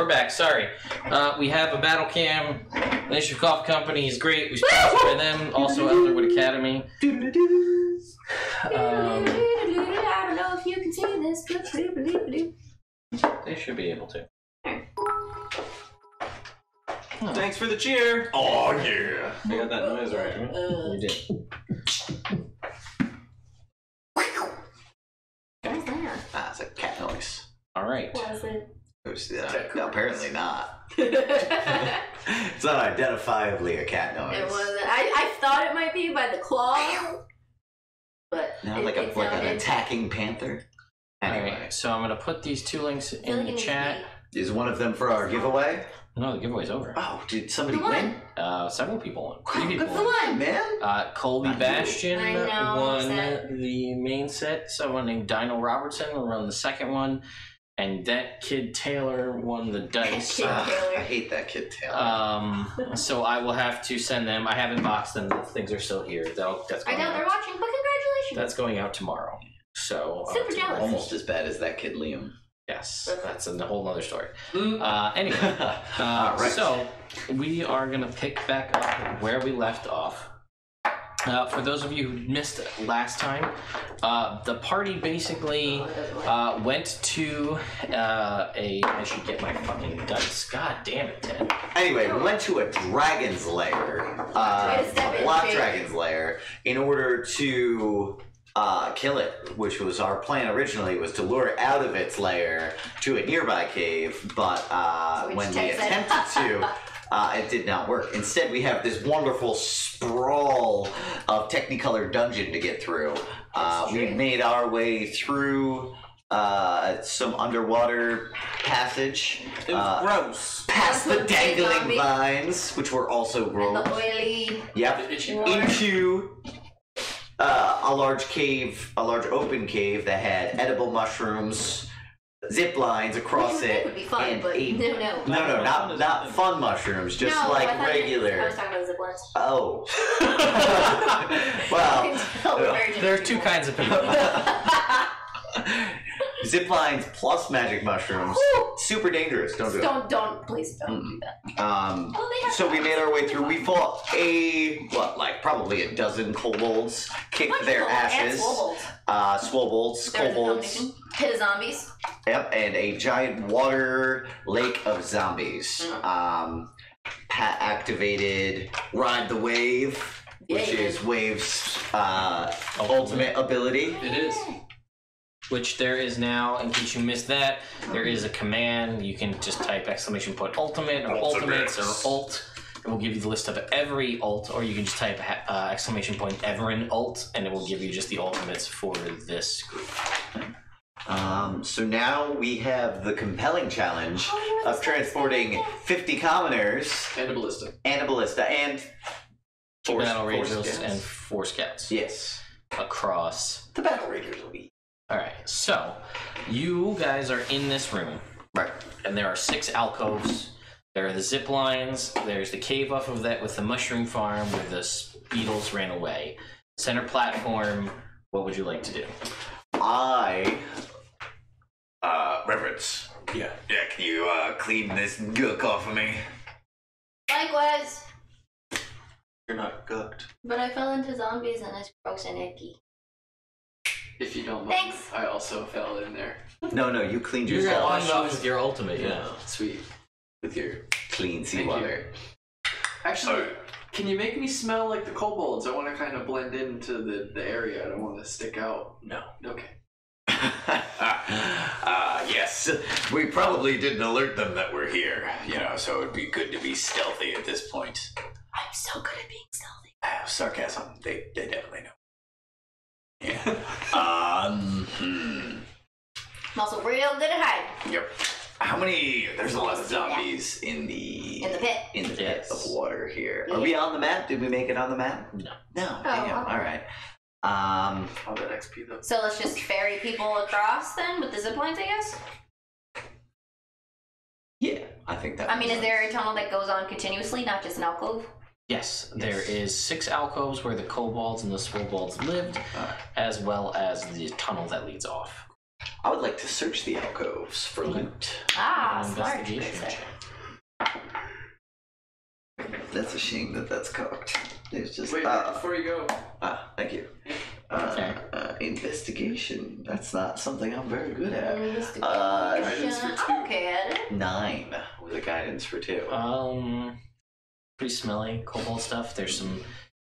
we're back. Sorry. We have a battle cam. Initiative Coffee Company is great. We sponsored by them. Also, Elderwood Academy. I don't know if you can see this. They should be able to. Oh. Thanks for the cheer. Oh yeah. I got that noise right. You did. What is that? It's a cat noise. All right. What is it? No, apparently not. It's not identifiably a cat noise. It wasn't. I thought it might be by the claw, but Not like an attacking panther. Anyway, All right. So I'm gonna put these 2 links in the chat. is one of them for our giveaway? No, the giveaway's over. Oh, did somebody win? Several people won. 3 Oh, people good for one, man. Colby Not Bastion I know, won set. the main set. Someone named Dino Robertson will run the second one. And that kid Taylor won the dice. Kid Taylor. I hate that kid Taylor. So I will have to send them. I haven't boxed them. The things are still here. That's I going know out. they're watching, but congratulations. That's going out tomorrow. So Super jealous. Almost as bad as that kid Liam. yes, that's a whole other story. Mm. Anyway, Right. so we are gonna pick back up where we left off. For those of you who missed it last time, the party basically went to I should get my fucking dice. God damn it, Ted. Anyway, we went to a dragon's lair, black dragon's lair, in order to kill it, which was our plan originally, was to lure it out of its lair to a nearby cave, but when we attempted to, it did not work. Instead, we have this wonderful sprawl of Technicolor dungeon to get through. We made our way through some underwater passage. It was gross. Past the Big dangling zombie. vines, which were also And gross. the oily. Yep. water. Into a large cave, a large open cave that had edible mushrooms, zip lines across Which it. would be fun, and but a- no. No, not fun mushrooms, just No, like I thought I regular. was talking about the zip lines. Oh. Well, There are 2 kinds of people. zip lines plus magic mushrooms. Super dangerous. Don't do it. Please don't do that. Um, Well, they have so we made our way through. We fought probably a dozen kobolds, kicked their asses. Swobolds, kobolds. Hit of zombies. Yep, and a giant water lake of zombies. Pat activated Ride the Wave, which is Wave's ultimate ability. It is. Which there is now, in case you missed that, there is a command. You can just type ! Ultimate or Ultimates or Ult. It will give you the list of every ult, or you can just type ! Evrand ult, and it will give you just the ultimates for this group. So now we have the compelling challenge of transporting 50 commoners And a ballista. and a ballista and 2 Battle four Rangers scouts. and 4 scouts. Yes. Across. The Battle Rangers will be. Alright, so you guys are in this room. Right. And there are 6 alcoves. There are the zip lines. There's the cave off of that with the mushroom farm where the beetles ran away. Center platform. What would you like to do? Reverence. Yeah, can you clean this gook off of me? Likewise. You're not cooked. But I fell into zombies and it's gross and icky. If you don't mind. Thanks. I also fell in there. No, you cleaned You're yourself. gonna off with your ultimate, yeah. Sweet. With your clean Thank seawater. Actually, can you make me smell like the kobolds? I want to kind of blend into the area. I don't want to stick out. No. Okay. Yes. We probably didn't alert them that we're here, so it'd be good to be stealthy at this point. I'm so good at being stealthy. Sarcasm. They definitely know. Yeah. I'm also real good at hiding. Yep. How many? There's a lot of zombies in the pit. In the pit Yes. of water here. Yeah. Are we on the map? Did we make it on the map? No. No. Oh, Damn. okay. All right. All that XP though. So let's just ferry people across then with the zip lines, I guess? Yeah, I think that. I mean, is there a tunnel that goes on continuously, not just an alcove? Yes, there is 6 alcoves where the kobolds and the swobolds lived, as well as the tunnel that leads off. I would like to search the alcoves for loot. Smart. Investigation check. That's a shame that that's cocked. There's just Wait, before you go. Thank you. Okay. Investigation. That's not something I'm very good at. Guidance for 2. I'm okay at it. 9 with a guidance for 2. Pretty smelly kobold stuff. There's some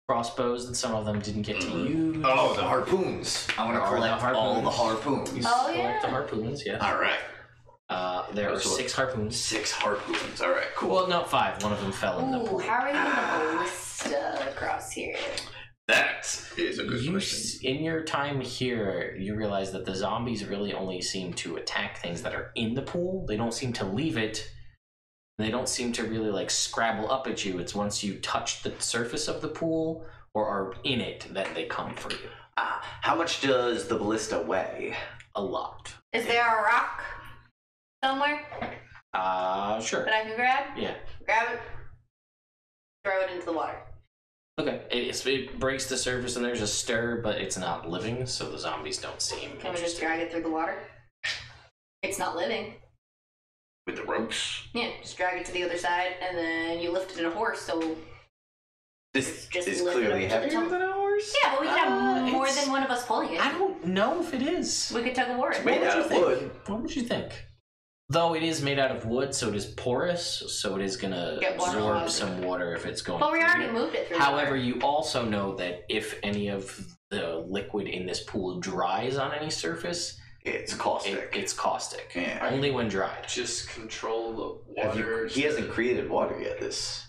crossbows that some of them didn't get to use. Oh, the harpoons. I want to collect all the harpoons. You Oh, collect the yeah. harpoons, yeah. All right. There are 6 harpoons. 6 harpoons. All right, cool. Well, no, 5. One of them fell in the pool. How are you getting the ballista across here? That is a good question. In your time here, you realize that the zombies really only seem to attack things that are in the pool. They don't seem to leave it. They don't seem to really like scrabble up at you. It's once you touch the surface of the pool or are in it that they come for you. How much does the ballista weigh? A lot. Is there a rock somewhere Sure. that I can grab? Yeah. Grab it, throw it into the water. Okay. It breaks the surface and there's a stir, but it's not living, so the zombies don't seem Can we just interested. drag it through the water? It's not living. With the ropes? Yeah, just drag it to the other side, and then you lift it in a horse, so... This Just is lift it clearly up to the heavier top. than a horse. Yeah, but we could have more it's- than one of us pulling it. I don't know if it is. We could tug a war. It's made out of wood. What would you think? Though it is made out of wood, so it is porous, so it is gonna Get water absorb longer. some water if it's going But we through already it. moved it through However, the you also know that if any of the liquid in this pool dries on any surface, It's caustic. it's caustic. Yeah. Only when dried. Just control the water. He hasn't created water yet this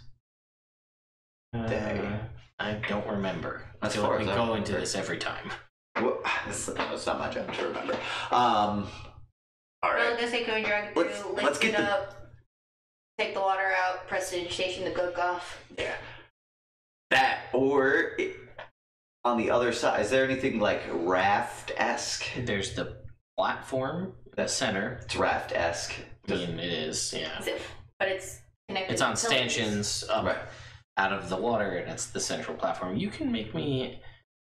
day. I don't remember. I As feel far like we as I go remember. into this every time. Well, it's not my job to remember. All I was right. gonna say, can we drag it Let's- through, let's lift get it the- up, take the water out, prestidigitation the cook off. Yeah. That or on the other side, is there anything like raft-esque? There's the platform, the center. It's raft-esque. I mean, it is, yeah. But it's connected It's on to pillars. stanchions up Right. out of the water, and it's the central platform. You can make me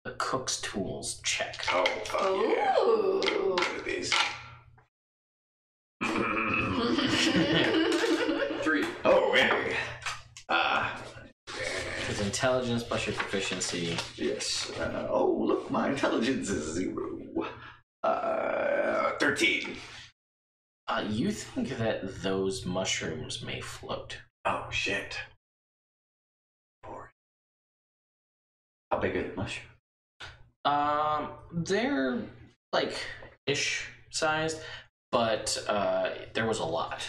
a cook's tools check. Oh, fuck yeah. Ooh. Look at these. 3. Oh, hey. It's intelligence plus your proficiency. Yes. Oh, look, my intelligence is 0. 13. You think that those mushrooms may float. Oh, shit. How big are the mushrooms? They're like ish sized, but there was a lot.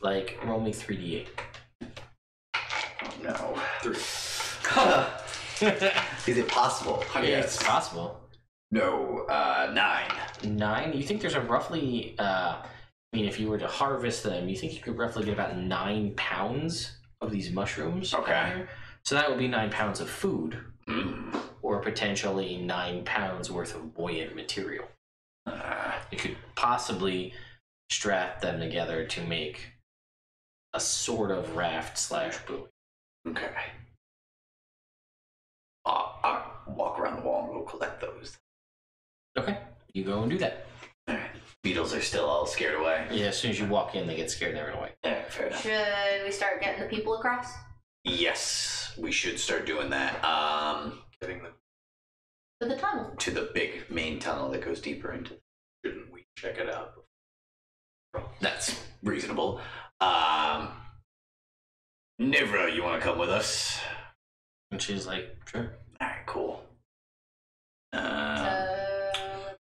Like roll me 3d8. Oh, no. 3. Is it possible? It's possible. No, 9. 9. You think there's a roughly? I mean, if you were to harvest them, you think you could roughly get about 9 pounds of these mushrooms. Okay. out here? So that would be 9 pounds of food, or potentially 9 pounds worth of buoyant material. You could possibly strap them together to make a sort of raft / buoy. Okay. I'll walk around the wall and go collect those. Okay, you go and do that. Alright. Beetles are still all scared away. Yeah, as soon as you walk in, they get scared and they run away. Alright, fair enough. Should we start getting the people across? Yes, we should start doing that. Getting them To the tunnel. to the big main tunnel that goes deeper into. Shouldn't we check it out? That's reasonable. Nivra, you want to come with us? And she's like, sure. Alright, cool.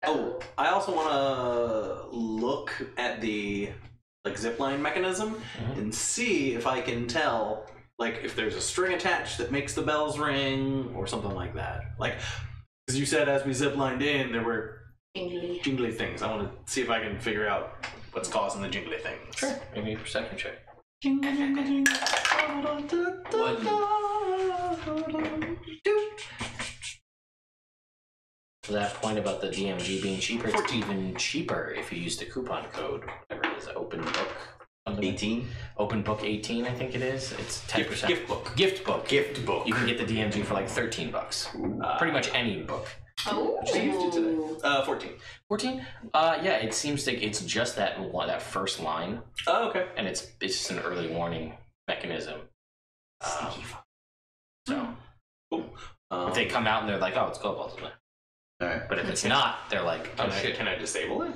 Oh, I also want to look at the zipline mechanism and see if I can tell if there's a string attached that makes the bells ring or something like that. Because you said as we ziplined in, there were jingly things. I want to see if I can figure out what's causing the jingly things. Sure. Give me a perception check. To that point about the DMG being cheaper, it's even cheaper if you use the coupon code, whatever it is, open book. 18? Open book 18, I think it is. It's 10%. Gift book. Gift book. Gift book. You can get the DMG for like $13. Pretty much any book. Oh. What you do today? 14. 14? Yeah, it seems like it's just that first line, Oh, okay. and it's just an early warning mechanism. So if they come out and they're like, "Oh, it's kobolds," Alright. but if it's not, they're like, "Oh shit!" Can I disable it?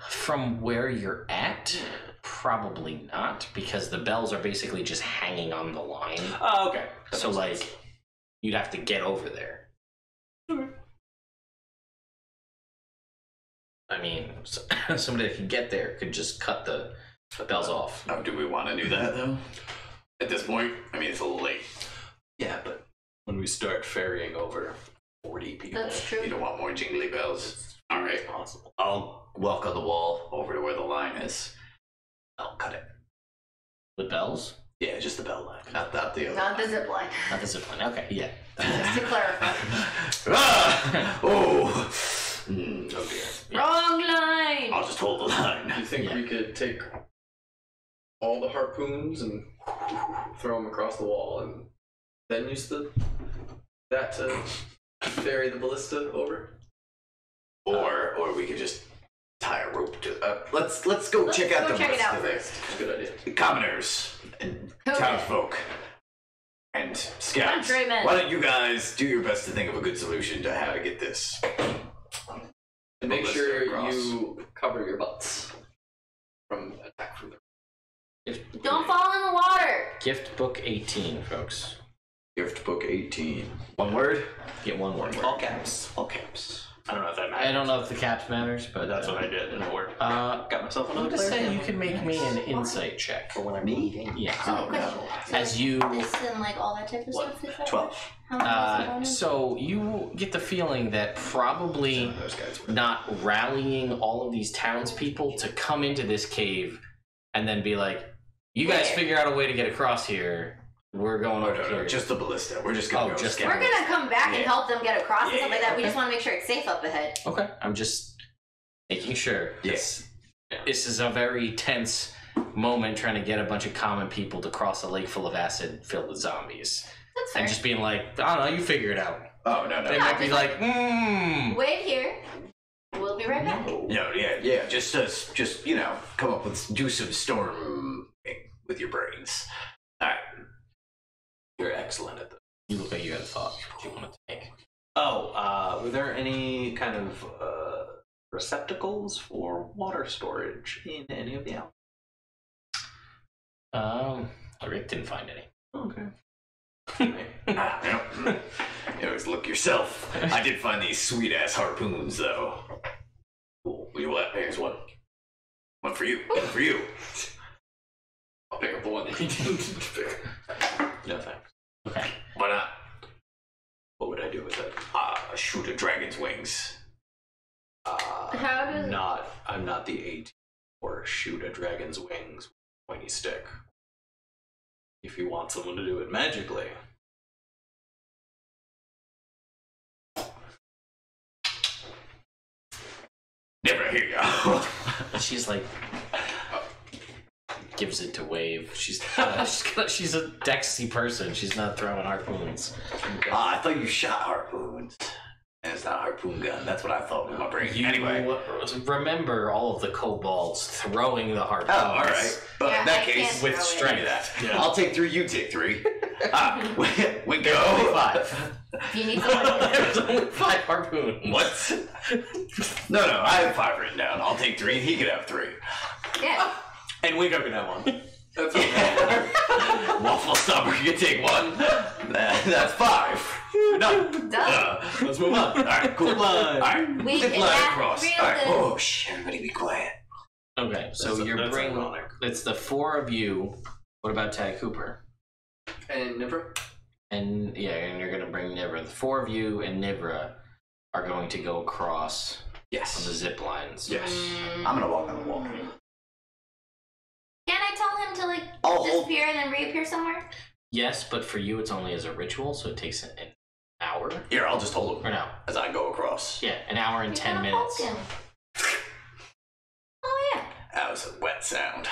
From where you're at, probably not, because the bells are basically just hanging on the line. Oh, okay. So like, you'd have to get over there. I mean, somebody that can get there could just cut the bells off. Oh, do we want to do that though? At this point, I mean, it's a little late. Yeah, but when we start ferrying over 40 people, That's true. You don't want more jingly bells. All right, possible. I'll walk on the wall over to where the line is. I'll cut it. The bells, Yeah, just the bell line. Not the other. Not the line. zip line. not the zip line. Okay, yeah. Just to clarify. Ah! Oh. Oh dear. Wrong line! I'll just hold the line. You think Yeah. we could take all the harpoons and throw them across the wall, and then use that to ferry the ballista over? Or we could just tie a rope to. Let's go check out the check it rest out of first. That's a good idea. Commoners and townsfolk and scouts. Countrymen. Why don't you guys do your best to think of a good solution to how to get this? And make Ballista sure across. you cover your butts from attack from the. Don't fall in the water! Gift book 18, folks. Gift book 18. One word? Get one word. All caps. All caps. I don't know if that matters. I don't know if the caps matters, but That's what I did, and it worked. Got myself I'm another gonna player. say you can make me an insight check for when I'm moving. Yeah. Oh, no. As you This and like all that type of What? stuff? Is that 12. How much is the bonus? so you get the feeling that probably Those guys were. not rallying all of these townspeople to come into this cave and then be like, "You guys Where? figure out a way to get across here. We're going over here." Just the ballista. We're just gonna Oh, go just scout. We're gonna come back and Yeah. help them get across and Yeah, stuff like that. We okay. just want to make sure it's safe up ahead. Okay, I'm just making sure. Yes. This is a very tense moment trying to get a bunch of common people to cross a lake full of acid filled with zombies. That's fair. And just being like, "I don't know, you figure it out." Oh, no. They might be like, Wait here. We'll be right back. No, yeah. Just come up with, do some storm with your brains. All right. You're excellent at this. You look like you had a thought that you wanted to make. Oh, were there any kind of receptacles for water storage in any of the alleys? Rick didn't find any. Okay. You always look yourself. I did find these sweet ass harpoons though. Cool. You what? Here's one. One for you. One for you. I'll pick up the one that he didn't pick. No thanks. Okay. Why not? What would I do with it? Shoot a dragon's wings. How does I'm not the 18 or shoot a dragon's wings with a pointy stick. If you want someone to do it magically. Never hear ya. She's like, gives it to Wave. She's a Dexy person. She's not throwing harpoons. I thought you shot harpoons. And it's not a harpoon gun. That's what I thought with my brain. Anyway. Remember all of the kobolds throwing the harpoons. Oh, all right. But Yeah, in that I case, can't with throw it. strength. that. Yeah. I'll take 3. You take 3. We go. Only 5. You need someone to There's only 5 harpoons. What? No. I have 5 written down. I'll take 3. He could have 3. Yeah. And Wingo can have one. That's okay. Waffle stopper, you take 1. That's 5. We're done. Done. Let's move on. All right, cool. Line. All right, We zip can line have across. real All right. good. Oh, shh, everybody be quiet. Okay, so you're that's bringing. ironic. It's the 4 of you. What about Tag Cooper? And Nipper? And and you're gonna bring Nivra. The 4 of you and Nivra are going to go across on the Yes. zip lines. Yes. I'm gonna walk on the wall. Can I tell him to like I'll hold. disappear and then reappear somewhere? Yes, but for you it's only as a ritual, so it takes an hour. Here, I'll just hold Or him no? as I go across. Yeah, an hour and You're 10 gonna minutes. poke him. Oh yeah. That was a wet sound.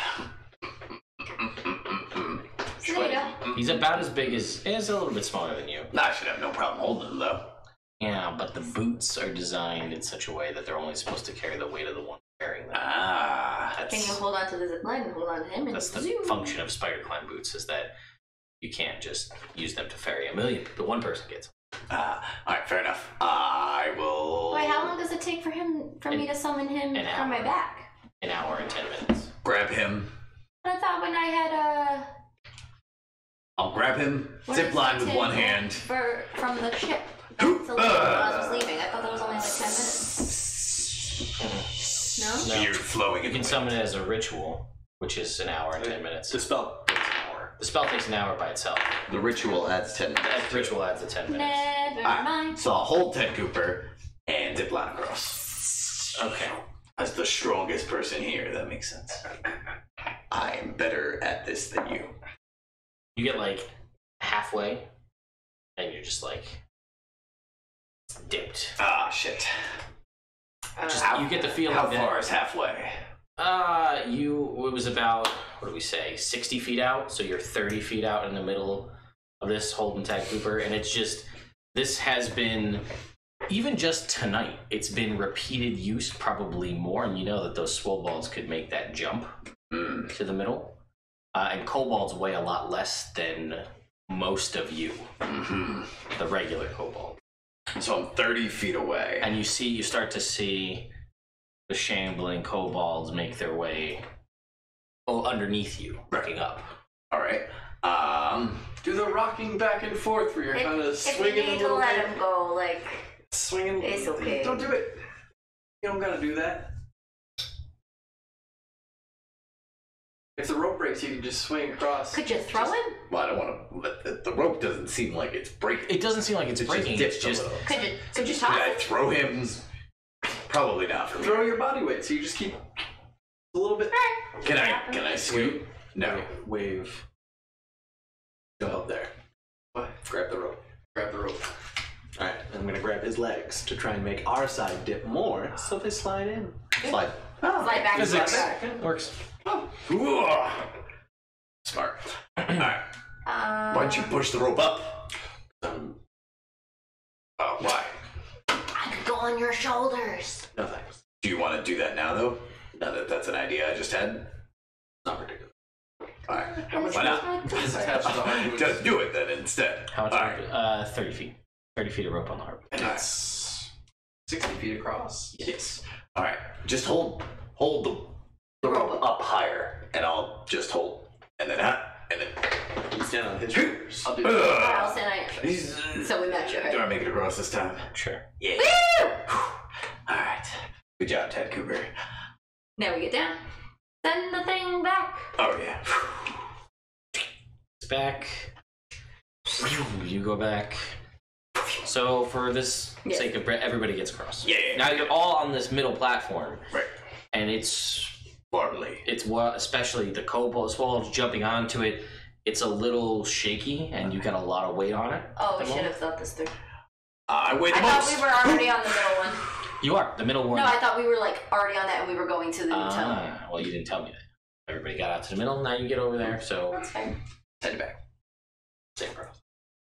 So there you go. He's about as big as. He's a little bit smaller than you. I should have no problem holding him though. Yeah, but the boots are designed in such a way that they're only supposed to carry the weight of the one carrying them. Can you hold on to the zip line and hold on to him? And That's the function of spider climb boots, is that you can't just use them to ferry a million. The one person gets. Alright, fair enough. I will... Wait, how long does it take for me to summon him from my back? An hour and 10 minutes. Grab him. But I thought when I had I'll grab him, zip line with one hand. From the ship. To leave, when I was leaving. I thought that was only like 10 minutes. No? No. You're flowing. You can summon it as a ritual, which is an hour and 10 minutes. The spell takes an hour. The spell takes an hour by itself. The ritual adds 10 minutes. The ritual adds the 10 minutes. Never mind. So I'll hold Ted Cooper and zip line across. Okay. As the strongest person here, that makes sense. I'm better at this than you. You get like halfway, and you're just like dipped. Ah, shit. You get the feeling How that far is halfway? it was about, what do we say, 60 feet out, so you're 30 feet out in the middle of this holding Ted Cooper, and it's just, this has been, even just tonight, it's been repeated use, probably more, and you know that those swole balls could make that jump to the middle. And kobolds weigh a lot less than most of you, the regular kobold. So I'm 30 feet away. And you start to see the shambling kobolds make their way underneath you, rocking up. All right. Do the rocking back and forth where you're kind of swinging if you a need to little let bit. him go, like, Swinging. it's okay. Don't do it. You don't gotta do that. If the rope breaks, you can just swing across. Could you throw him? Well, I don't want to. The rope doesn't seem like it's breaking. It doesn't seem like it's breaking. Just It's dipped just a little. Could you Did toss I it? throw him? Probably not. For me. Throw your body weight, so you just keep a little bit. Can I scoot? No. Wave. Go up there. What? Grab the rope. Grab the rope. Alright, I'm gonna grab his legs to try and make our side dip more so they slide in. Slide. Slide back and Physics. back. Works. Ooh. Smart. All right. Why don't you push the rope up? Why? I could go on your shoulders. No thanks. Do you want to do that now, though? Now that that's an idea I just had? Not ridiculous. All right. How much Why not? It's attached to the hardwood. Just do it then instead. How much? All right. 30 feet. 30 feet of rope on the harp. And it's 60 feet across. Yes. All right. Just hold the rope up higher, and I'll just hold, and then You stand on his shoulders. I'll do Alright, that. I'll stand on your shoulders. So we match your Do I height. make it across this time? Sure. Yeah. Woo! All right. Good job, Ted Cooper. Now we get down. Send the thing back. Oh yeah. It's back. You go back. So for this sake of everybody gets across. Yeah. Now you're all on this middle platform. Right. And it's Barbly. especially the kobold swallows jumping onto it. It's a little shaky, and you got a lot of weight on it. Oh, at we the should moment. have thought this through. I weigh the I most. thought we were already on the middle one. You are the middle one. No, I thought we were like already on that and we were going to the new tunnel. Well, you didn't tell me that. Everybody got out to the middle. Now you get over there. So That's fine. Send it back. same process.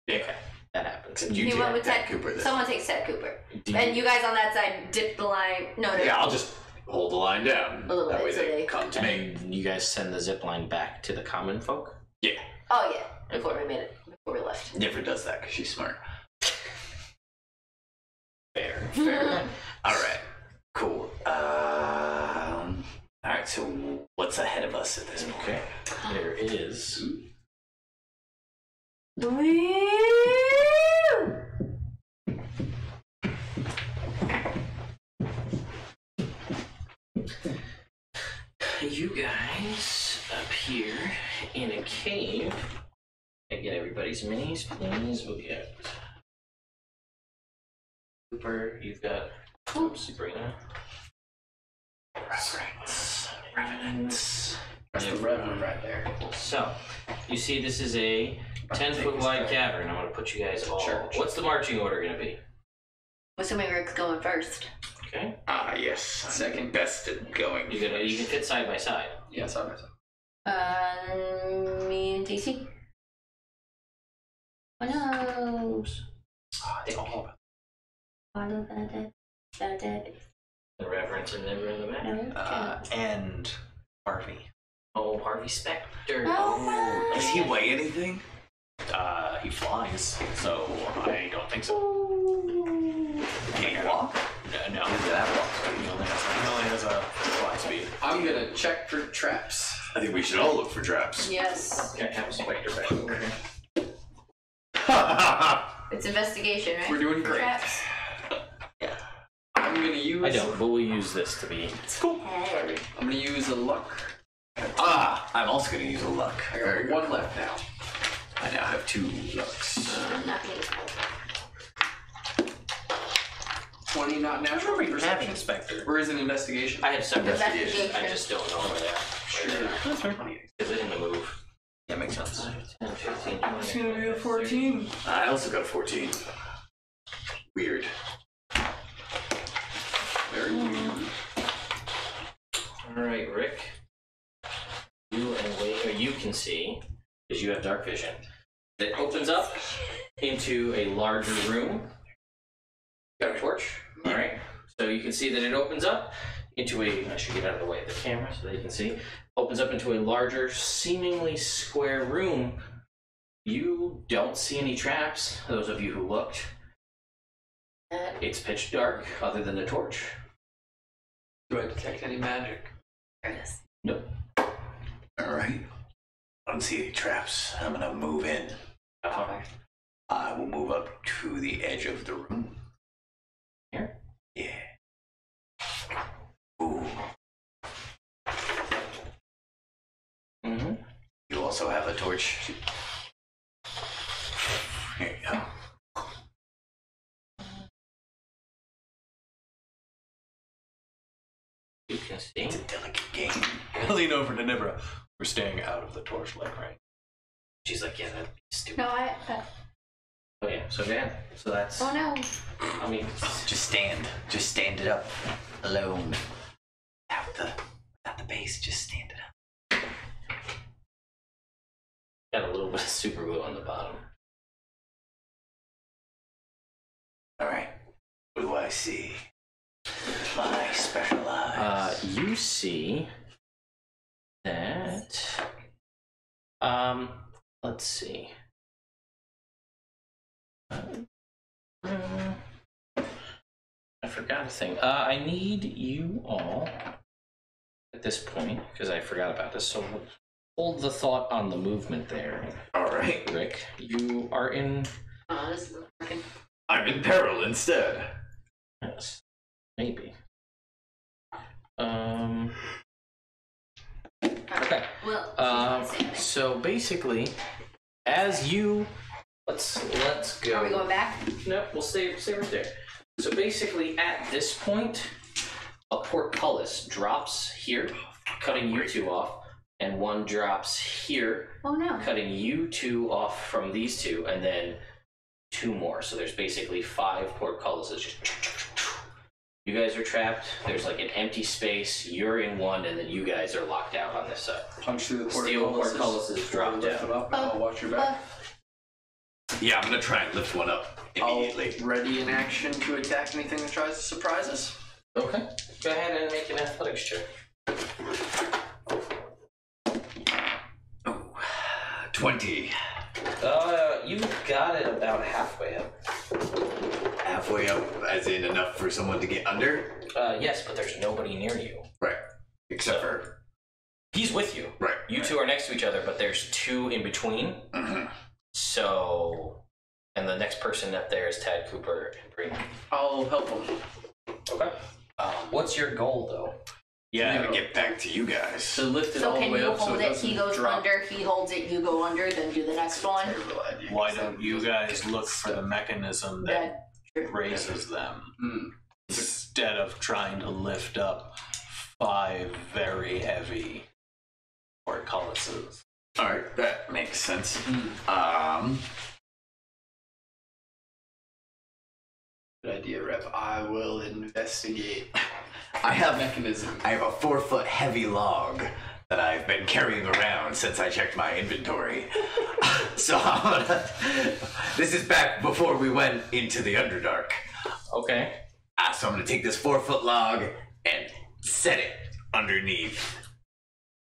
Yeah. Okay, that happens. You He take went with Ted Ted Cooper then. Someone takes Ted Cooper. Do you- And you guys on that side dip the line. No. Yeah, I'll just hold the line down. A little that bit, way so they they- come to me. And you guys send the zip line back to the common folk. Yeah. Oh, yeah. Before we made it. Before we left. Never does that because she's smart. Fair. All right. Cool. All right. So what's ahead of us at this point? Okay. There is. Woo! You guys appear in a cave. I get everybody's minis, please. We'll get Cooper. You've got Sabrina. Revenants. That's the revenant right there. So, you see, this is a 10-foot wide cavern. I'm going to put you guys all. Sure. What's the marching order going to be? Assuming Rick's going first. Okay. Yes. Second best at going. You can fit side by side. Yeah, side by side. Me and TC. Oh no. They all. Follow the dead. The Reverence and Never in the Map. No. And Harvey. Oh, Harvey Specter. Oh, Does he weigh anything? He flies, so I don't think so. Can he walk? No. Look at that walk. He only has a fly speed. I'm gonna check for traps. I think we should all look for traps. Yes. Okay, have Specter back over here. It's investigation, right? We're doing great. Traps. I'm gonna use. I don't, but we'll use this to be. It's cool. Hey. I'm gonna use a luck. I'm also going to use a luck. I Very got good. one left now. I now have 2 lucks. Not me. 20 not natural. Having Perception. Specter. Or is it investigation? I have some Investigation. I just don't know where they are. Sure. That's right. Is it in the move? That makes sense. 10, 15, 20. It's gonna be a 14. I also got a 14. Weird. Very weird. Alright, Rick. You can see, because you have dark vision, that it opens up into a larger room. Got a torch? Alright. So you can see that it opens up into a, I should get out of the way of the camera so that you can see, opens up into a larger, seemingly square room. You don't see any traps, those of you who looked. It's pitch dark, other than the torch. Do I detect any magic? There it is. Nope. Alright. I don't see any traps. I'm going to move in. I will move up to the edge of the room. Here? Yeah. Ooh. Mm-hmm. You also have a torch. Here you go. You can see. It's a delicate game. I lean over to Nibra. We're staying out of the torchlight, right? She's like, yeah, that'd be stupid. No, Oh yeah, so Dan. So that's. oh no. I mean, Just stand. Just stand it up. Alone. Without the base, just stand it up. got a little bit of super glue on the bottom. Alright. What do I see? My special eyes. You see that. Let's see. I forgot a thing. I need you all at this point because I forgot about this. So hold the thought on the movement there. Alright. Rick, you are in. Oh, this is working. I'm in peril instead. Yes, maybe. Okay. Well, So basically, as you let's go. are we going back? No, we'll stay right there. So basically, at this point, a portcullis drops here, cutting you two off, and one drops here, Oh no. cutting you two off from these two, and then 2 more. So there's basically 5 portcullises. Just you guys are trapped. There's like an empty space. You're in one, and then you guys are locked out on this side. Punch through the Steel portcullises drop lift down. them up, and I'll watch your back. Yeah, I'm gonna try and lift one up immediately. I'll ready in action to attack anything that tries to surprise us. Okay. Go ahead and make an athletics check. Oh, 20. You got it about halfway up. Halfway up, as in enough for someone to get under? Yes, but there's nobody near you. Right. Except for... He's with you. Right. You two are next to each other, but there's 2 in between. Mm-hmm. So, and the next person up there is Tad Cooper and Bree. I'll help him. Okay. What's your goal, though? Yeah, I'm gonna get back to you guys. To lift it So all the can way you up so hold it it? doesn't He goes drop. under. He holds it. You go under. Then do the next one. Terrible idea. Why don't you guys look for the mechanism that raises them instead of trying to lift up 5 very heavy portcullises? Alright, that makes sense. Good idea, Rev. I will investigate I have mechanism. a 4-foot heavy log that I've been carrying around since I checked my inventory. So I'm gonna, this is back before we went into the Underdark. Okay. So I'm gonna take this 4-foot log and set it underneath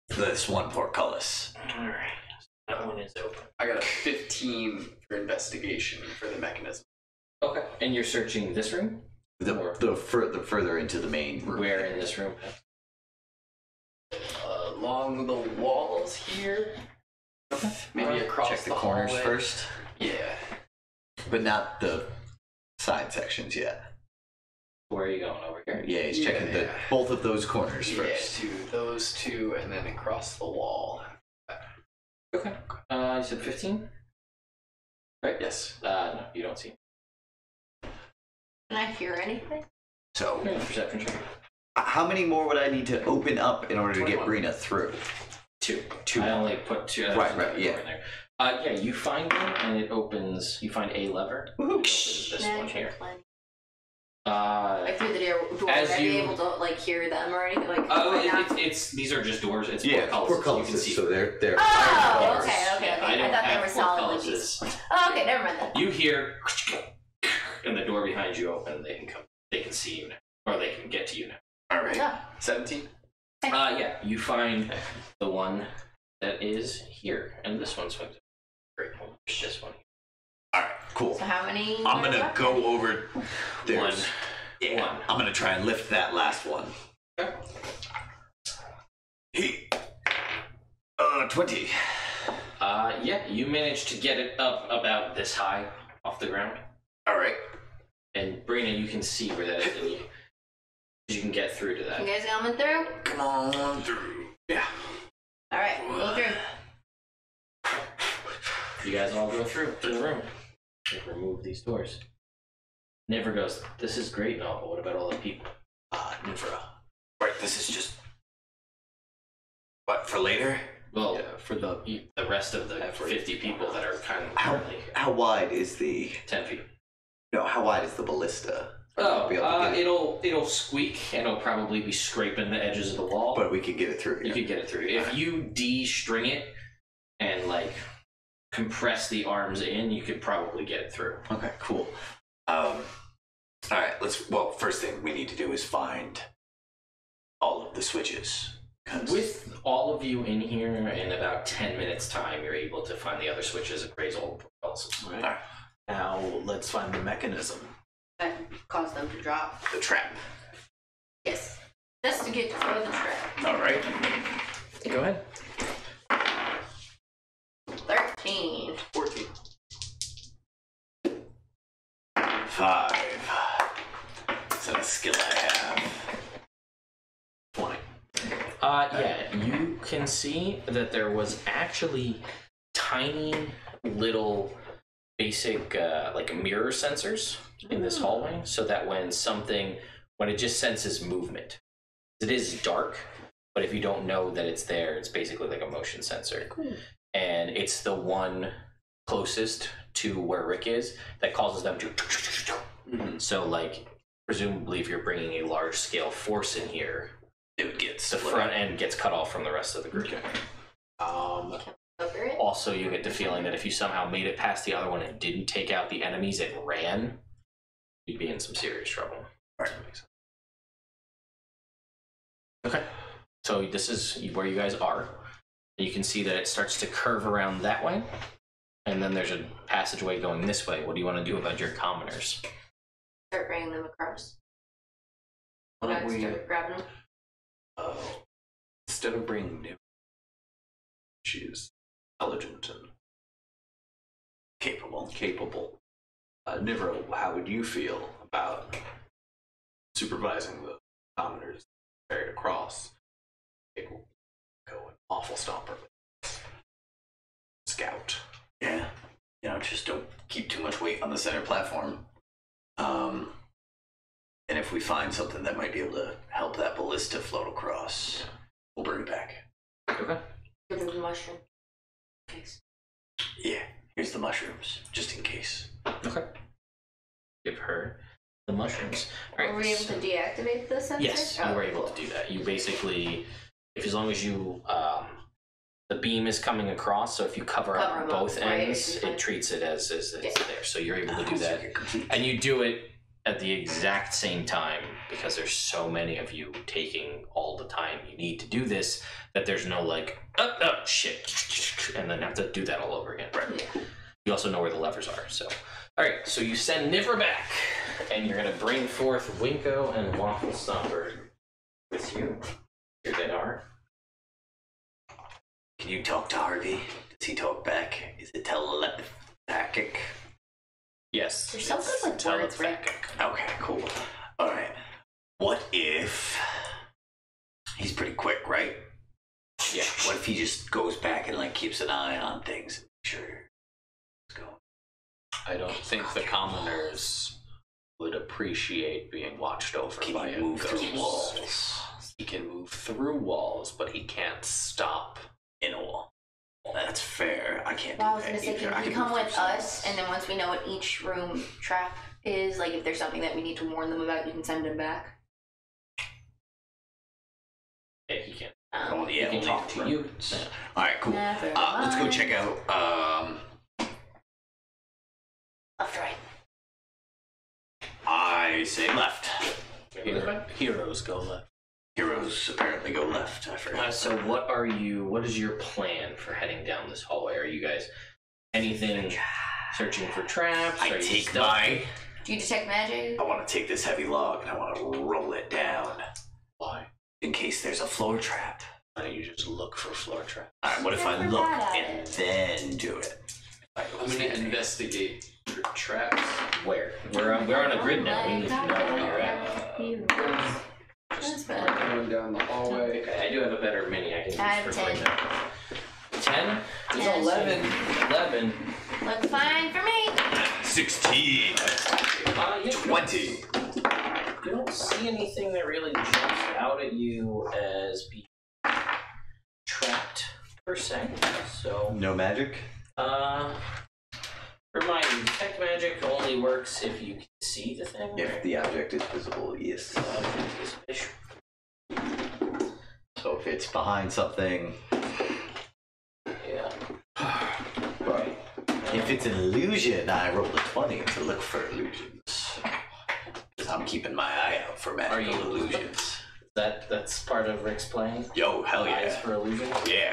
this one portcullis. All right. That one is open. I got a 15 for investigation for the mechanism. Okay. And you're searching this room? The further into the main room. Where in this room? Along the walls here. Okay. Maybe across Check the corners hallway. first, Yeah. but not the side sections yet. Where are you going? Over here? Yeah, he's checking both of those corners first. Yeah, those two, and then across the wall. Okay. You said 15? Right? Yes. No, you don't see. Can I hear anything? So, Yeah, perception check. how many more would I need to open up in order to get 21. Brina through? Two. Two. I only put two. Right, another yeah. door in there. Yeah, you find one and it opens. You find a lever. It opens this Nah, one here. plenty. Like through the door, as would I be you- able to like hear them or anything? Like, it's these are just doors. It's Yeah, portcullises. You can see. so they're Oh, bars. okay. I don't I thought they have were solid portcullises. Oh, okay, never mind then. You hear, and the door behind you open. They can come. They can see you now, or they can get to you now. All right. Oh. 17. Yeah, you find the one that is here, and this one swings. Great. This one. All right, cool. So how many? I'm gonna go over. There's One. Yeah, One. I'm gonna try and lift that last one. Okay. He. 20. Yeah, you managed to get it up about this high off the ground. All right. And Brina, you can see where that is, and you can get through to You that. guys coming through? Come on through. Yeah. All right, go through. You guys all go through to the room. Remove these doors. Never goes, this is great and all, but what about all the people? Nifra. Right, this is just. What, for later? Well, Yeah, for the the rest of the 50 people that are kind of How, currently how wide is the. 10 feet. No, how wide is the ballista? Oh, Be able to get it, it'll squeak and it'll probably be scraping the edges of the wall. but we can get it through You here. could get it through. If you de-string it and like compress the arms in, you could probably get it through. Okay, cool. All right, well, first thing we need to do is find all of the switches. 'Cause- With all of you in here in about 10 minutes time, you're able to find the other switches and raise all the propulses. Right. Now let's find the mechanism. That caused them to drop. the trap. Yes. Just to get through the trap. All right. Go ahead. 13. 14. 5. Is that a skill I have? 20. Yeah, you can see that there was actually tiny little basic like mirror sensors in this hallway, so that when it just senses movement, it is dark, but if you don't know that it's there, it's basically like a motion sensor. And it's the one closest to where Rick is that causes them to. So like presumably if you're bringing a large scale force in here, It would get the split. front end gets cut off from the rest of the group. Over it. Also, you get the feeling that if you somehow made it past the other one and didn't take out the enemies and ran, you'd be in some serious trouble. Right. Okay. So this is where you guys are. You can see that it starts to curve around that way. And then there's a passageway going this way. What do you want to do about your commoners? Start bringing them across. Why don't we, Start grabbing them. instead of bringing new, she's intelligent and capable. Nivro, how would you feel about supervising the commoners carried across? It will go an awful stomper. Scout. Yeah. Just don't keep too much weight on the center platform. And if we find something that might be able to help that ballista float across, we'll bring it back. Okay. Give them the mushroom. Okay. Yeah. Here's the mushrooms, just in case. Okay. Give her the mushrooms. All right. Were we able to deactivate the sensor? Yes, you were able to do that. You basically, as long as you, the beam is coming across, so if you cover Cover up 'em up, both right, ends, it's fine. it treats it as it's Yeah. there. So you're able to do So that. you're complete. And you do it at the exact same time, because there's so many of you taking all the time you need to do this, that there's no like, oh shit, and then have to do that all over again. Right. You also know where the levers are, so. Alright, so you send Niffer back, and you're gonna bring forth Winko and Waffle Stomper with you. Here they are. Can you talk to Harvey? Does he talk back? Is it telepathic? Yes. You're so good with words, Rick. Okay, cool. Alright. What if... He's pretty quick, right? Yeah. What if he just goes back and, like, keeps an eye on things? Sure. Let's go. I don't think the commoners would appreciate being watched over by a move ghost. through walls? He can move through walls, but he can't stop in a wall. That's fair. I can't Well, I do was that gonna say, either. I can you can come move with through us, and then once we know what each room trap is, like if there's something that we need to warn them about, you can send them back. Yeah, he can. Oh, yeah, He can talk to you. Alright, cool. Never Let's go mind. check out, Left, right. I say left. Heroes go left. Heroes apparently go left. I forgot. So what is your plan for heading down this hallway? Are you guys anything searching for traps? I Are you take stealthy? Do you detect magic? I want to take this heavy log and I want to roll it down. Why? In case there's a floor trap. Why don't you just look for floor traps? Alright, what if I Never look bad at and it. then do it? I'm gonna investigate for traps. Where? We're on a grid now. We need to know where you're at. That's fair. Going down the hallway. Okay, I do have a better mini I can use I have for 10. right now. 10? There's Yes. 11. Looks fine for me. 16. Yeah, 20. you don't see anything that really jumps out at you as being trapped per se. So, No magic? remind you, detect magic only works if you can see the thing. If the object is visible, yes. So if it's behind something, Yeah. right. If it's an illusion, I rolled a 20 to look for illusions. Because I'm keeping my eye out for magical illusions. That's part of Rick's plan. Yo, hell Eyes yeah. for illusion. Yeah,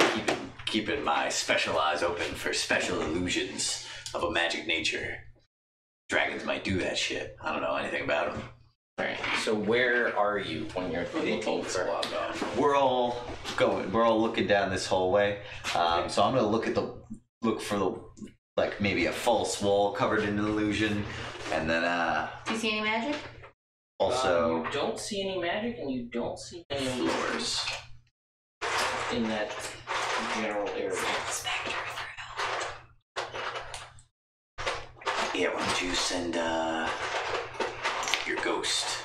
keeping my special eyes open for special illusions of a magic nature. Dragons might do that shit. I don't know anything about them. Alright, so where are you when you're looking for... We're all looking down this hallway. So I'm gonna look for the like maybe a false wall covered in illusion, and then Do you see any magic? also you don't see any magic, and you don't see any floors. in that general area. Yeah, why don't you send your ghost?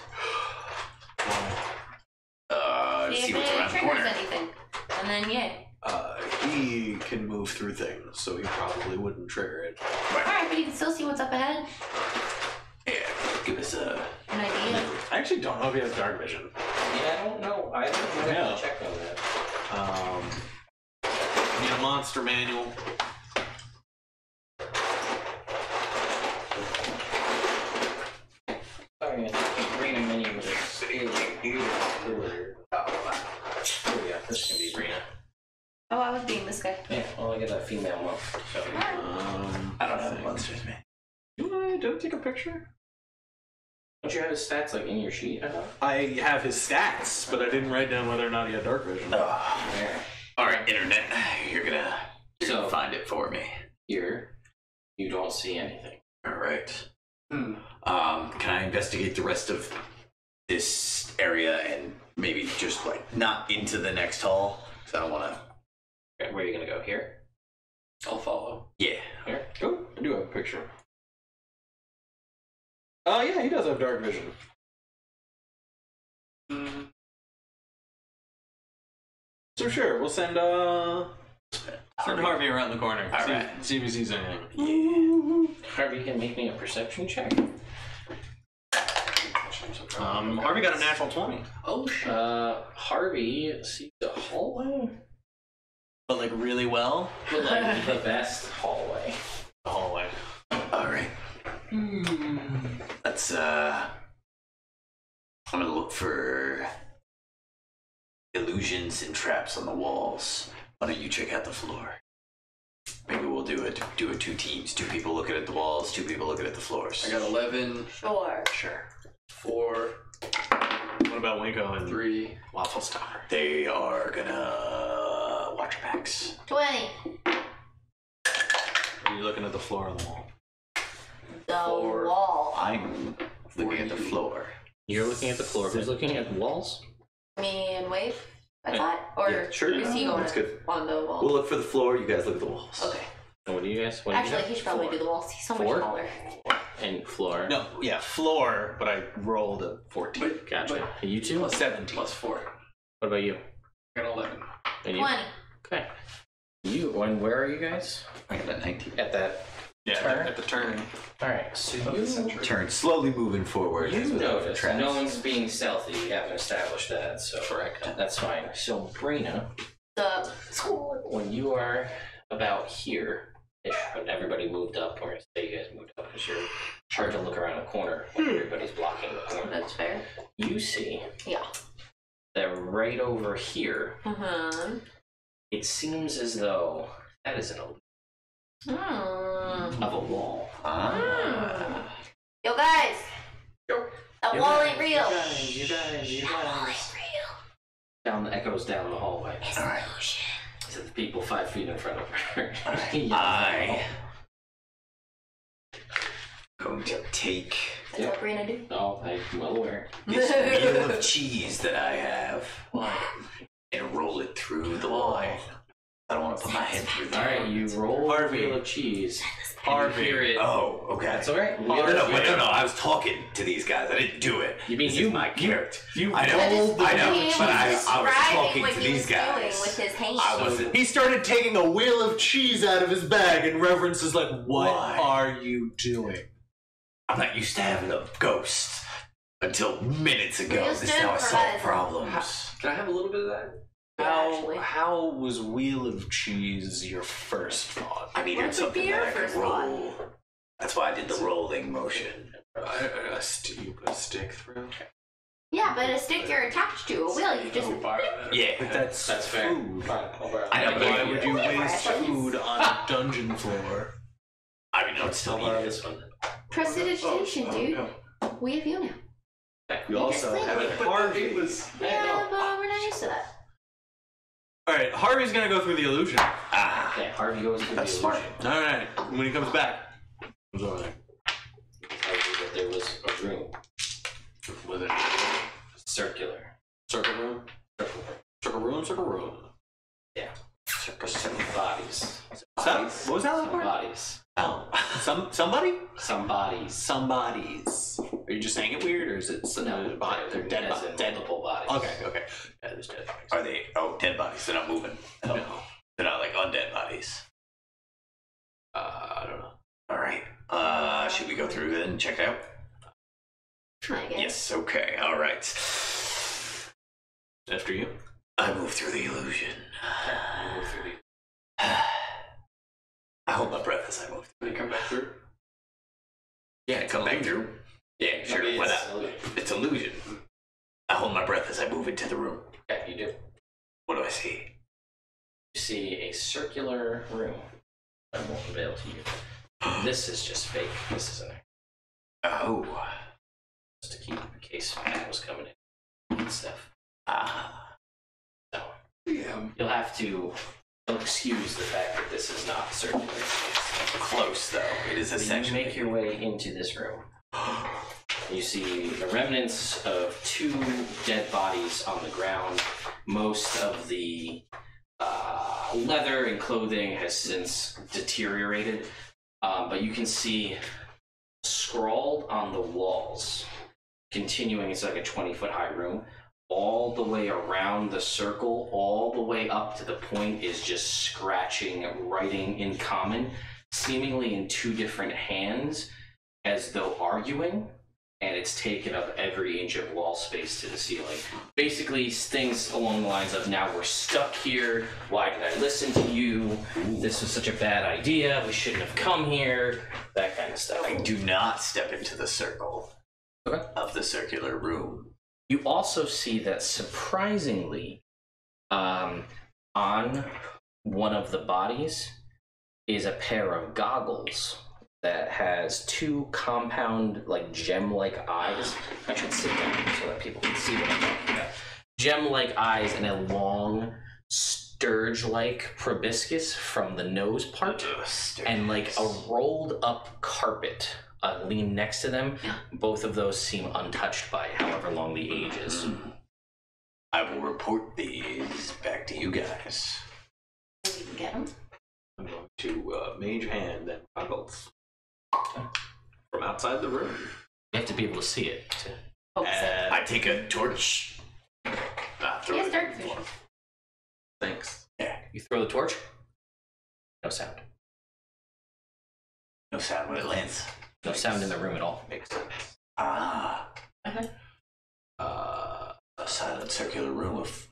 See if what's it around the triggers corner. anything. And then, yeah. He can move through things, so he probably wouldn't trigger it. Alright, but you can still see what's up ahead. Yeah, give us An idea. I actually don't know if he has dark vision. Yeah, I don't know. I don't know. Yeah. Check on that. Need a monster manual. Sorry, I think Rena menu was earlier. Oh yeah, this can be Rena. Oh, I was being this guy. Yeah, well I get that female one. So I don't have the monsters, man. Did I take a picture? don't you have his stats like in your sheet? I have his stats, but I didn't write down whether or not he had dark vision. Alright, internet, you're gonna So find it for me. here, you don't see anything. Alright. Can I investigate the rest of this area and maybe just like not into the next hall? Because I don't want to. Okay, where are you gonna go? Here? I'll follow. Yeah. Here? Oh, I do have a picture. Oh, yeah, he does have dark vision. So sure, we'll send Harvey around the corner. All see, right. see if he sees anything. Yeah. Harvey can make me a perception check. Harvey got a natural 20. Oh shit. Harvey sees the hallway? But like really well? But like the best hallway. The hallway. Alright. Let let's I'm gonna look for illusions and traps on the walls. Why don't you check out the floor? Maybe we'll do it 2 teams. 2 people looking at the walls, 2 people looking at the floors. I got 11. Sure. 4. What about Winko and 3. Waffle Star? They are gonna watch your backs. 20. Are you looking at the floor on the wall? The 4. wall. I'm looking at the floor. You're looking at the floor. Who's looking at the walls? Me and Wave, I thought? Or Yeah, sure. is he going That's good. on the wall? We'll look for the floor. You guys look at the walls. Okay. And what do you guys? What do you Actually, got? he should probably do the walls. He's so much 4? smaller. And floor. No, yeah, floor, but I rolled a 14. Gotcha. And you two? 17. Plus 4. What about you? I got 11. And you? 20. Okay. You, and where are you guys? I got a 19. At that Yeah, turn? at the turn. Alright, so Of the you century. Turn slowly moving forward. You as we look for notice traps. no one's being stealthy. You haven't established that, so Correct. that's fine. So, Brina, The when you are about here, when everybody moved up, we're going to say you guys moved up because you're hard to look around a corner when everybody's blocking the corner. That's fair. You see Yeah. that right over here, Mm-hmm. it seems as though that is an illusion of a wall. Ah. Yo, guys. Yo. That wall ain't real. You guys. That wall ain't real. Down the echoes down the hallway. It's All right. an illusion. To the people 5 feet in front of her. I going to take That's what Brina do. Oh, I'm well aware. this wheel of cheese that I have and roll it through the wall. I don't want to put my head through there. Alright, you roll Harvey. a wheel of cheese. Harvey. You hear it. Oh, okay. That's alright. No, I was talking to these guys. I didn't do it. You mean This you- is my character. you I know, rolled the I know, He but I was was describing talking what to he these was doing guys. with his hand. I wasn't. He started taking a wheel of cheese out of his bag, and Reverence is like, "What Why? are you doing?" I'm not used to having a ghost until minutes ago. You're This is still how I solve provided. problems. Can I have a little bit of that? Actually. How was Wheel of Cheese your first thought? I needed What would be something your that I could first roll. That's why I did the rolling motion. You put a stick through. Yeah, but a stick you're attached to, a wheel, you just... Yeah, But that's fair. food. Fine, I'll borrow I know, it. but Why would you Yeah. waste food on a dungeon floor? I mean, no, it's still I'll borrow needed. this one. Prestidigitation, dude. We have you now. You also just have think- a Harvey. Yeah, but we're not used to that. All right, Harvey's gonna go through the illusion. Ah, Yeah, Harvey goes through That's the smart. illusion. All right, when he comes back, comes over there. He tells you that there was a room, With it. circular. Circle room. Circle room. Yeah. Some bodies. What was that last Some part? bodies. Oh, somebody? Some bodies. Somebody's. Are you just saying it weird, or is it No, body? They're dead as bodies. in multiple bodies. Okay. Yeah, there's dead bodies. are they? Oh, dead bodies. They're not moving. No. They're not like undead bodies. I don't know. All right. Should we go through it and check it out? I guess. Yes. Okay. All right. After you. I move through the illusion. You move through the- I hold my breath as I move. When you come back through? Yeah, come back through. Yeah, sure. Maybe Why it's not? illusion. It's illusion. I hold my breath as I move into the room. Yeah, you do. What do I see? You see a circular room. I won't unveil to you. This is just fake. This isn't it. Oh. Just to keep in case Matt was coming in and stuff. Ah. So Yeah. you'll have to excuse the fact that this is not circular. Close though. It is So you essentially. make your way into this room. You see the remnants of 2 dead bodies on the ground. Most of the leather and clothing has since deteriorated, but you can see scrawled on the walls, continuing, it's like a 20-foot high room, all the way around the circle, all the way up to the point is just scratching, writing in common, seemingly in 2 different hands, as though arguing, and it's taken up every inch of wall space to the ceiling. Basically, things along the lines of, now we're stuck here, why did I listen to you, this was such a bad idea, we shouldn't have come here, that kind of stuff. I do not step into the circle. of the circular room. You also see that surprisingly, on one of the bodies is a pair of goggles that has two compound, like gem-like eyes. I should sit down so that people can see what I'm talking about. Gem-like eyes and a long sturge-like proboscis from the nose part, and like a rolled-up carpet lean next to them. Both of those seem untouched by however long the age is. I will report these back to you guys. You can get them. I'm going to mage hand and goggles from outside the room. You have to be able to see it. And I take a torch. Throw Yes, it dark in vision. the Thanks. Yeah. You throw the torch. No sound. No sound when it lands. No sound in the room at all. Makes sense. Okay. A silent circular room of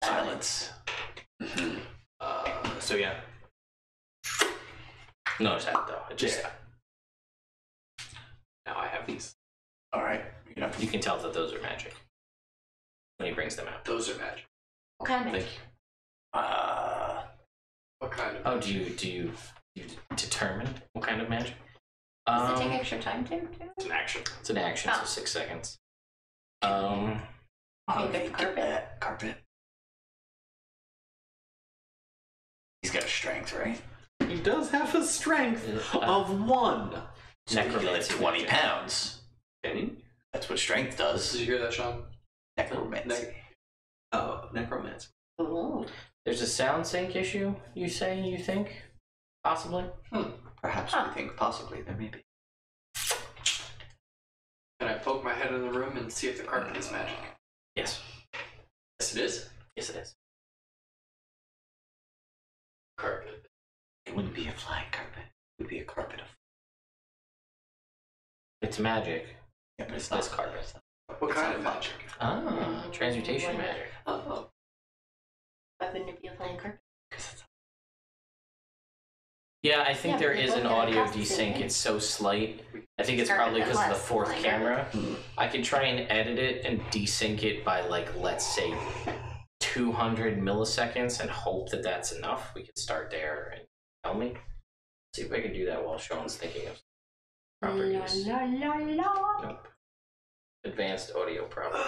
silence. So yeah. No sound though. It just Now I have these. All right. you can tell that those are magic when he brings them out. Those are magic. What kind of Thank magic? you. What kind of? Oh, do you determine what kind of magic? Does it take extra time to? It's an action. It's an action, so 6 seconds. You get the carpet. That carpet. He's got strength, right? He does have a strength of 1. So he can lift Necromancy 20 magic. pounds. Can he? That's what strength does. Did you hear that, Sean? Necromancy. Oh, necromancy. Ooh. There's a sound sync issue. You think possibly? Perhaps we think possibly there may be. Can I poke my head in the room and see if the carpet is magic? Yes. Yes, it is. Yes, it is. Carpet. It wouldn't be a flying carpet. It would be a carpet of. It's magic. Yeah, but it's This not carpet. What kind of magic? Ah, transmutation magic. Oh. Why wouldn't it be a flying carpet? Yeah, I think Yeah, there but is look an at the audio costume, desync. right? It's so slight. I think it's Carpet probably because of the less fourth flying camera. I can try and edit it and desync it by, like, let's say 200 milliseconds and hope that that's enough. We could start there and tell me. See if I can do that while Sean's thinking of properties. La la la. Nope. Advanced audio properties.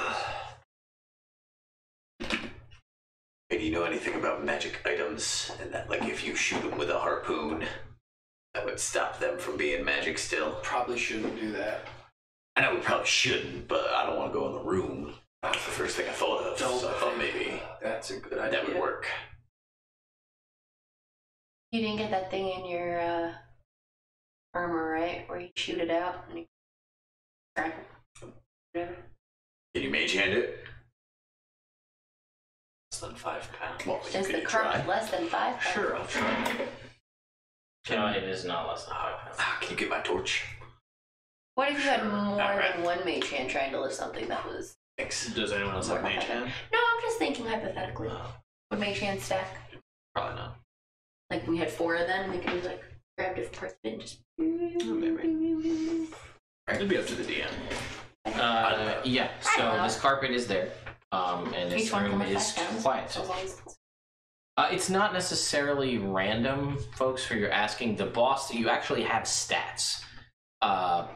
And you know anything about magic items? And that, like, if you shoot them with a harpoon, that would stop them from being magic still? Probably shouldn't do that. I know we probably shouldn't, but I don't want to go in the room. That's the first thing I thought of. Don't so I thought maybe That's a good idea. that would work. You didn't get that thing in your armor, right? Where you shoot it out and you grab it. Whatever. Can you mage hand it? Less than 5 pounds. Well, Is can the you carpet try? less than 5 pounds? Sure, I'll try. No, it is not less than 5 pounds. Can you get my torch? What if you had more Alright. than one mage hand trying to lift something that was... Thanks. Does anyone else have mage hand? No, I'm just thinking hypothetically. Would mage hand stack? Probably not. Like we had 4 of them, we could like grab different parts of it and just... Maybe. It'd be up to the DM. Yeah, I don't so know. this carpet is there, and this Each one room come with is 5 pounds. quiet. So as long as it's... It's not necessarily random, folks, for you're asking. The boss, you actually have stats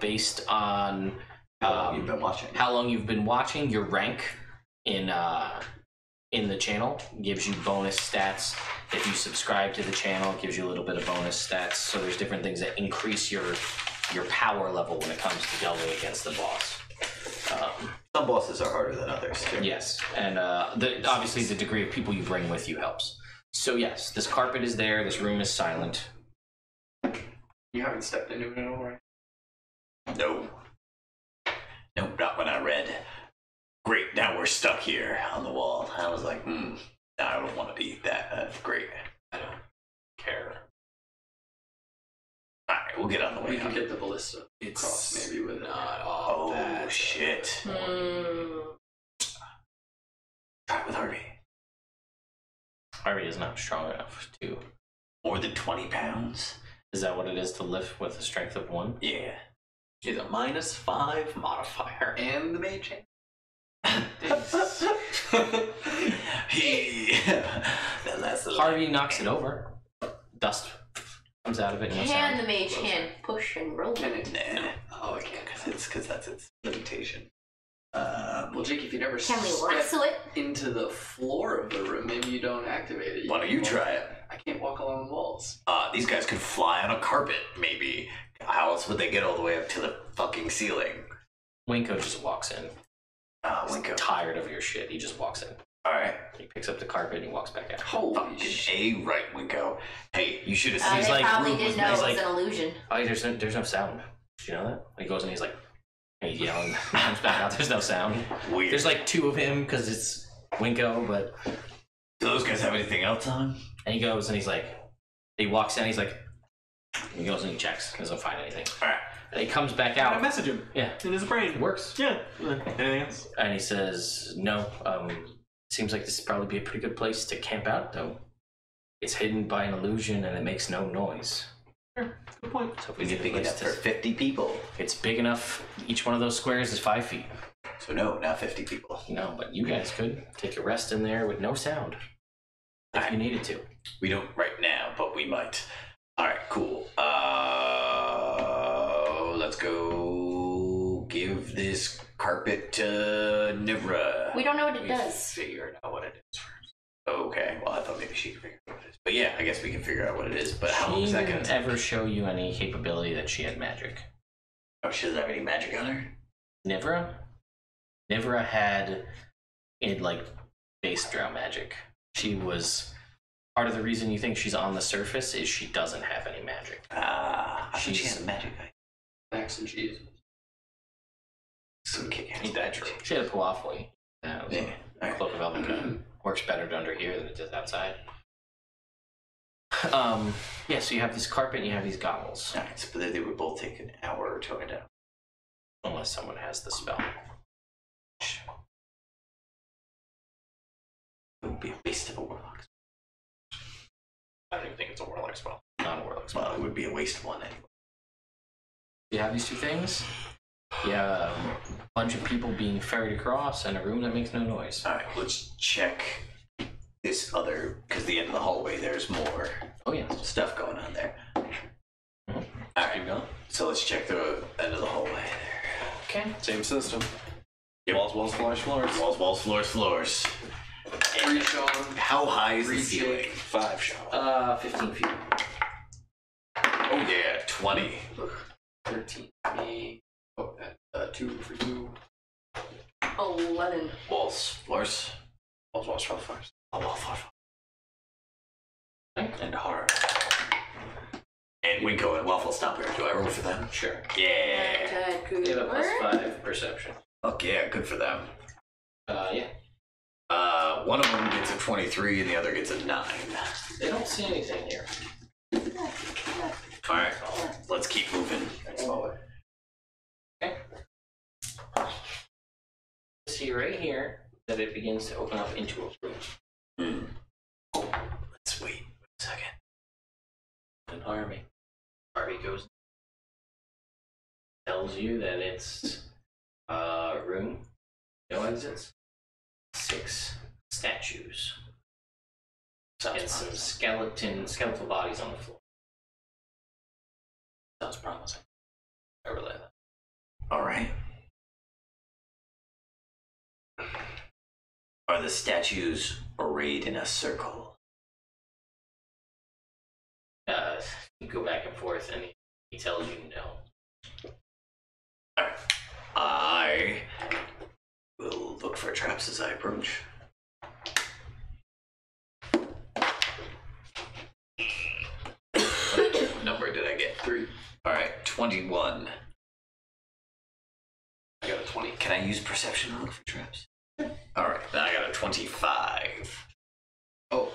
based on How long you've been watching? how long you've been watching. Your rank in the channel gives you bonus stats. If you subscribe to the channel, it gives you a little bit of bonus stats. So there's different things that increase your power level when it comes to delving against the boss. Some bosses are harder than others. Too. Yes, and obviously the degree of people you bring with you helps. So yes, this carpet is there. This room is silent. You haven't stepped into it at all, right? No. No, not when I read. Great, now we're stuck here on the wall. I was like, I don't want to eat that. That's great. I don't care. Alright, we'll get on the way We can out. get the ballista It's across maybe with it. not all Oh, that. shit. Hmm. Try it with Harvey. Harvey is not strong enough to. More than 20 pounds? Is that what it is to lift with a strength of 1? Yeah. is a -5 modifier. And the mage hand. Harvey knocks it over. Dust comes out of it. No Can sound. the mage hand push and roll? Can it? Nah, Oh, I can't. because that's its limitation. Well, Jake, if you never Can we step lasso it? into the floor of the room, maybe you don't activate it. Why don't you try it? I can't walk along the walls. These guys could fly on a carpet, maybe. How else would they get all the way up to the fucking ceiling? Winko just walks in. Oh, He's Winko. tired of your shit. He just walks in. Alright. He picks up the carpet and he walks back out. Holy Fucking shit. right, Winko. Hey, you should have They seen. He's like, probably Root was- didn't know he's it was like- an illusion. Oh, there's no sound. Did you know that? He goes and he's like, he's yelling. Comes back out. There's no sound. Weird. There's like two of him because it's Winko, but Do those guys have anything else on? and he goes and he's like, he walks in. He's like, he goes and he checks. He doesn't find anything. Alright. And he comes back I out. message him. Yeah, In his brain. it works. Yeah. Anything else? And he says, no. Seems like this would probably be a pretty good place to camp out, though. It's hidden by an illusion and it makes no noise. Good point. So if we Is need it a big place enough to, for 50 people? it's big enough. Each one of those squares is 5 feet. So no, not 50 people. No, but you guys could take a rest in there with no sound if you needed to. We don't right now, but we might. Alright, cool. Let's go give this carpet to Nivra. We don't know what it does. Figure out what it is first. Okay, well I thought maybe she could figure out what it is. But yeah, I guess we can figure out what it is. But how long She is that didn't gonna ever show you any capability that she had magic. Oh, she doesn't have any magic on her? Nivra? Nivra had it like base drow magic. She was part of the reason you think she's on the surface is she doesn't have any magic. I thought she She's- had a magic eye. Max and cheese. Some kick He died. She had a Puafoi. Yeah, alright. Cloak of Elven works better under here than it does outside. Yeah, so you have this carpet and you have these goggles. Alright, so they would both take an hour to tone it down. Unless someone has the spell. It would be a waste of a warlock. I don't even think it's a warlock spell. Not a warlock spell. Well, it would be a waste of one anyway. You have these two things. You have a bunch of people being ferried across and a room that makes no noise. Alright, let's check this other, because the end of the hallway there's more Oh yeah. stuff going on there. Mhm. Alright, Keep going. so let's check the end of the hallway there. Okay. Same system. Yep. Walls, floors, floors. Walls, floors. Three Sean. How high is the Three ceiling? Jake. 5 shot. 15 feet. Oh yeah, 20. 13 for me. Oh, 2 for you. 11. Walls, floors. Walls, floors. Oh, wall, floor. Okay. And hard. And Winko and Waffle Stomper. Do I roll for them? Sure. Yeah. You have a +5 perception. Fuck yeah, good for them. Yeah. One of them gets a 23 and the other gets a 9. They don't see anything here. Alright, let's keep moving. Okay. See right here that it begins to open up into a room. Let's wait a second. An army. Army goes. Tells you that it's a room. No exits. 6 statues. And some skeletal bodies on the floor. Sounds promising. I relay that. Alright. Are the statues arrayed in a circle? You go back and forth, and he tells you no. Alright. I will look for traps as I approach. What number did I get? 3. Alright, 21. I got a 20. Can I use perception to look for traps? Alright, then I got a 25. Oh.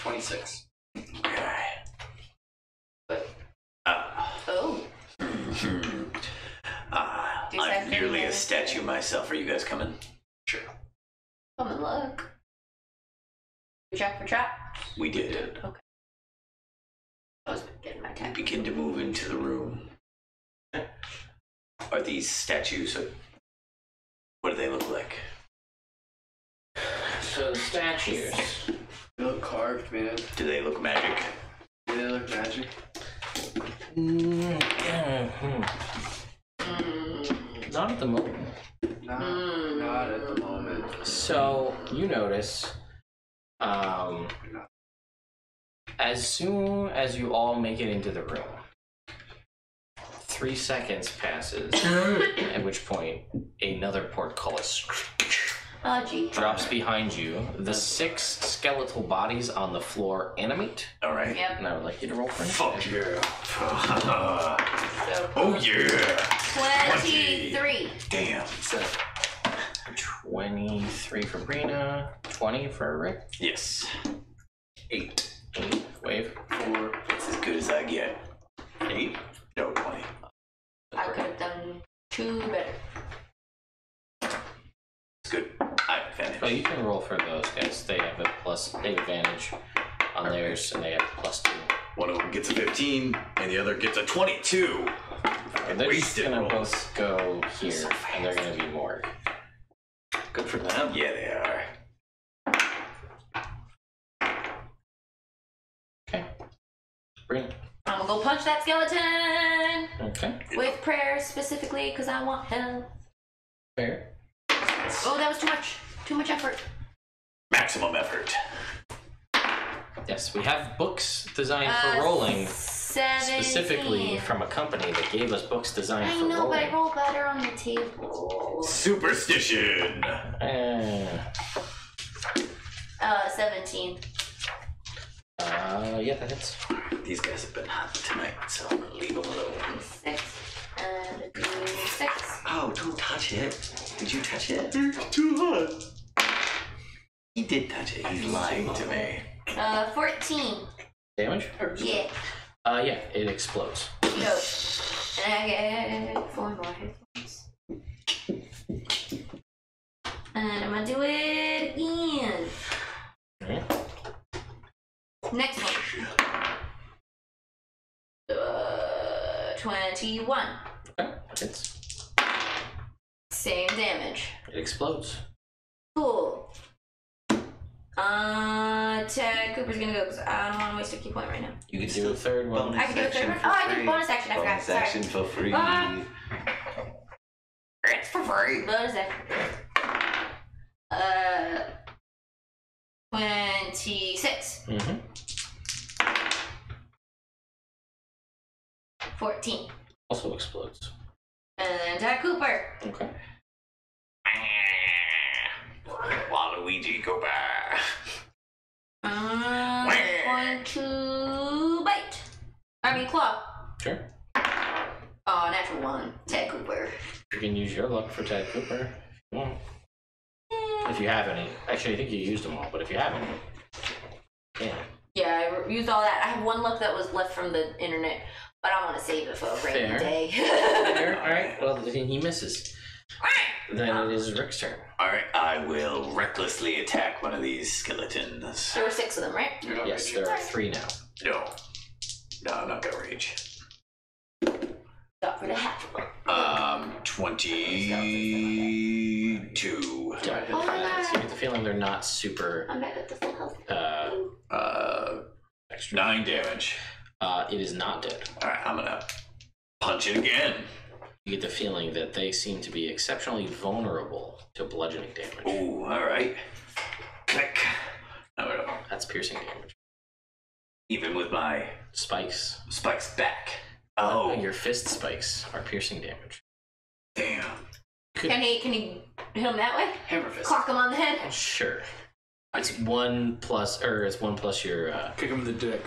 $26. Okay. Oh. I'm nearly a statue myself. Are you guys coming? Sure. Come and look. We check for traps. We did. Okay. begin to move into the room. Are these statues? What do they look like? So the statues. They look carved, man. Do they look magic? Do they look magic? Not at the moment. Not at the moment. So you notice, as soon as you all make it into the room, 3 seconds passes, at which point another portcullis Oh, gee. drops behind you. The 6 skeletal bodies on the floor animate. All right. Yep. And I would like you to roll for Fuck initiative. yeah. Oh yeah. 23. Damn. 23 for Brina, 20 for Rick. Yes. 8. Wave. 4. That's as good as I get. 8? No, 20. I could have done 2 better. It's good. I have advantage. Well, you can roll for those guys. They have advantage on theirs, and they have +2. One of them gets a 15, and the other gets a 22. And they're just Wasted gonna rolls. both go here, and they're gonna be more. Good for them. Yeah, they are. Okay. Brina. I'm gonna go punch that skeleton Okay. with prayers specifically because I want help. Fair. Oh, that was too much. Too much effort. Maximum effort. Yes, we have books designed for rolling, 17. specifically from a company that gave us books designed I for know, but I rolling. roll better on the table. Superstition. 17. Yeah, that hits. These guys have been hot tonight, so I'm gonna leave them alone. 6 and a D6. Oh, don't touch it. Did you touch it? It's too hot. He did touch it. He's lying to me. 14. Damage? Yeah. Yeah, it explodes. Go. And I get 4 more hit points. And I'm gonna do it again. Alright. Next one. 21. Okay, that hits. Same damage. It explodes. Cool. Ted Cooper's gonna go because I don't want to waste a key point right now. You can Do a third one. I can do a third one? Oh, I did bonus action. I forgot. Bonus action Sorry. for free. It's for free. Bonus action. 26. Mm-hmm. 14. Also explodes. And then Ted Cooper. Okay. Waluigi, go back. I'm going to bite. I mean, claw. Sure. Oh, natural 1. Ted Cooper. You can use your luck for Ted Cooper if you want. If you have any. Actually, I think you used them all, but if you haven't, yeah. Yeah, I used all that. I have 1 luck that was left from the internet, but I want to save it for a rainy Fair. day. Fair. All right. Well, then he misses. Then it is Rick's turn. Alright, I will recklessly attack one of these skeletons. There were 6 of them, right? Yes, there are 3 now. No. No, I'm not gonna rage. Got rid of half. 22. So you get the feeling they're not super I'm back at the full health. extra. 9 damage. It is not dead. Alright, I'm gonna punch it again. You get the feeling that they seem to be exceptionally vulnerable to bludgeoning damage. Ooh, alright. Click. No. That's piercing damage. Even with my Spikes. spikes back. Oh, Your fist spikes are piercing damage. damn. Can he hit him that way? Hammer fist. Clock him on the head? Sure. It's 1 plus, it's 1 plus your, Kick him in the dick.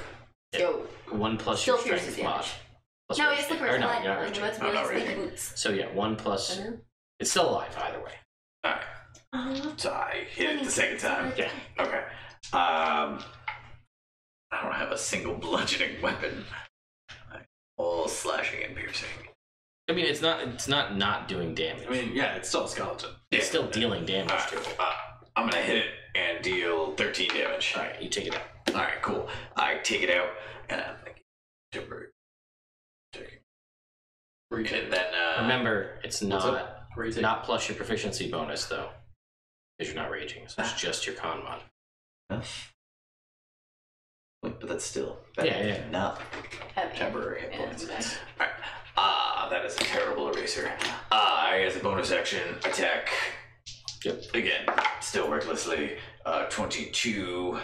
Yo. 1 plus Still your strength pierces mod. damage. Plus No, rage it's the damage. Or first no, one. you're not rage Let's damage. be not sneaky really. boots. So yeah, 1 plus. It's still alive either way. Alright, so I hit it the second time. Yeah. Okay. I don't have a single bludgeoning weapon. All slashing and piercing. I mean, it's not doing damage. I mean, yeah, it's still a skeleton. It's still dealing damage Alright, to it. I'm gonna hit it and deal 13 damage. Alright, you take it out. Alright, cool. I take it out and I'm like, retake. And then, Remember, it's not Retake. not plus your proficiency bonus though, because you're not raging. So it's just your con mod. Huh? Wait, but that's still better Yeah, yeah. than not Heavy. temporary hit Yeah, points. exactly. Alright. That is a terrible eraser. As a bonus action, attack. Yep. Again, still recklessly. 22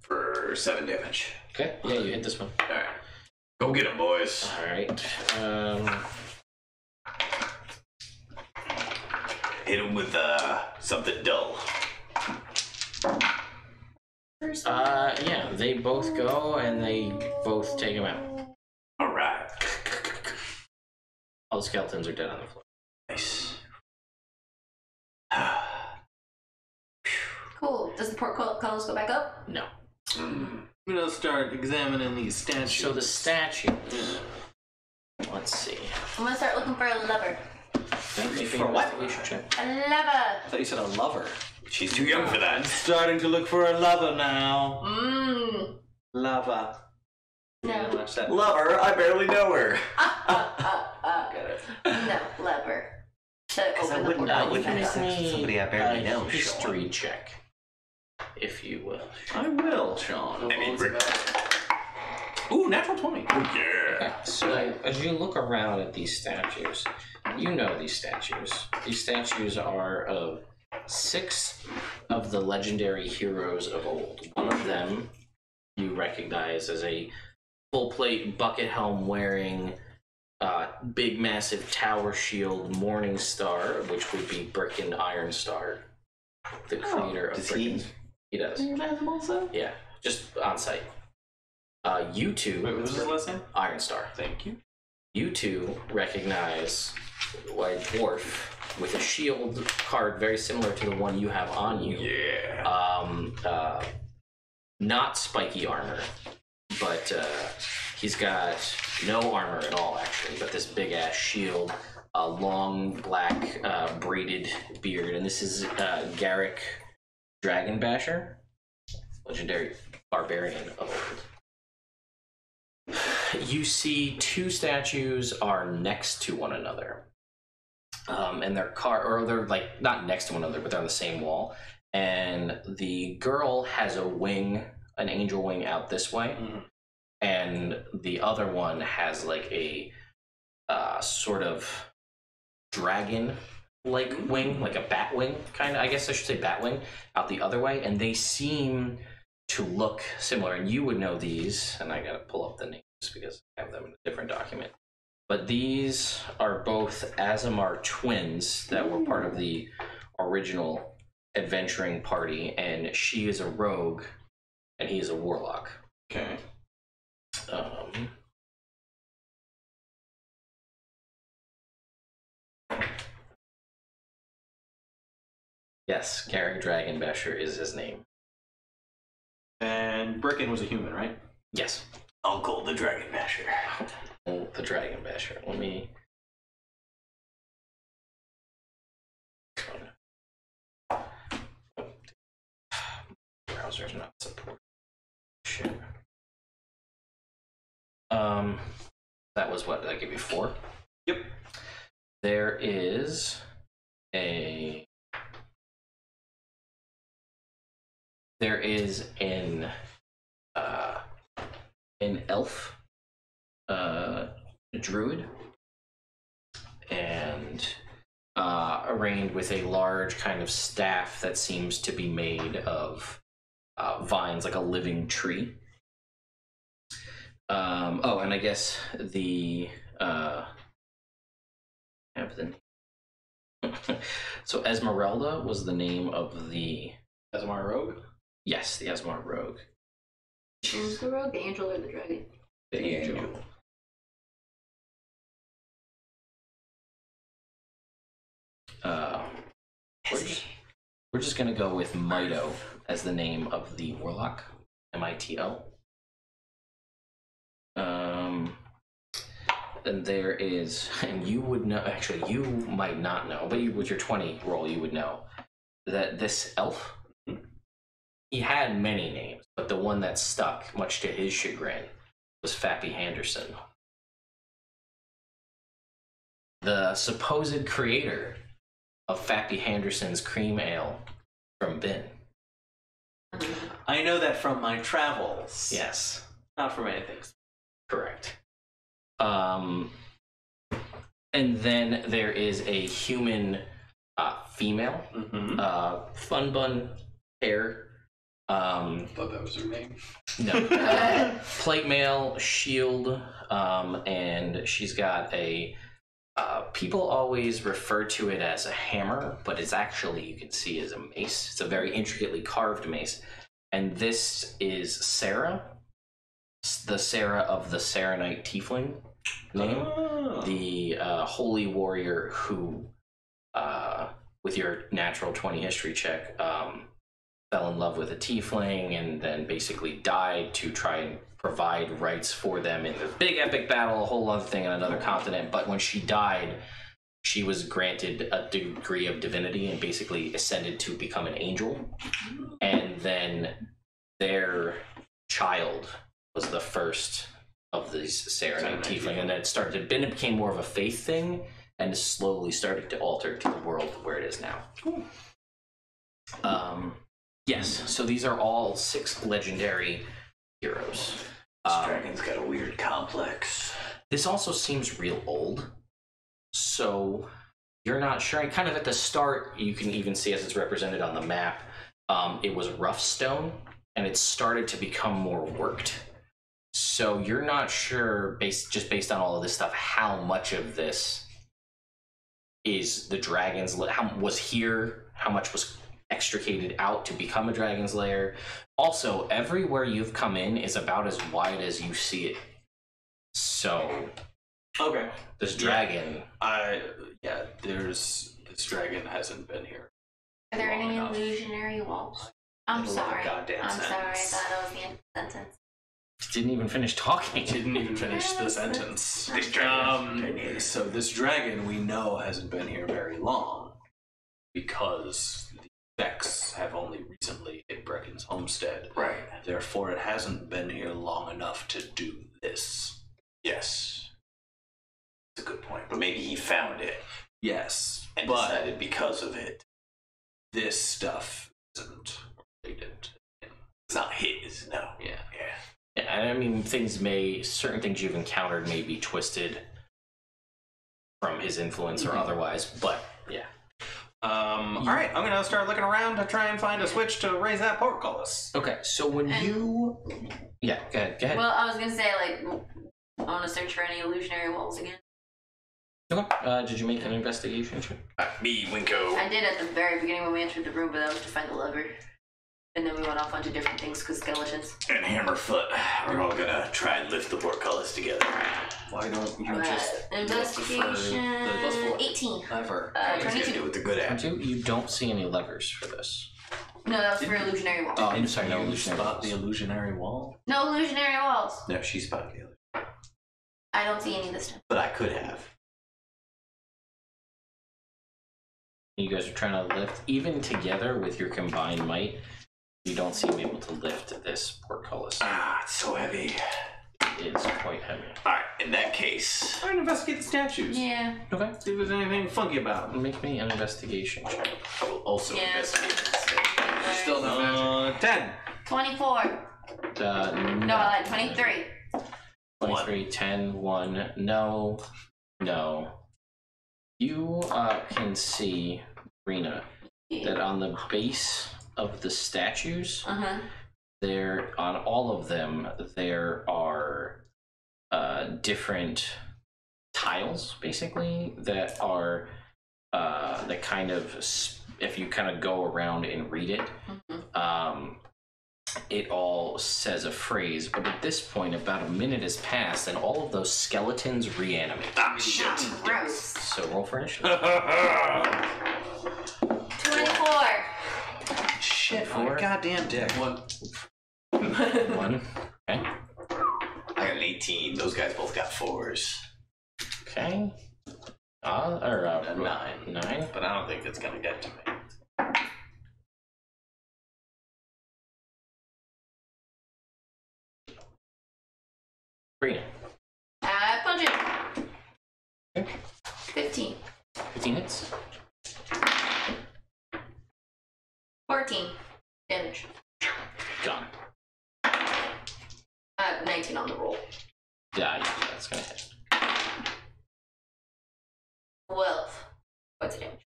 for 7 damage. Okay. Yeah, you hit this one. Alright. Go get him, boys. All right. Hit him with something dull. Yeah, they both go and they both take him out. Alright. All the skeletons are dead on the floor. Nice. Cool. Does the portcullis go back up? No. I'm gonna start examining these statues. So the statues. Let's see. I'm gonna start looking for a lover. For what? A lover. I thought you said a lover. She's too young for that. Starting to look for a lover now. Mmm. Lover. No. Watch that. Lover, I barely know her. No, lover. To Because I open the wouldn't, portal. I wouldn't have sex with somebody I barely know. History check, if you will. I will, Sean. I mean, Rick. Ooh, natural 20. Oh, yeah. Okay, so as you look around at these statues, you know these statues. These statues are of 6 of the legendary heroes of old. One of them you recognize as a full plate bucket helm wearing big massive tower shield Morning Star, which would be Bricken Ironstar, the creator of does Bricken. He does. Yeah, just on site. You two. Wait, what was his last name? Ironstar. Thank you. You two recognize a dwarf with a shield card very similar to the one you have on you. Yeah. Not spiky armor, but he's got no armor at all, actually, but this big ass shield, a long black braided beard, and this is Garrick Dragon Basher, legendary barbarian of old. You see 2 statues are next to one another. And they're like not next to one another, but they're on the same wall. And the girl has a wing, an angel wing out this way. Mm-hmm. And the other one has like a sort of dragon-like wing, like a bat wing, kind of. I guess I should say bat wing, out the other way. And they seem to look similar. And you would know these, and I gotta pull up the names because I have them in a different document. But these are both Azamar twins that were part of the original adventuring party, and she is a rogue, and he is a warlock. Okay. Yes, Garrick Dragon Basher is his name. And Bricken was a human, right? Yes. Uncle the Dragon Basher. Oh, the Dragon Basher. Let me... Browser's not supported. Shit. That was what? Did I give you 4? Yep. There is a... There is an elf, a druid, and arranged with a large kind of staff that seems to be made of vines, like a living tree. Oh, and I guess the so Esmeralda was the name of the Azamar Rogue? Yes, the Esmar Rogue. Who's the rogue, the angel, or the dragon? The angel. We're just gonna go with Mito as the name of the warlock. M-I-T-O. And there is, and you would know, actually you might not know, but you, with your 20 roll you would know, that this elf, he had many names, but the one that stuck, much to his chagrin, was Fappy Henderson. the supposed creator of Fappy Henderson's cream ale from Bin. I know that from my travels. Yes. Not from anything. Correct. And then there is a human female, fun bun hair. Thought that was her name. No. Plate mail, shield, and she's got a. People always refer to it as a hammer, but it's actually, you can see, as a mace. It's a very intricately carved mace. And this is Sarah, the Sarah of the Saranite Tiefling name, the holy warrior who, with your natural 20 history check, fell in love with a tiefling and then basically died to try and provide rights for them in this big epic battle, a whole other thing on another continent. But when she died, she was granted a degree of divinity and basically ascended to become an angel. And then their child was the first of these Saranite tiefling, and then it became more of a faith thing and slowly started to alter to the world where it is now. Yes, so these are all 6 legendary heroes. This dragon's got a weird complex. This also seems real old, so you're not sure. And kind of at the start, you can even see as it's represented on the map, it was rough stone, and it started to become more worked. So you're not sure, based on all of this stuff, how much of this is the dragon's, how was here, how much was extricated out to become a dragon's lair. Also, everywhere you've come in is about as wide as you see it. So, Okay. this dragon... This dragon hasn't been here. Are there long any enough. illusionary walls? I'm Middle of a sorry. goddamn I'm sorry. I sentence. thought that was the end of the sentence. Didn't even finish talking. Didn't even finish the sentence. This dragon. So this dragon we know hasn't been here very long because the effects have only recently hit Brecken's homestead. Right. Therefore, it hasn't been here long enough to do this. Yes. That's a good point. But maybe he found it Yes, and but decided because of it. this stuff isn't related. It's not his, no. Yeah. Yeah. Yeah, I mean, certain things you've encountered may be twisted from his influence or otherwise, but yeah. Alright, I'm gonna start looking around to try and find a switch to raise that portcullis. Okay, so when you... Yeah, go ahead. Well, I was gonna say, like, I want to search for any illusionary walls again. Okay, did you make an investigation check? Me, Winko. I did at the very beginning when we entered the room, but that was to find the lever. And then we went off onto different things because skeletons. And Hammerfoot. We're all gonna try and lift the portcullis together. Why don't you just Investigation 18. lever? He's gonna 22. do what they're good at. You don't see any levers for this. No, that was for illusionary walls. Oh, I'm sorry, no You illusionary spot walls. the illusionary wall? No illusionary walls. No, she spotted the other. I don't see any this time. But I could have. You guys are trying to lift, even together with your combined might, you don't seem able to lift this portcullis. Ah, it's so heavy. It's quite heavy. Alright, in that case. I'm gonna investigate the statues. Yeah. Okay. See if there's anything funky about them. Make me an investigation check. I will also Yeah. investigate. Still no magic. 10. 24. No, I lied. 23. 23, 10, 1. No. You can see, Rena, that on the base of the statues, on all of them, there are different tiles, basically, that are that kind of, if you kind of go around and read it, it all says a phrase. But at this point, about a minute has passed, and all of those skeletons reanimate. Ah, shit. Gross. So roll for initiative. 24. Shit, Four. my goddamn dick. 1. 1. Okay. I got an 18. Those guys both got 4s. Okay. 9. 9. But I don't think it's gonna get to me. Rena. Punch it. 15. 15 hits. 14 damage. Gone. 19 on the roll. Yeah, that's gonna hit. 12. What's the damage?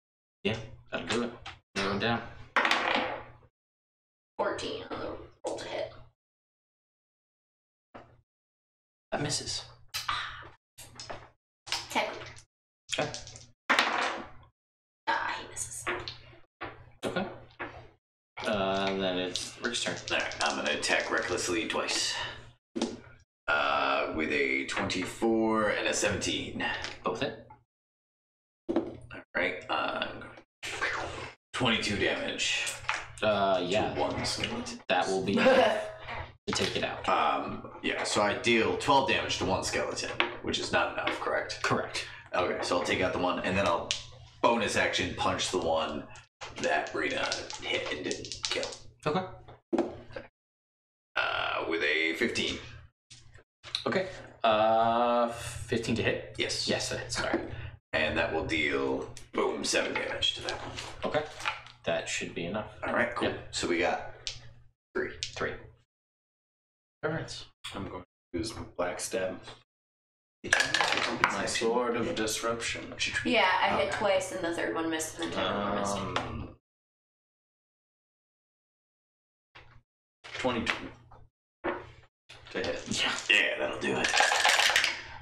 Yeah, that'll do it. Narrow down. 14 on the roll to hit. That misses. 10. Okay. He misses. Okay. Then it's Rick's turn. Alright, I'm gonna attack recklessly twice. With a 24 and a 17. Both hit. Alright, 22 damage. Yeah. To one skeleton. That will be enough to take it out. Yeah, so I deal 12 damage to one skeleton, which is not enough, correct? Correct. Okay, so I'll take out the one, and then I'll bonus action punch the one that Rena hit and didn't kill. Okay. With a 15. Okay. 15 to hit? Yes. Yes, it hits. Sorry. And that will deal, boom, 7 damage to that one. Okay. That should be enough. Alright, cool. Yep. So we got 3. 3. Alright. I'm going to use my black stab. My sword of disruption. Yeah, I hit twice and the third one missed and the second one missed. 22 to hit. Yeah, that'll do it.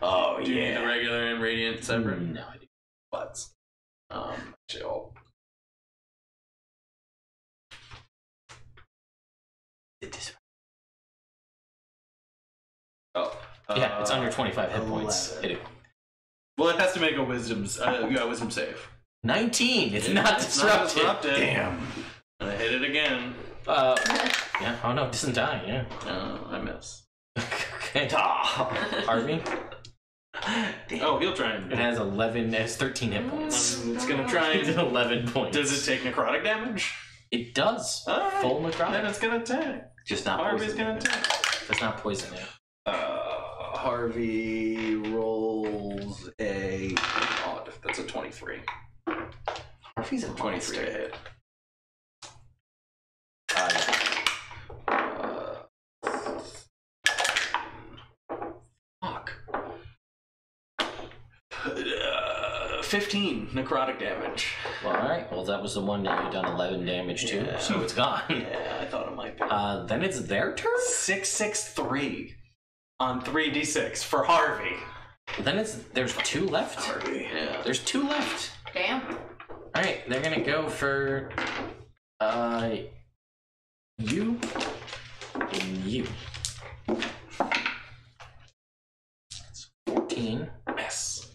Oh, Do you need yeah. the regular and radiant separate? No, I do. But, actually, Yeah, it's under 25 hit 11. points. Hit it. Well, it has to make a wisdom save. 19. It's not disrupted. Damn. And I hit it again. Yeah. Oh no, it doesn't die. Yeah. I miss. Okay. Ah. Harvey. Oh, he'll try and. It has 11. It has 13 hit points. It's gonna try It's and. 11 points. Does it take necrotic damage? It does. Alright. Full Then necrotic. it's gonna attack. Just not Harvey's poison. gonna attack. That's not poison. Yeah. Harvey rolls a odd. That's a 23. Harvey's a 23 to monster. hit. Fuck. 15 necrotic damage. Well, all right. Well, that was the one that you done 11 damage to, Yeah. so it's gone. Yeah, I thought it might be. Then it's their turn. 663 on 3d6 for Harvey. Then there's 2 left. Harvey. Yeah. There's 2 left. Damn. All right, they're gonna go for you and you. 14. Yes.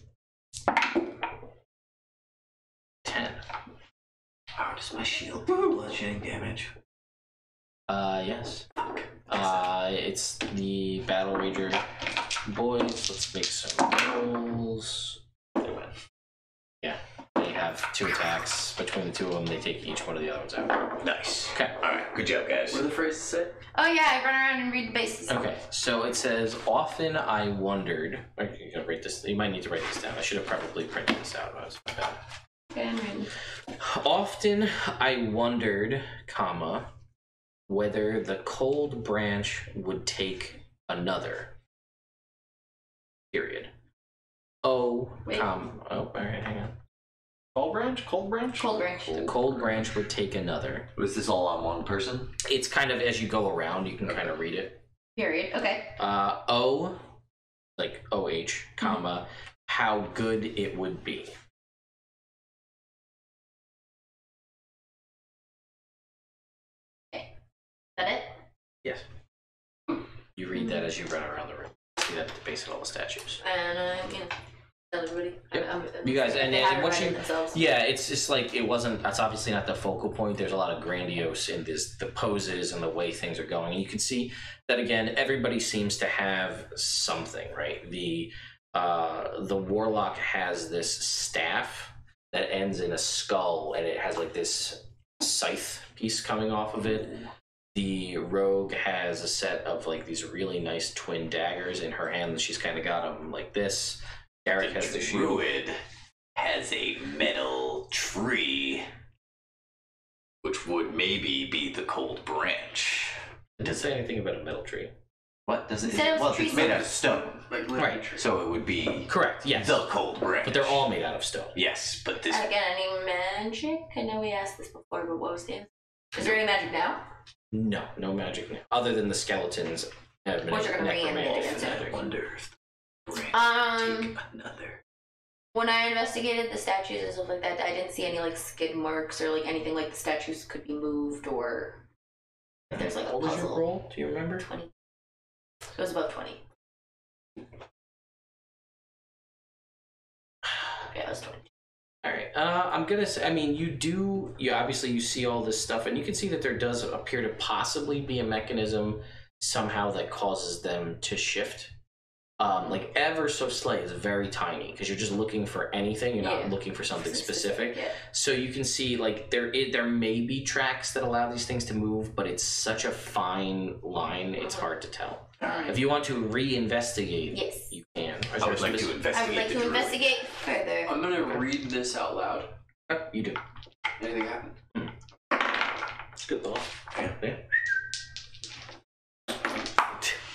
10. How does my shield do bludgeoning damage? Yes. It's the Battle Rager boys. Let's make some rolls. Yeah, they have 2 attacks. Between the 2 of them, they take each one of the other ones out. Nice. Okay. Alright, good job, guys. What do the phrases say? Oh yeah, I run around and read the bases. Okay, so it says, often I wondered. Okay, you gotta write this. You might need to write this down. I should have probably printed this out. That was my bad. Okay, I'm reading. Often I wondered, comma, whether the cold branch would take another. Period. Oh, Wait. oh, all right, hang on. Cold branch? Cold branch? Cold branch. The cold branch would take another. Was this all on one person? It's kind of as you go around, you can kind of read it. Period. Okay. O, like OH, comma, how good it would be. Is that it? Yes. You read that as you run around the room. See that at the base of all the statues. And yeah, tell everybody. Yep. You guys, and they then haven't what read you, it themselves. yeah, it's just like it wasn't. That's obviously not the focal point. There's a lot of grandiose in this, the poses and the way things are going. And you can see that again. Everybody seems to have something, right? The warlock has this staff that ends in a skull, and it has like this scythe piece coming off of it. The rogue has a set of like these really nice twin daggers in her hand. She's kind of got them like this. Garrett has the shield. Druid. has a metal tree, which would maybe be the cold branch. It didn't say anything about a metal tree. What does it? Said it was Well, a tree it's made out stump. of stone, Like Right. so it would be Correct, yes. the cold branch. But they're all made out of stone. Yes, but this. Again, any magic? I know we asked this before, but what was the answer? Is there any magic now? No, no magic now. Other than the skeletons have been Which are gonna reanimate necromantic against it. magic. Wonder if the branch Um, take another. When I investigated the statues and stuff like that, I didn't see any like skid marks or like anything like the statues could be moved or if there's like a What was your puzzle. roll? Do you remember? 20. It was about 20. Yeah, it was 20. All right. I'm gonna say. I mean, you obviously you see all this stuff, and you can see that there does appear to possibly be a mechanism somehow that causes them to shift. Like ever so slight, is very tiny because you're just looking for anything. You're not looking for something specific. Yeah. So you can see like there may be tracks that allow these things to move, but it's such a fine line, it's hard to tell. If you want to reinvestigate, Yes. you can. I would like to I would investigate like the to druid. investigate further. I'm gonna read this out loud. You do. Anything happen? It's good though. Yeah.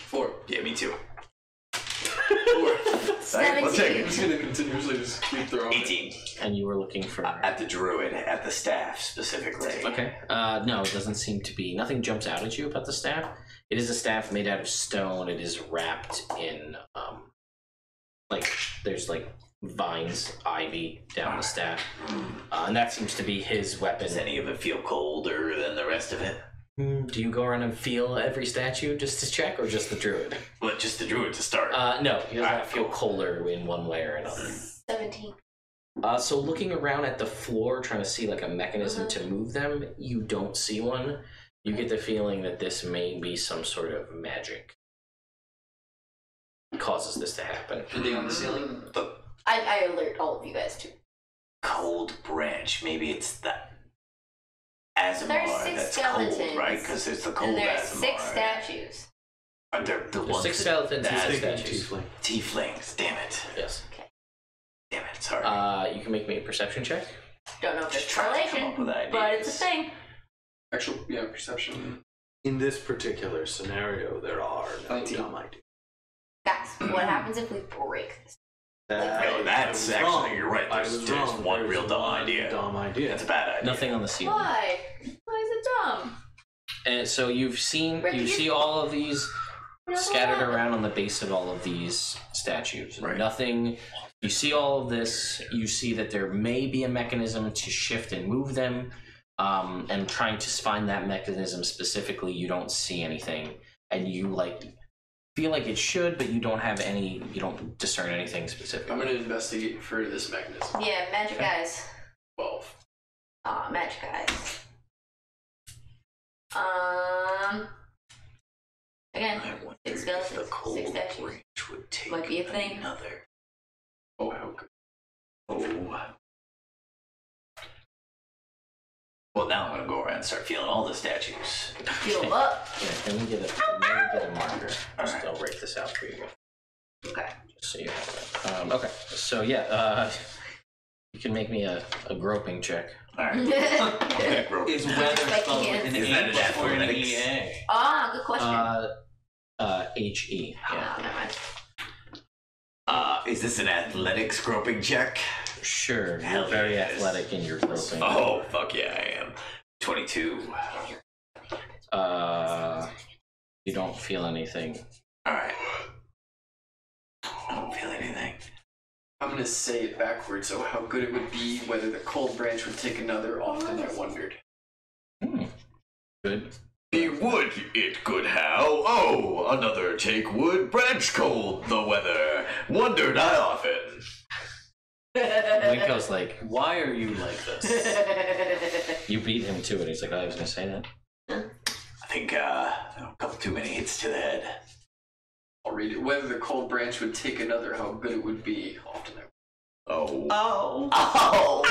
4. Yeah, me too. 4. Sorry, one second. I'm just gonna continuously just keep throwing. 18. And you were looking for. At the druid, at the staff specifically. Okay. No, it doesn't seem to be. Nothing jumps out at you about the staff. It is a staff made out of stone. It is wrapped in, like, there's like vines, ivy down the staff. And that seems to be his weapon. Does any of it feel colder than the rest of it? Do you go around and feel every statue just to check, or just the druid? Well, just the druid to start. No, he does not feel colder in one way or another. 17. So looking around at the floor, trying to see like a mechanism to move them, you don't see one. You get the feeling that this may be some sort of magic causes this to happen. Anything on the ceiling? I alert all of you guys too. Cold branch. Maybe it's the Azamar There's 6 that's skeletons. cold, right? Because there's the cold And there's Azamar. 6 statues. Are there the There's ones 6 that- skeletons and that 6 has statues. tieflings? Damn it! Yes. Damn it! Sorry. You can make me a perception check. Don't know if Just it's trying to come correlation, up with ideas. but it's a thing. Actual, yeah, perception. In this particular scenario, there are no 19. dumb ideas. Guys, what happens if we break this? No, that's I was actually wrong. you're right. I There's was wrong. wrong. One There's real dumb one idea. Dumb idea. That's a bad idea. Nothing on the ceiling. Why? Why is it dumb? And so you see all of these scattered around on the base of all of these statues. Right. Nothing. You see all of this. You see that there may be a mechanism to shift and move them. And trying to find that mechanism specifically, you don't see anything, and you feel like it should, but you don't have any. You don't discern anything specific. I'm gonna investigate for this mechanism. Yeah, magic eyes. 12. Magic eyes. Again, I wonder 6 if the skeletons, cold 6 statues. branch would take Might be a thing. another. Oh, how good. Oh. Well, now I'm gonna go around and start feeling all the statues. Feel them up. Yeah, let me get a marker. Alright. I'll write this out for you. Okay. Just so you have it. Okay, so yeah, you can make me a groping check. Alright. Is weather Spiky spelled hands. with an Is that an H or an athletics? EA? Good question. HE. Yeah. Never mind. Is this an athletics groping check? Sure. Hell You're very yes. athletic in your groping. Oh, fuck yeah, I am. 22. You don't feel anything. Alright. I don't feel anything. I'm gonna say it backwards, so how good it would be, whether the cold branch would take another, often I wondered. Good. Be would it good how? Oh, another take wood, branch cold the weather. Wondered I often. Winko's like, Why are you like this? you beat him to it. He's like, I was gonna say that. I think a couple too many hits to the head. I'll read it. Whether the cold branch would take another, how good it would be, often I Oh. Oh. Oh.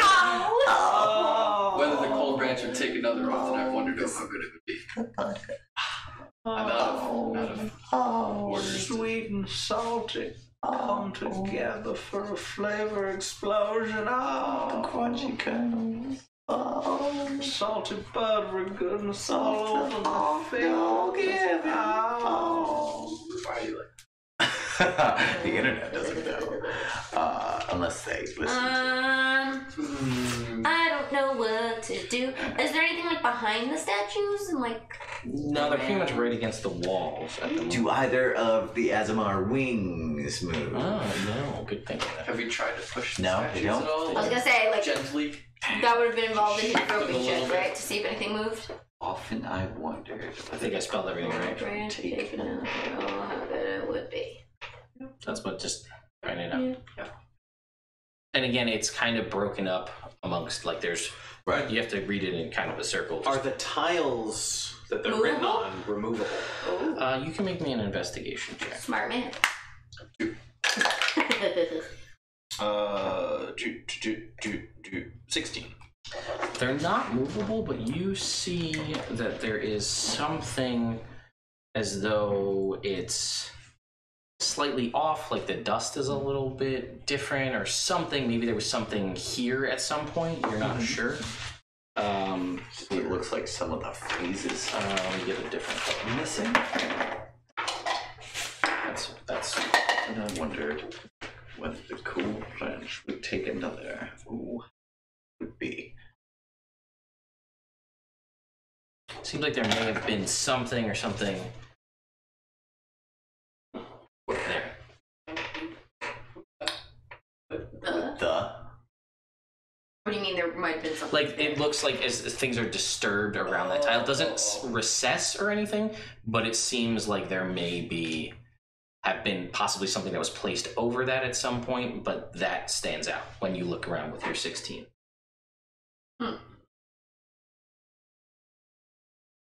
Oh. Whether the cold branch would take another, often I've wondered how good it would be. I'm out of orders. Sweet and salty come together for a flavor explosion. Oh, Crunchy kernels. Oh, salty butter, goodness all over the field. Why are you like? the internet doesn't know. Unless they listen. I don't know what to do. Is there anything like behind the statues and like? No, they're pretty much right against the walls at the moment. Do either of the Azamar wings move? Oh, no. Good thing. Have you tried to push the No, statues they don't. at all? I was gonna say like Gently. that would have been involved in his A groping little check, bit. right? To see if anything moved. Often I wondered. I think I spelled everything right. Taken out. Oh, how good it would be. That's what just writing it out. Yeah. And again, it's kind of broken up amongst, like, there's... Right. You have to read it in kind of a circle. Are the tiles that they're written Movable? on removable? Oh, You can make me an investigation check. smart man. 16. They're not movable, but you see that there is something as though it's slightly off, like the dust is a little bit different or something. Maybe there was something here at some point. You're not sure. It looks like some of the phrases Let me get a different color. missing. That's And I wondered whether the cool French would take another. Ooh, would be. seems like there may have been something or something there. The. What do you mean there might have been something? Like, it looks like as things are disturbed around that tile. It doesn't recess or anything, but it seems like there may have been possibly something that was placed over that at some point, but that stands out when you look around with your 16.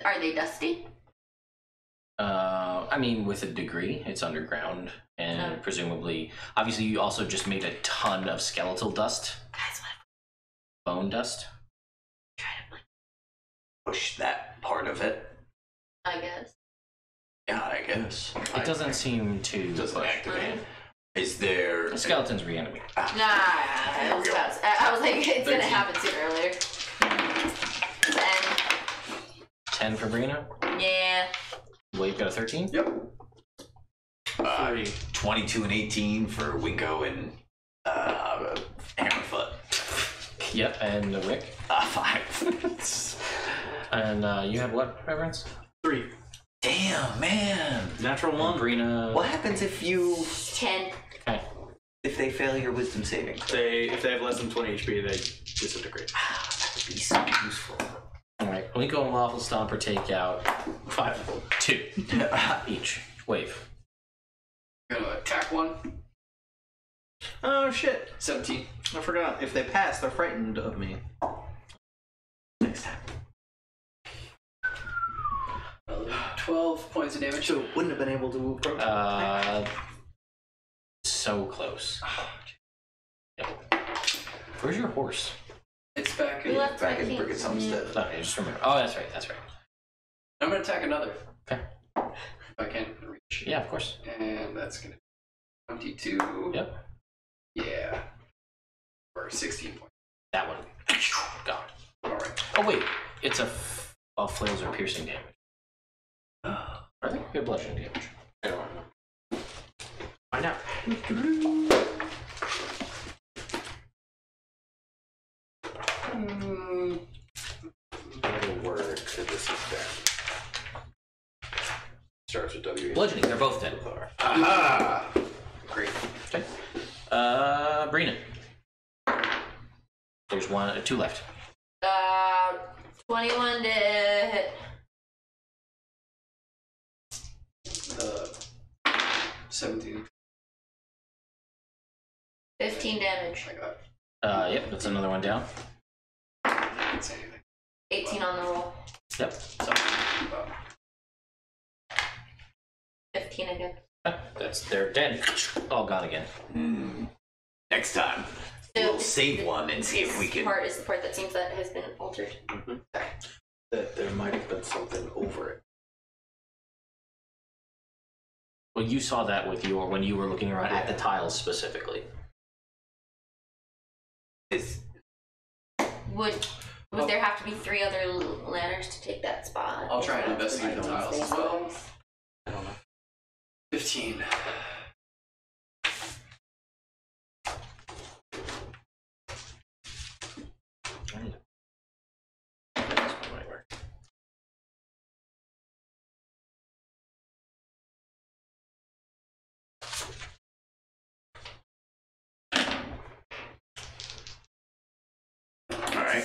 Are they dusty? I mean, with a degree, it's underground, and presumably, obviously, you also just made a ton of skeletal dust, That's what bone dust. I'm trying to like. Push that part of it. I guess. Yeah, I guess. It doesn't seem to Doesn't push. activate. Is there? The skeleton's reanimated. Nah, I was like, it's gonna happen sooner or later. 10 for Brina. Yeah. Well, you've got a 13? Yep. 22 and 18 for Winko and Hammerfoot. Yep, and the Wick. 5. And you had what, Reverence? 3. Damn, man. Natural 1. Brina. What happens if 10. Okay. if they fail your wisdom saving? If they have less than 20 HP, they disintegrate. That would be so useful. Alright, Linko and Waffle Stomper take out 2 each wave. Gonna attack one. Oh shit! 17. I forgot. If they pass, they're frightened of me. Next time. 12 points of damage. So wouldn't have been able to approach. So close. Where's your horse? It's back. We left Back my in feet. Brickett's homestead. Oh, I just remember. Oh, that's right. I'm gonna attack another. Okay. If I can reach. Yeah, of course. And that's gonna be 22. Yep. Yeah. Or 16 points. That one. Gone. Alright. Oh, wait. It's all flails are piercing damage. Are they? Good bludgeoning damage. I don't know. Find out. What word that this is dead? Starts with W. Bludgeoning. They're both dead. Aha! Great. Okay. Brina. There's 2 left. 21 to hit. 17. 15 damage. I got it. Yep, that's another one down. I didn't say anything. 18 on the roll. Yep. So, 15 again. They're dead. All gone again. Next time, we'll save one and see if we This can. part is the part that seems that has been altered. That there might have been something over it. Well, you saw that with when you were looking around at the tiles specifically. Would there have to be 3 other ladders to take that spot? I'll try and investigate the tiles as well. I don't know. 15.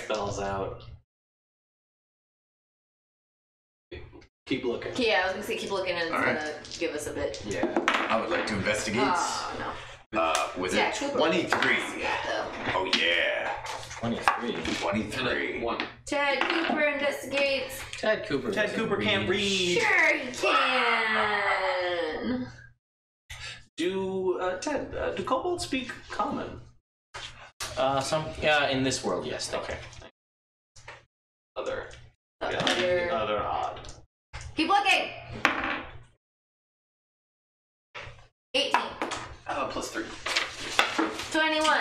Spells out. Keep looking. Yeah, I was gonna say keep looking and it's Alright. gonna give us a bit. Yeah, I would like to investigate. Oh, no. With Yeah, it Cooper. 23. So, Oh yeah, 23. 23. 1. Ted Cooper investigates. Ted Cooper. Ted doesn't Cooper can't read. Sure, he can. Do kobolds speak common? In this world, yes, they can. Other odd. Keep looking. 18. Plus 3. 21.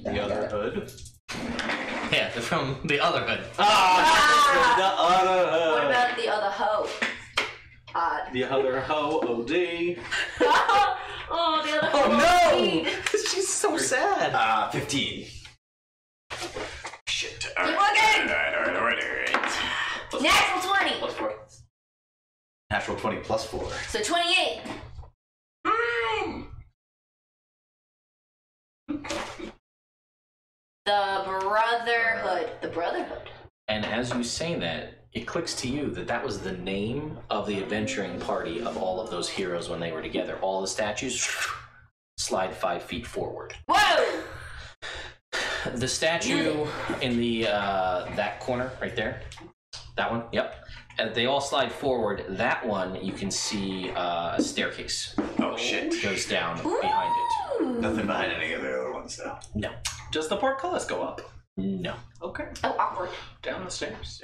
The other hood. Yeah, they're from the other hood. The other hood. What about the other hoe? Odd. The other hoe, OD. Oh, the other hoe. No! She's so sad. 15. Shit. All Keep right. looking. All right. Natural 20. Plus 4. Natural 20 plus 4. So 28. The Brotherhood. The Brotherhood. And as you say that, it clicks to you that that was the name of the adventuring party of all of those heroes when they were together. All the statues slide 5 feet forward. Whoa! The statue in the that corner right there, that one, yep. They all slide forward. That one, you can see a staircase Oh shit. goes down behind it. Ooh. Nothing behind any of the other ones though. No, Does the portcullis go up? no. Okay. Oh, awkward. Down the stairs.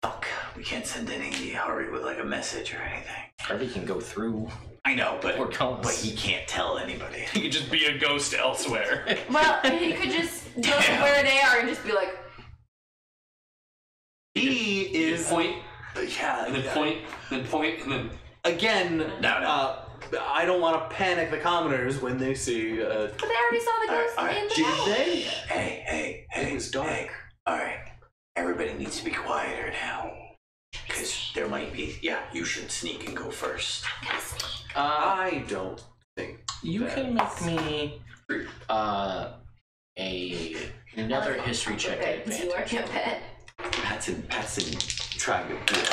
Fuck. We can't send any Harvey with like a message or anything. Harvey can go through. I know, but Portcullis. he can't tell anybody. He could just be a ghost elsewhere. Well, he could just go to where they are and just be like, He is Point, yeah, and then point, then point, and then. again. No. I don't want to panic the commoners when they see. but they already saw the ghost Alright, in the did battle. they? Hey. It was dark. Hey. All right. Everybody needs to be quieter now. Because there might be. Yeah, you should sneak and go first. I don't think You can make me another history check at Okay, you are advantage. your pet. Patson trying to do it.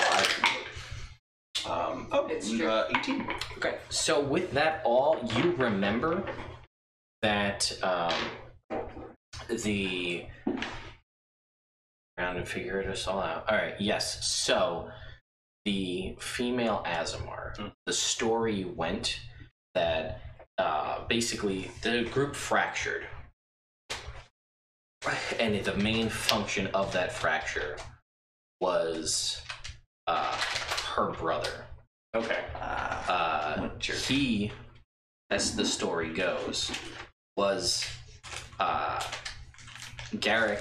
It's true. 18. Okay, so with that all, you remember that the round and figure this all out. All right, yes. So the female Azamar, the story went that basically the group fractured, and the main function of that fracture was her brother. Okay. He, as the story goes, was Garrick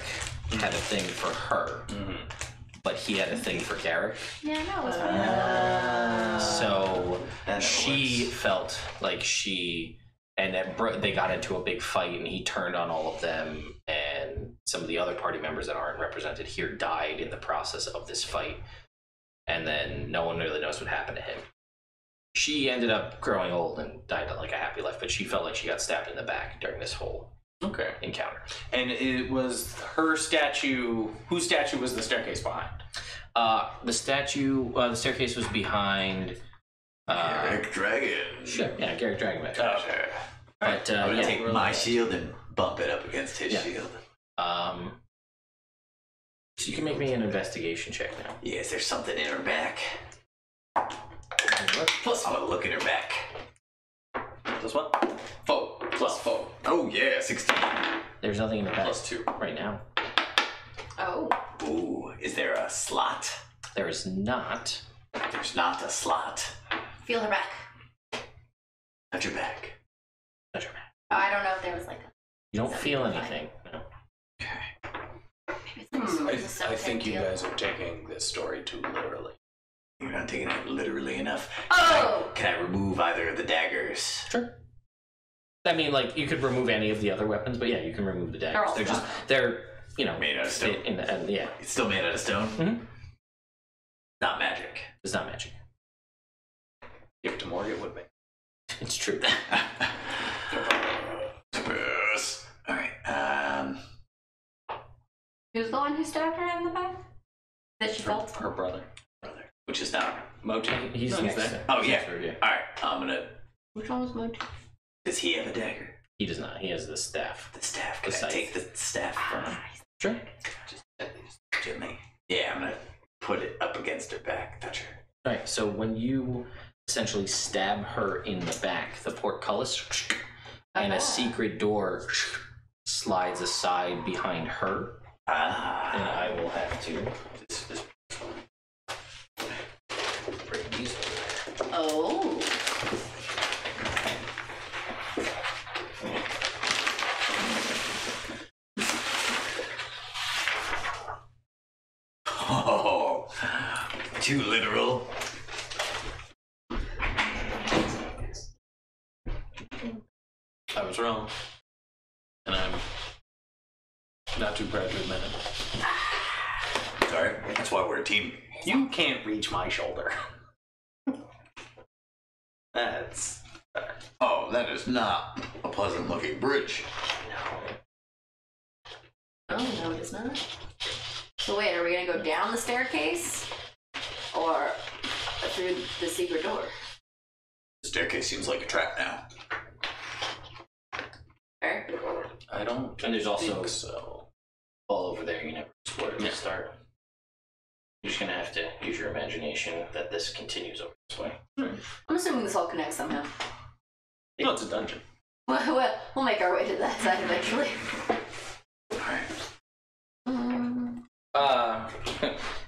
had a thing for her, but he had a thing for Garrick. Yeah, no, it's fine. So That she works. felt like they got into a big fight, and he turned on all of them, and some of the other party members that aren't represented here died in the process of this fight, and then no one really knows what happened to him. She ended up growing old and died like a happy life, but she felt like she got stabbed in the back during this whole Okay. encounter. And it was her statue. Whose statue was the staircase behind? The staircase was behind. Eric Dragon. Sure, yeah, Garrick Dragonman. Sure. But I'm gonna yeah, take my shield and bump it up against his Yeah. shield. so you can make me an investigation check now. Yeah, is there something in her back? Plus, I'm gonna look in her back. This one? Foe. Plus foe. Oh yeah, 16. There's nothing in the bag +2. right now. Oh. Ooh, is there a slot? There is not. There's not a slot. Feel her back. Touch your back. Touch your back. Oh, I don't know if there was like a... You don't feel anything. No. Maybe it's like a I think you deal. guys are taking this story too literally. You're not taking it literally enough. Oh! Can I remove either of the daggers? Sure. I mean, like, you could remove any of the other weapons, but yeah, you can remove the They're daggers. all They're just, stuck. they're, you know, Made out of stone. Yeah, It's still made out of stone? Mhm. Not magic. it's not magic. Give it to Morgan would be. It's true. Suppose. Alright, Who's the one who stabbed her in the back? That she felt? Her brother. which is now Moten? He's No, next. there. Oh, yeah. Yeah. Alright, I'm gonna. Which one was Moji? Does he have a dagger? He does not. He has the staff. The staff. The Can I scythe. take the staff from him? Sure. Just gently. Yeah, I'm gonna put it up against her back. Touch her. All right. So when you essentially stab her in the back, the portcullis and a secret door slides aside behind her, and Ah. I will have to. This Bring these over. Oh. Oh, too literal. I was wrong. And I'm not too proud to admit it. Sorry, that's why we're a team. You can't reach my shoulder. That's Oh, that is not a pleasant looking bridge. Oh, no, it is not. So wait, are we gonna go down the staircase? Or through the secret door? The staircase seems like a trap now. Fair. I don't And there's also think so. all over there. You never explored to start. You're just gonna have to use your imagination that this continues over this way. I'm assuming this all connects somehow. No, it's a dungeon. We'll make our way to that side eventually. Alright.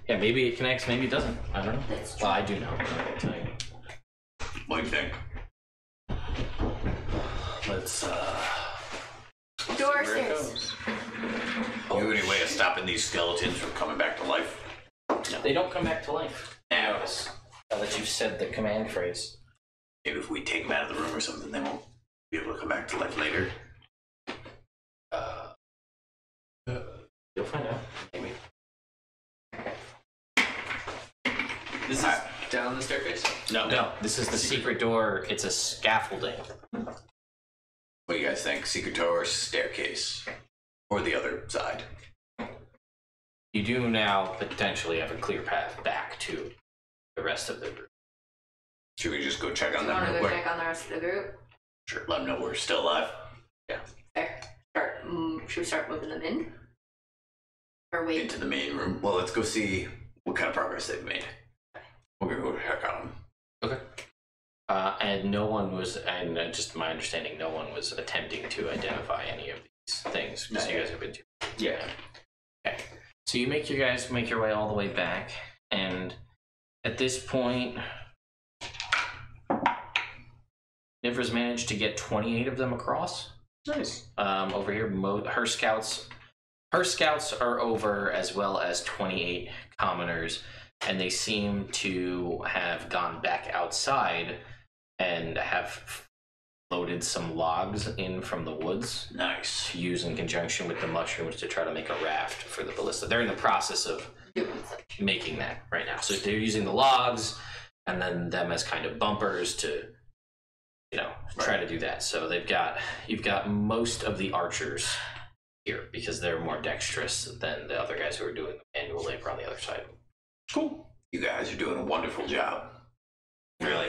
Yeah, maybe it connects, maybe it doesn't. I don't know. That's Well, I do know. I'll tell you. What do you think? Let's Door where it stairs. goes. You have any way of stopping these skeletons from coming back to life? They don't come back to life. Now, Now that you've said the command phrase. maybe if we take them out of the room or something, they won't be able to come back to life later. You'll find out. Maybe. This is down the staircase? No, this is the secret door. It's a scaffolding. What do you guys think? Secret door or staircase? Or the other side? You do now potentially have a clear path back to the rest of the group. Should we just go check Do on you them want to real go quick? check on the rest of the group? Sure, let them know we're still alive. Fair. Should we start moving them in? Or wait? Into the main room. Well, let's go see what kind of progress they've made. We're gonna go check on them. Okay. And no one was, and just my understanding, no one was attempting to identify any of these things because you guys have been too. Yeah. Okay. So you make your way all the way back, and at this point, Nivra's managed to get 28 of them across. Nice. Over here, her scouts are over, as well as 28 commoners, and they seem to have gone back outside and have loaded some logs in from the woods Nice. to use in conjunction with the mushrooms to try to make a raft for the ballista. They're in the process of making that right now. So they're using the logs and then them as kind of bumpers to, try to do that. So you've got most of the archers here because they're more dexterous than the other guys who are doing the manual labor on the other side. Cool. You guys are doing a wonderful job. Really?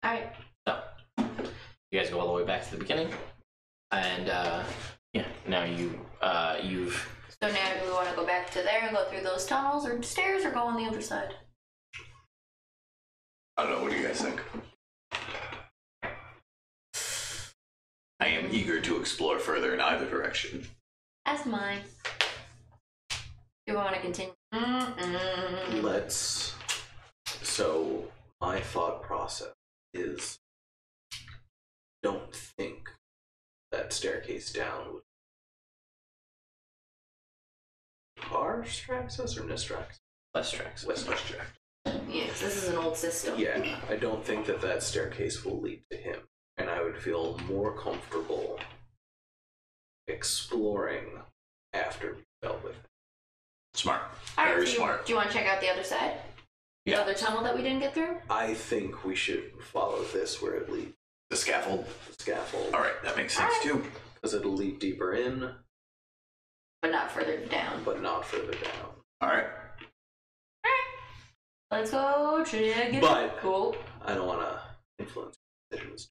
Alright. So, you guys go all the way back to the beginning, and now you've. So now do we want to go back to there and go through those tunnels or stairs or go on the other side? I don't know. What do you guys think? eager to explore further in either direction. That's mine. Do we want to continue? Let's. So, my thought process is don't think that staircase down would. Car Straxus or Nistrax? Lestrax. Lestrax. Yeah, 'cause this is an old system. Yeah, I don't think that staircase will lead to him, and I would feel more comfortable exploring after we dealt with him. Smart. Alright, Very so smart. do you want to check out the other side? Yeah. The other tunnel that we didn't get through? I think we should follow this where it leads The scaffold. the scaffold, Alright, that makes sense too. because it'll lead deeper in, But not further down. but not further down. Alright. Let's go check it. But- Cool. I don't want to influence decisions.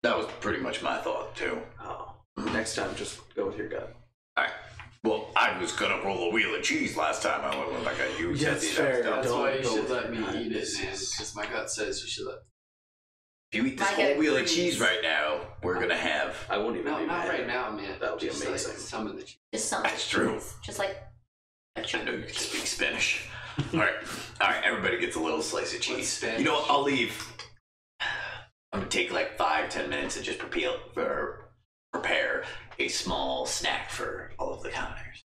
That was pretty much my thought too. Oh. Next time, just go with your gut. Alright. Well, I was gonna roll a wheel of cheese last time I went with like a you said That's these fair. stuff. That's Don't why you go should with let me your eat it, gut. man. Because my gut says you should let. If you eat this I whole get wheel of greens. cheese right now, we're gonna have. I won't even No, be not mad. right now, man. That would be Just amazing. Like some of the cheese. Just some. That's true. Just like a I cheese. know you can speak Spanish. Alright, everybody gets a little slice of cheese. Spanish? You know what, I'll leave. I'm gonna take like 5-10 minutes and just prepare a small snack for all of the commoners.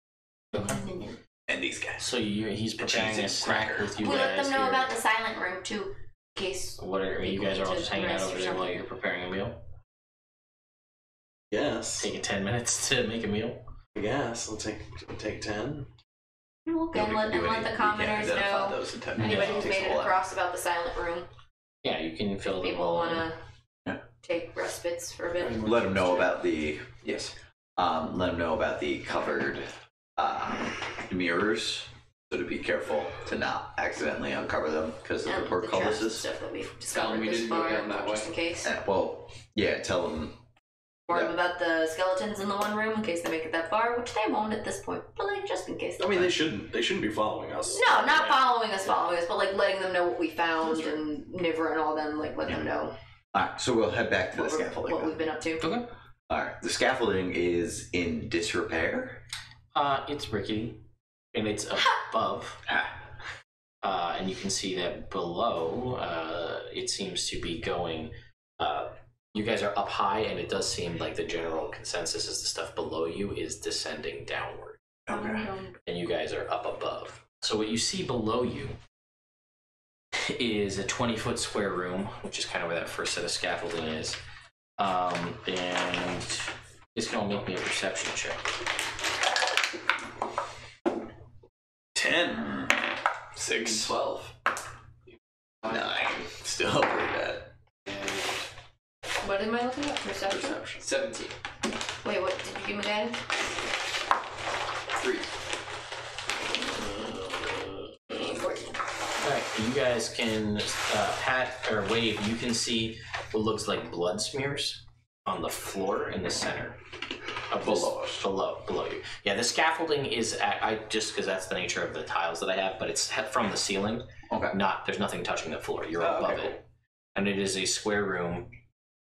And these guys. So he's preparing cheese a and snack cracker. with you We guys let them know here. about the silent room too, in case. What are you guys are all just hanging out Rest over or there while something. you're preparing a meal? Yes. Taking 10 minutes to make a meal? I guess. We'll take 10. We'll go and let the commoners know. Anybody who's made it across about the silent room. Yeah, you can fill them People all want in. to take respites for a bit. Let them know about the Yes. let them know about the covered mirrors. So to be careful to not accidentally uncover them because of the And the traps and portcullises. stuff that we've Tell discovered them we this didn't go far, down that just way. in case. Well, yeah, tell them. Warn Yeah. them about the skeletons in the one room in case they make it that far, which they won't at this point, but like just in case. I mean, they shouldn't be following us. No, not following us, but like letting them know what we found and Nivra and all them, like let them know Alright, so we'll head back to the what scaffolding. we've been up to. Okay. Alright, the scaffolding is in disrepair. It's rickety, and it's above. And you can see that below, it seems to be going. You guys are up high, and it does seem like the general consensus is the stuff below you is descending downward. Okay. And you guys are up above. So what you see below you is a 20-foot square room, which is kind of where that first set of scaffolding is. And it's going to make me a perception check. 10. 6. 12. 9. Still pretty bad. And What am I looking at? Perception? 17. Wait, what did you give me guidance? 3. 14. Alright, you guys can pat or wave. You can see what looks like blood smears on the floor in the center. Of Below us. Below you. Yeah, the scaffolding is just because that's the nature of the tiles that I have, but it's from the ceiling. Okay. There's nothing touching the floor. You're Oh, above okay, it, and it is a square room.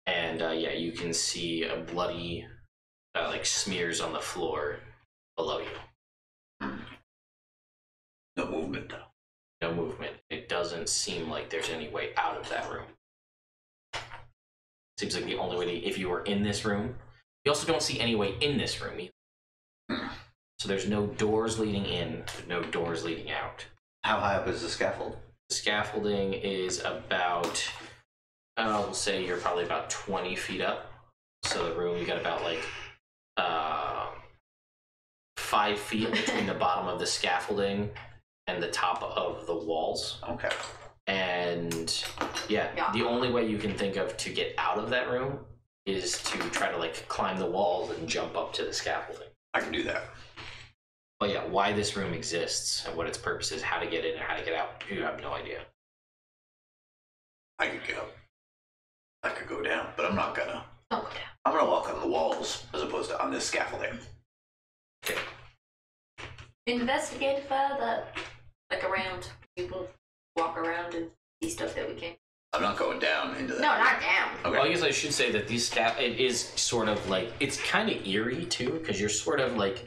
And yeah, you can see a bloody like smears on the floor below you. No movement though. No movement. It doesn't seem like there's any way out of that room. Seems like the only way if you were in this room. You also don't see any way in this room either. So there's no doors leading in, no doors leading out. How high up is the scaffold? The scaffolding is about, we'll say you're probably about 20 feet up. So the room, you got about like 5 feet between the bottom of the scaffolding and the top of the walls. Okay. And yeah, the only way you can think of to get out of that room is to try to like climb the walls and jump up to the scaffolding. I can do that. But yeah, why this room exists and what its purpose is, how to get in and how to get out, you have no idea. I could go. I could go down, but I'm not gonna. Don't go down. I'm gonna walk on the walls as opposed to on this scaffolding. Okay. Investigate further. Like around. You can walk around and see stuff that we can. I'm not going down into that. No, not down. Okay. Well, I guess I should say that these it is sort of like, it's kind of eerie too, because you're sort of like,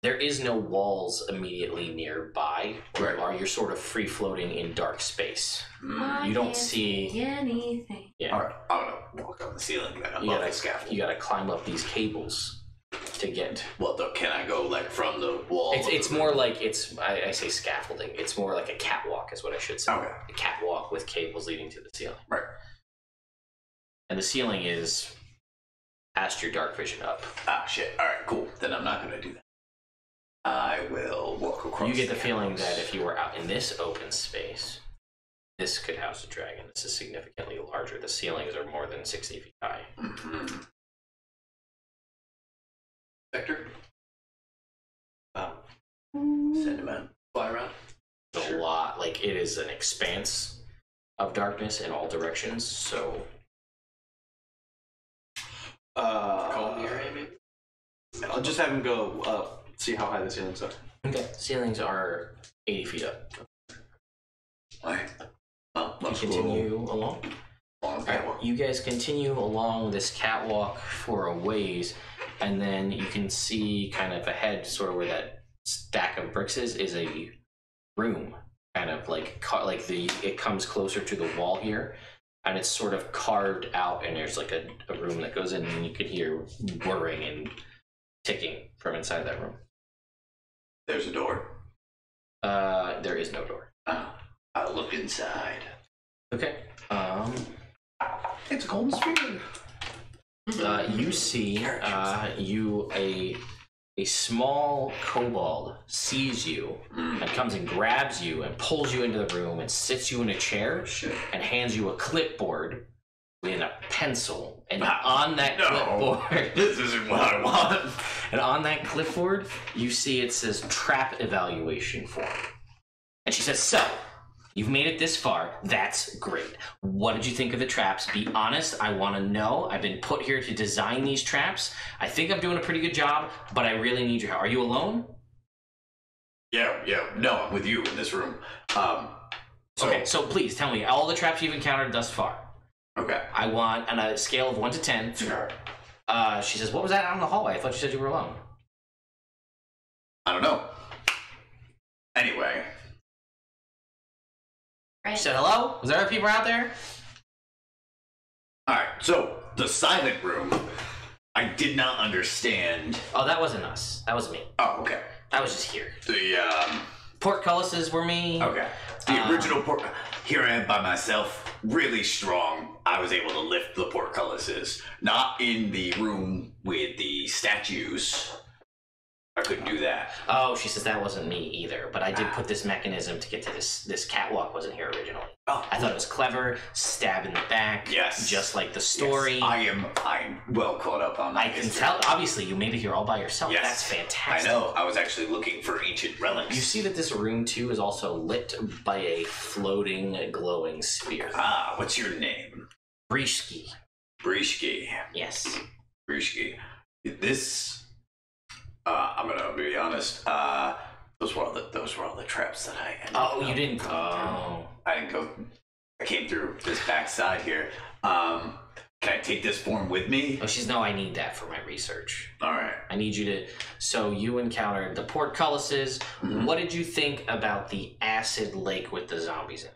there is no walls immediately nearby, or you're sort of free floating in dark space. You don't see anything. Yeah. All right, I'm gonna walk up the ceiling then. Above the scaffold. You gotta climb up these cables to get. Well, can I go like from the wall? It's more like I say scaffolding. It's more like a catwalk, is what I should say. Okay. A catwalk with cables leading to the ceiling. Right. And the ceiling is past your dark vision up. Ah, shit. All right, cool. Then I'm not gonna do that. I will walk across. You get the feeling that if you were out in this open space, this could house a dragon. This is significantly larger. The ceilings are more than 60 feet high. Mm-hmm. Vector? Send him out. Fly around. A lot. Like, it is an expanse of darkness in all directions, so... Call the area, maybe? I'll just have him go see how high the ceilings are. Okay. Ceilings are 80 feet up. Alright. Well, You let's continue along. go on the catwalk. Alright, you guys continue along this catwalk for a ways, and then you can see kind of ahead, sort of where that stack of bricks is a room. Kind of like it comes closer to the wall here, and it's sort of carved out, and there's like a room that goes in, and you could hear whirring and ticking from inside that room. There's a door. There is no door. I'll look inside. Okay. It's a golden sphere. You see, a small kobold sees you and comes and grabs you and pulls you into the room and sits you in a chair and hands you a clipboard with a pencil. And on that clipboard, This isn't what I want. and on that clipboard, you see it says trap evaluation form. And she says, "So, you've made it this far. That's great. What did you think of the traps? Be honest. I want to know. I've been put here to design these traps. I think I'm doing a pretty good job, but I really need your help. Are you alone?" Yeah. No, I'm with you in this room. Okay, so please tell me all the traps you've encountered thus far. Okay. I want on a scale of 1 to 10. Sure. She says, "What was that out in the hallway? I thought you said you were alone." I don't know. Anyway. She said, "Hello? Was there other people out there?" Alright, so the silent room, I did not understand. Oh, that wasn't us. That was me. Oh, okay. I was just here. The, Portcullises were me. okay. The original here I am by myself, really strong. I was able to lift the portcullises. Not in the room with the statues. I couldn't do that. Oh, she says that wasn't me either, but I did put this mechanism to get to this catwalk wasn't here originally. Oh, I thought it was clever, stab in the back, Yes. just like the story. Yes, I'm well caught up on I that can history. tell, obviously, you made it here all by yourself. Yes. That's fantastic. I know. I was actually looking for ancient relics. You see that this room, too, is also lit by a floating, glowing sphere. Ah, what's your name? Brishki. Brishki. Yes. Brishki. This, I'm gonna be honest. Those were all the traps that I. ended Oh, up- you didn't. Oh. I didn't go. I came through this back side here. Can I take this form with me? Oh, she's no, I need that for my research. All right. I need you to. So you encountered the portcullises. Mhm. What did you think about the acid lake with the zombies in it?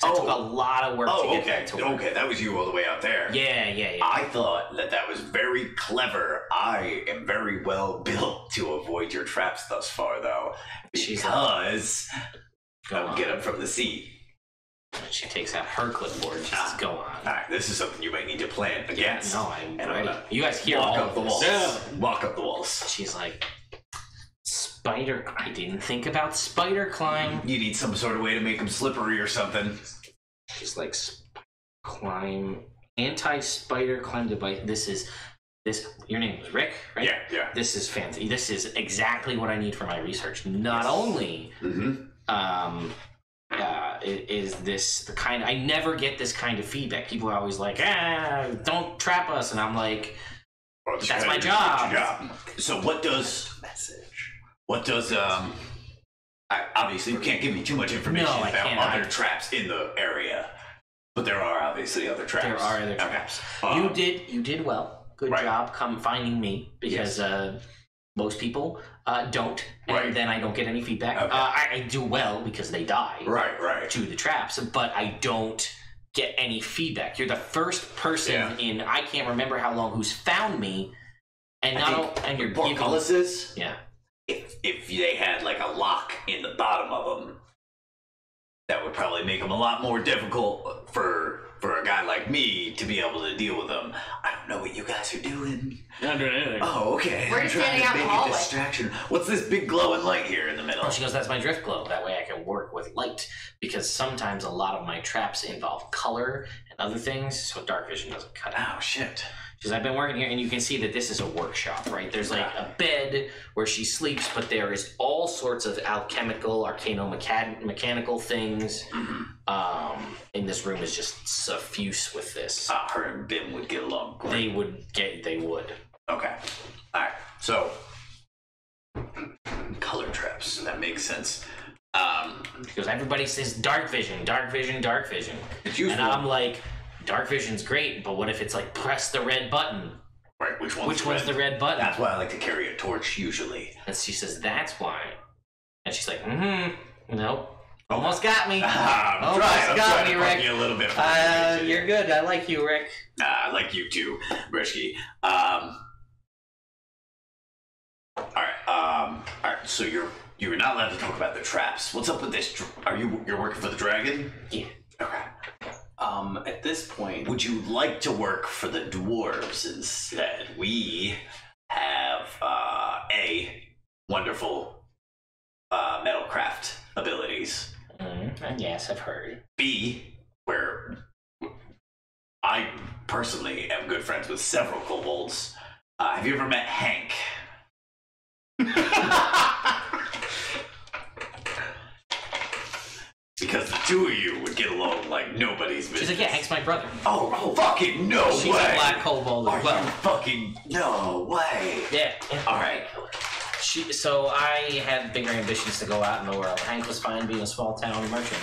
'Cause it took a lot of work to Oh, get okay. that to work. Okay, that was you all the way out there. Yeah. I thought that was very clever. I am very well built to avoid your traps thus far, though, She's because Go I'll on. get them from the sea. She takes out her clipboard. She says, "Go on." All right, this is something you might need to plan against. No, I'm And ready. gonna You guys hear walk all up of the this. walls. Yeah. Walk up the walls. She's like, "Spider. I didn't think about spider climb." You need some sort of way to make them slippery or something. She's like, "Climb. Anti-spider climb device. This. Your name is Rick, right? Yeah. This is fancy. This is exactly what I need for my research. Not only Mm-hmm. is this the kind I never get this kind of feedback. People are always like, don't trap us, and I'm like, that's my job. So what does obviously you can't give me too much information No, I about can't. other traps in the area. But there are obviously other traps. There are other traps. You did well. Good job finding me, because most people don't, and then I don't get any feedback. Okay. I do well because they die Right. to the traps, but I don't get any feedback. You're the first person in I can't remember how long who's found me, and you're giving. Portcullises? Yeah. If they had like a lock in the bottom of them, that would probably make them a lot more difficult for a guy like me to be able to deal with them. I don't know what you guys are doing. Not doing anything. Oh, okay. We're I'm just trying standing to out in make the a hallway. distraction. What's this big glowing light here in the middle? Oh, she goes, that's my drift glow. That way I can work with light, because sometimes a lot of my traps involve color and other things, so dark vision doesn't cut out. Oh, shit. Because I've been working here, and you can see that this is a workshop, right? There's like a bed where she sleeps, but there is all sorts of alchemical, mechanical things. And this room is just suffuse with this. Her and Bim would get along great. They would. Okay. Alright. So, color traps. That makes sense. Because everybody says dark vision, dark vision, dark vision. It's useful. And I'm like, dark vision's great, but what if it's like press the red button? Right, which one's the red button? That's why I like to carry a torch usually. And she says, that's why. And she's like, nope. Almost got me. I'm trying to Rick. poke you a little bit. You're good. I like you, Rick. I like you too, Brishki. Alright, so you're not allowed to talk about the traps. What's up with this? You're working for the dragon? Yeah. Okay. At this point, Would you like to work for the dwarves instead? We have wonderful metalcraft abilities. Yes, I've heard. B, where I personally am good friends with several kobolds. Have you ever met Hank? Because the two of you would get along like nobody's business. She's like, yeah, Hank's my brother. Oh, fucking no way! She's a black kobold as well. You fucking no way! Yeah. All right. So I had bigger ambitions to go out in the world. Hank was fine being a small town merchant,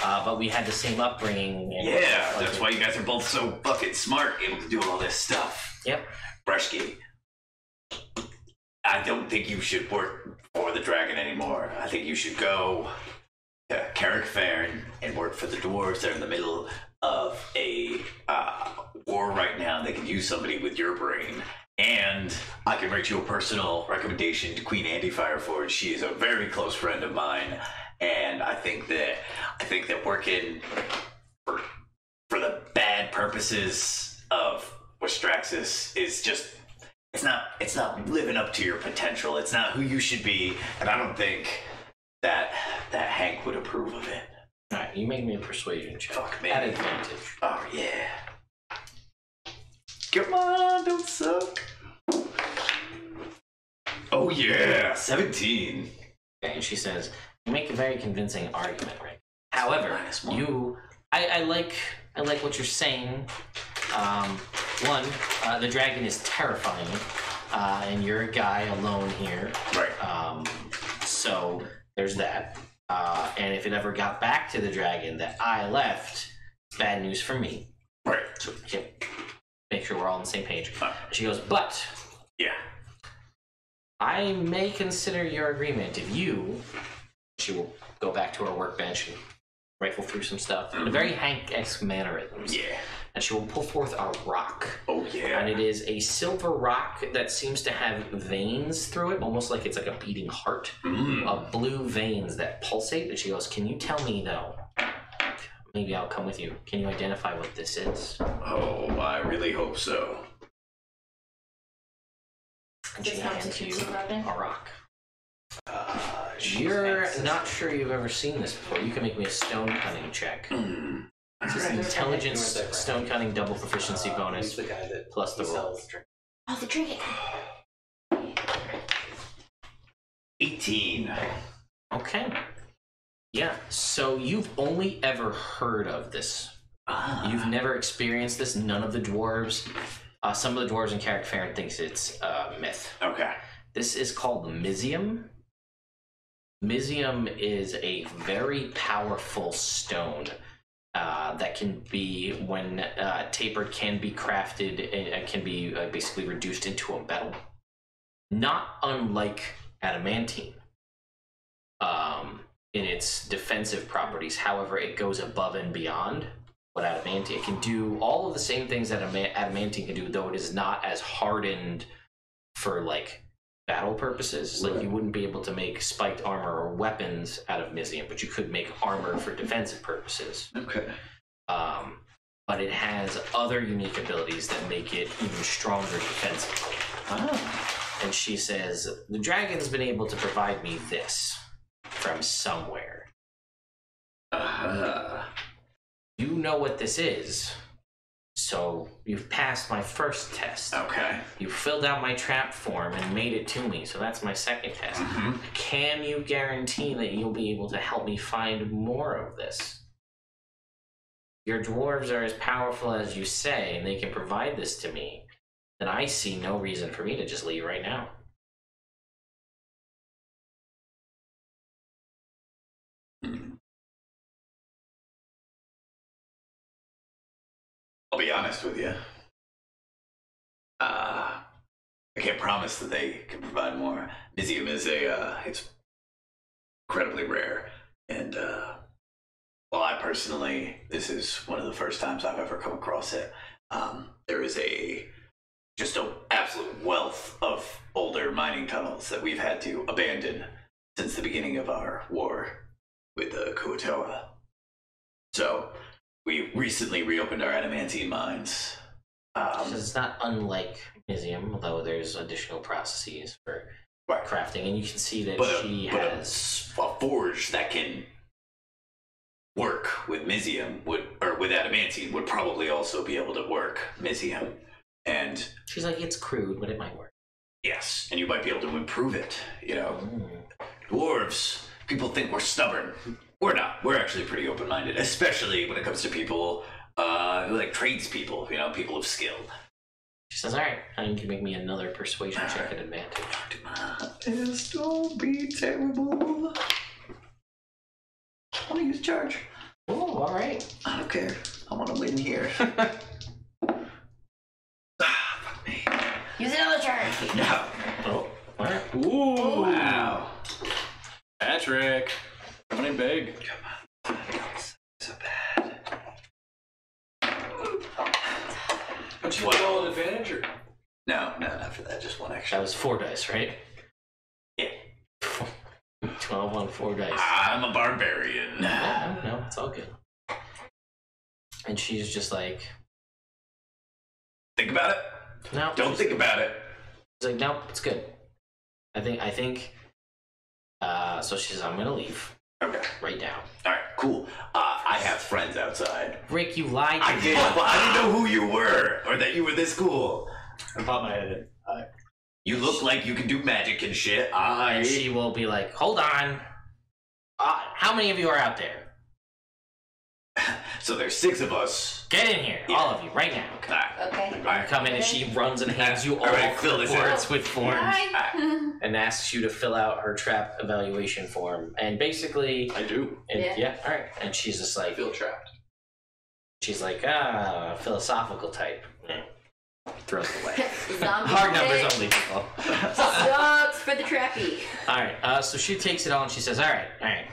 but we had the same upbringing. And Yeah, that's why you guys are both so fucking smart, able to do all this stuff. Yep. Breshki, I don't think you should work for the dragon anymore. I think you should go to Carrickfern and work for the dwarves. They're in the middle of a war right now. They could use somebody with your brain. And I can write you a personal recommendation to Queen Andy Fireforge. She is a very close friend of mine, and I think that working for the bad purposes of Westraxis is just it's not living up to your potential. It's not who you should be, and I don't think that Hank would approve of it. All right, you make me a persuasion check. Fuck me. At advantage. Oh yeah. Come on, don't suck. Oh yeah, 17. Okay, and she says, you make a very convincing argument, Rick. However, I like what you're saying. One, the dragon is terrifying, and you're a guy alone here. Right. So there's that. And if it ever got back to the dragon that I left, it's bad news for me. Right. So make sure we're all on the same page. She goes, but Yeah. I may consider your agreement if you. She will go back to her workbench and rifle through some stuff in a very Hank-esque mannerisms. Yeah. And she will pull forth a rock. Oh yeah. And it is a silver rock that seems to have veins through it, almost like it's like a beating heart of blue veins that pulsate. And she goes, can you tell me though? Maybe I'll come with you. Can you identify what this is? Oh, I really hope so. And she Does not hands you suit Robin? a rock. You're not sure you've ever seen this before. You can make me a stone cutting check. This is intelligence, stone cutting, double proficiency bonus, the guy that plus the roll. Oh, the trinket. 18. Okay. Yeah, so you've only ever heard of this. You've never experienced this. None of the dwarves. Some of the dwarves in Carrickfern thinks it's myth. Okay. This is called Mysium. Mysium is a very powerful stone that can be, when tapered, can be crafted and can be basically reduced into a metal. Not unlike adamantine in its defensive properties. However, it goes above and beyond what adamantine. It can do all of the same things that adamantine can do, though it is not as hardened for like battle purposes. Like you wouldn't be able to make spiked armor or weapons out of Mizium, but you could make armor for defensive purposes. Okay. But it has other unique abilities that make it even stronger defensively. And she says, the dragon's been able to provide me this from somewhere. You know what this is, so you've passed my first test. Okay. You filled out my trap form and made it to me, so that's my second test. Can you guarantee that you'll be able to help me find more of this? Your dwarves are as powerful as you say, and they can provide this to me. Then I see no reason for me to just leave right now. I'll be honest with you. I can't promise that they can provide more. Mizium is it's incredibly rare, and while I personally, this is one of the first times I've ever come across it. There is just an absolute wealth of older mining tunnels that we've had to abandon since the beginning of our war with the Kuatoa. So we recently reopened our adamantine mines. It's not unlike Mizium, although there's additional processes for crafting, and you can see that she has a forge that can work with Mizium or with adamantine would probably also be able to work Mizium. And she's like, it's crude, but it might work. Yes, and you might be able to improve it, you know. Dwarves, people think we're stubborn. We're not. We're actually pretty open-minded, especially when it comes to people who like tradespeople, you know, people of skill. She says, all right, you can make me another persuasion check at advantage. This don't be terrible. I want to use charge. Oh, all right. I don't care. I want to win here. Use another charge. No. Oh, all right. Ooh. Wow. Patrick. Coming in big. Come on. Not so bad. Don't you want all an advantage or? No, not for that. Just one extra. That was 4 dice, right? Yeah. 12 on 4 dice. I'm a barbarian. No, it's all good. And she's just like, Think about it. no. Don't think about it. She's like, nope, it's good. I think. So she says, I'm gonna leave Okay. right now. All right. Cool. I have friends outside. Rick, you lied to I me. did, but I didn't know who you were or that you were this cool. I popped my head in. You look like you can do magic and shit. And she will be like, hold on. How many of you are out there? So there's 6 of us. Get in here, all of you, right now. All right. Okay. All right. Come in and she runs and hands you all right, fill this boards out. with forms Fine. and asks you to fill out her trap evaluation form. And basically, I do. yeah, all right. And she's just I like, feel trapped. she's like, philosophical type. Throws it away. Zombie Hard pick. numbers only, people. Sucks for the trappy. All right, so she takes it all and she says, all right.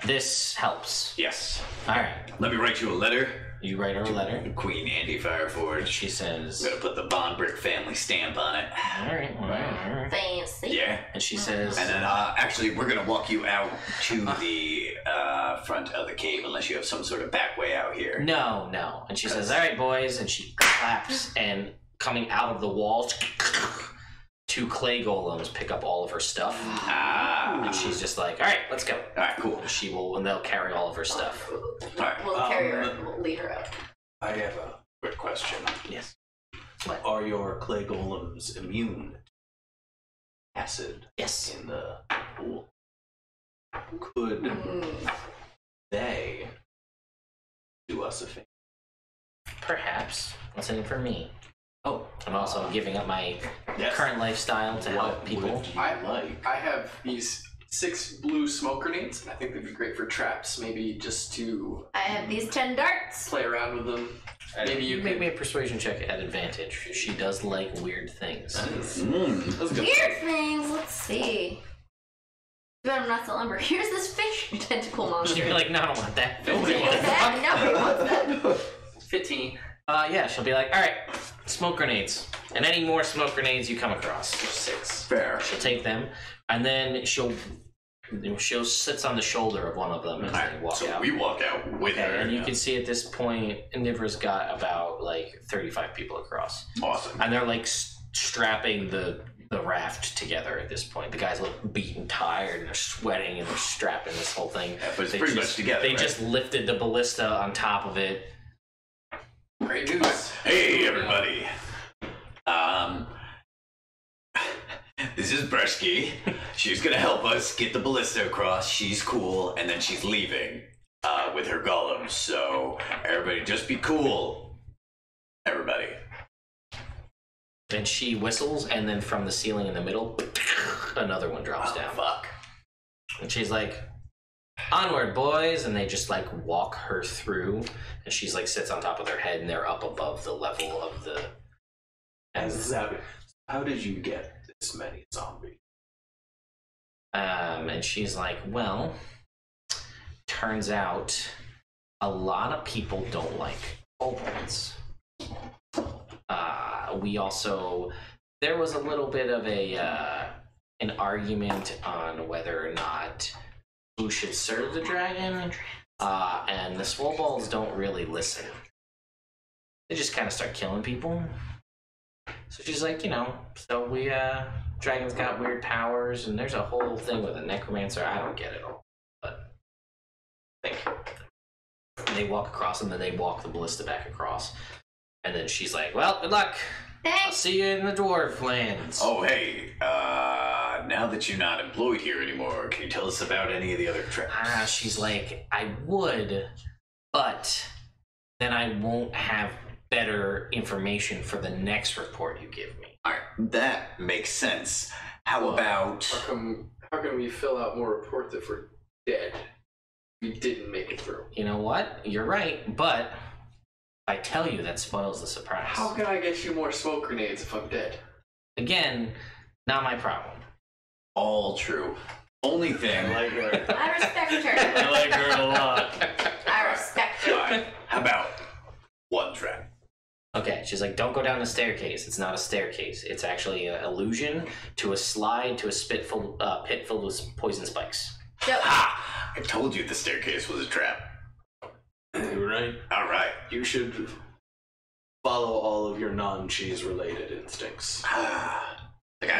This helps. Yes. All right. Let me write you a letter. You write her a letter. Queen Andy Fireforge. She says, I'm gonna put the Bond Brick family stamp on it. all right. Fancy. Yeah. And she says, And then actually we're gonna walk you out to the front of the cave unless you have some sort of back way out here. no. And she says, all right, boys. And she claps, and coming out of the walls, 2 clay golems pick up all of her stuff. And she's just like, all right, let's go. All right, cool. And they'll carry all of her stuff. All right. We'll carry her. We'll lead her out. I have a quick question. Yes. Are your clay golems immune to acid Yes. in the pool? Could they do us a favor? Perhaps. What's in it for me? Oh, I'm also giving up my current lifestyle to help people. Would you like? I have these 6 blue smoke grenades. I think they'd be great for traps. Maybe just to I have these 10 darts. play around with them. Maybe you make could. me a persuasion check at advantage. She does like weird things. That's Weird things. Let's see. But I'm not still lumber. Here's this fish tentacle monster. She'd be like, no, I don't want that. Nobody wants that. 15. Yeah, she'll be like, all right, smoke grenades. And any more smoke grenades you come across. 6. Fair. She'll take them, and then she'll sits on the shoulder of one of them as they walk So out. we walk out with her. And you can see at this point, Nivra's got about like 35 people across. Awesome. And they're like strapping the raft together at this point. The guys look beaten, tired, and they're sweating, and they're strapping this whole thing. Yeah, but it's They pretty just- much together. They right? just lifted the ballista on top of it. Great news. Hey, everybody. This is Bresky. She's gonna help us get the ballista across. She's cool, and then she's leaving with her golems. So everybody, just be cool. Everybody. And she whistles, and then from the ceiling in the middle, another one drops down. Fuck. And she's like, onward, boys. And they just like walk her through. And she's like sits on top of their head, and they're up above the level of the. And, How did you get this many zombies? and she's like, well, turns out a lot of people don't like kobolds. We also, there was a little bit of an argument on whether or not who should serve the dragon, and the swoballs don't really listen. They just kind of start killing people. So she's like, so we, dragons got weird powers, and there's a whole thing with a necromancer. I don't get it all, but I think they walk across, and then they walk the ballista back across. And then she's like, well, good luck. I'll Thanks. see you in the dwarf lands. Oh, hey. Now that you're not employed here anymore, can you tell us about any of the other traps? She's like, I would, but then I won't have better information for the next report you give me. All right, that makes sense. How about? How can we fill out more reports if we're dead? We didn't make it through. You know what? You're right, but if I tell you, that spoils the surprise. How can I get you more smoke grenades if I'm dead? Again, not my problem. All true. Only thing. I like her. I respect I her. like her a lot. I respect her. Alright, how about one trap? Okay, she's like, don't go down the staircase. It's not a staircase. It's actually an illusion to a slide to a pit filled with poison spikes. Dope. Ha! I told you the staircase was a trap. You're right. All right. You should follow all of your non-cheese related instincts.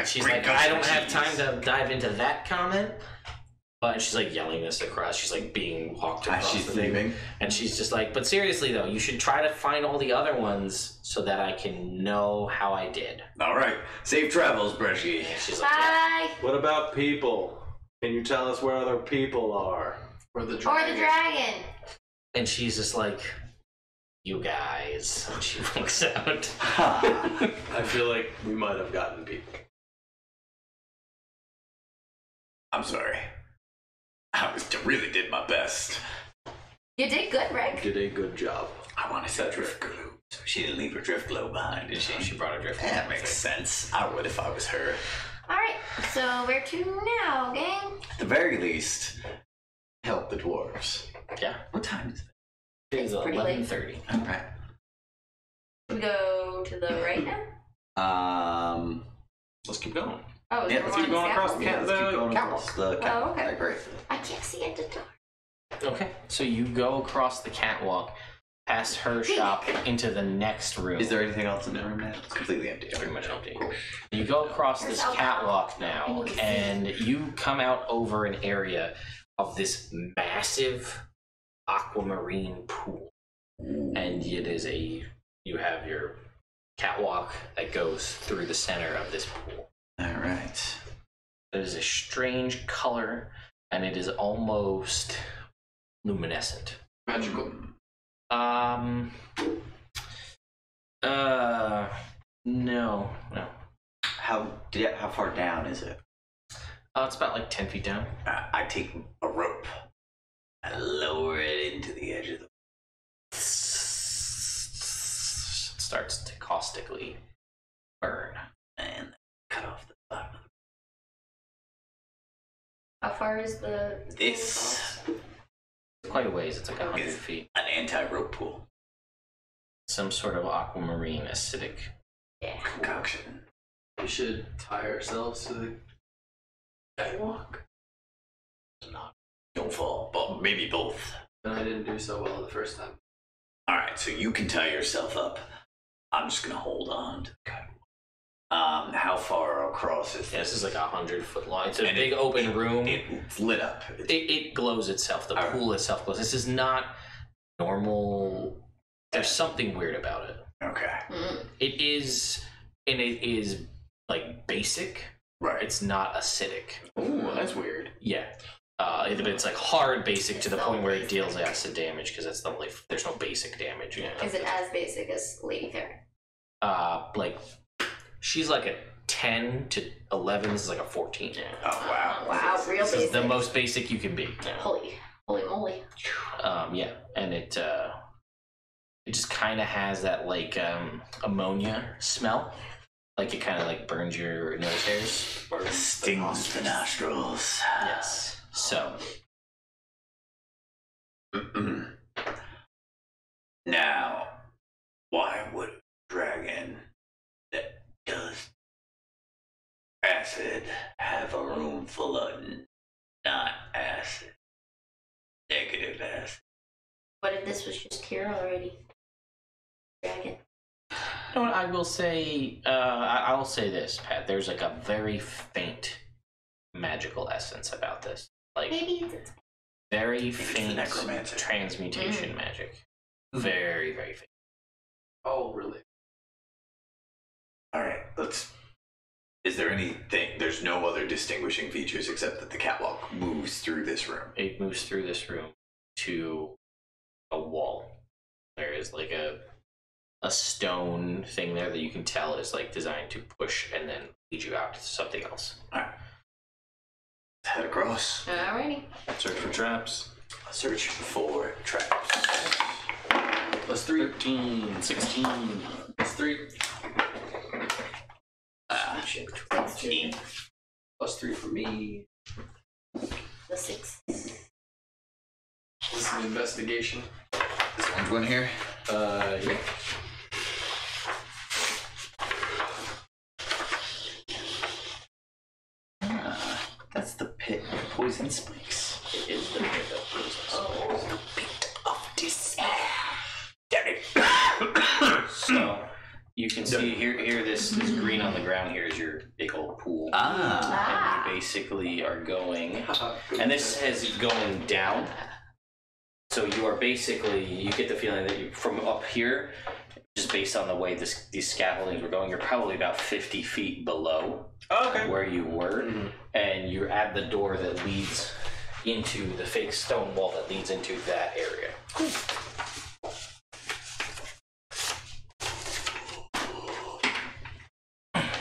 She's like, I don't have time to dive into that comment. But she's like yelling this across. She's like being walked across She's the thing. leaving. And she's just like, but seriously though, you should try to find all the other ones so that I can know how I did. All right. Safe travels, Bresky. And she's like, yeah. Bye. What about people? Can you tell us where other people are? Or the Or dragon. the dragon. And she's just like, you guys. And she walks out. I feel like we might have gotten people. I'm sorry. Really did my best. You did good, Rick. Did a good job. I wanted that drift glue. So she didn't leave her drift glow behind, did she? She brought her drift. That makes sense. I would if I was her. Alright, so where to now, gang? At the very least, help the dwarves. Yeah. What time is it? It's It's pretty late. 11:30. All right. We go to the right now? Let's keep going. Oh, is Yeah, there let's more keep on going across the scaffold? cat- Let's keep going catwalk. across the catwalk. Oh, okay. Great. I can't see it. The dark. Okay. So you go across the catwalk, past her shop, into the next room. Is there anything else in the room now? It's completely empty. Pretty much empty. You go across this catwalk now, and you come out over an area of this massive aquamarine pool. And it is you have your catwalk that goes through the center of this pool. All right. It is a strange color, and it is almost luminescent. Magical. No. How far down is it? It's about like 10 feet down. I take a rope and lower it into the edge of the. It starts to caustically burn. And cut off the bottom of How far is the... this. Quite a ways, it's like 100 Is feet. an anti-rope pool Some sort of aquamarine acidic. Yeah. concoction. We should tie ourselves to the catwalk. Don't fall, but maybe both. And I didn't do so well the first time. All right, so you can tie yourself up. I'm just gonna hold on to the catwalk. How far across is Yeah, this is like 100-foot long. It's a And big open room. It's lit up. It glows itself. The Alright. pool itself glows. This is not normal. There's something weird about it. Okay. It is, and it is like basic. Right. It's not acidic. Ooh, that's weird. Yeah. It's like hard basic to the point where it deals acid damage because that's the only. There's no basic damage. Yeah. Is it as basic as Lady Fair? Like she's like a 10 to 11. This is like a 14. Yeah. Oh wow. Wow, real This is basic. the most basic you can be. Yeah. Holy moly. Yeah, and it just kind of has that like ammonia smell, like it kind of like burns your nose hairs. Stings the nostrils. Yes. So Now, why would a dragon that does acid have a room full of not acid, negative acid? What if this was just here already? Dragon. you know what I will say. I will say this, Pat. There's like a very faint magical essence about this. Like Maybe it's very it's the faint necromancer. transmutation magic. Very, very faint. Oh, really? All right, let's. Is there anything? There's no other distinguishing features except that the catwalk moves through this room. It moves through this room to a wall. There is like a stone thing there that you can tell is like designed to push and then lead you out to something else. All right, let's head across. alrighty. Search for traps. Search for traps. Plus 3. 13, 16. Plus 3. Plus 3 for me. The 6. This is an investigation. This orange one here. Yeah. That's the pit of poison spikes. It is the pit of poison. Pit of despair. Damn it. So you can see here this green on the ground here is your big old pool. Ah. And you basically are going, and this is going down. So you are basically, you get the feeling that you from up here, just based on the way these scaffoldings were going, you're probably about 50 feet below where you were, and you're at the door that leads into the fake stone wall that leads into that area.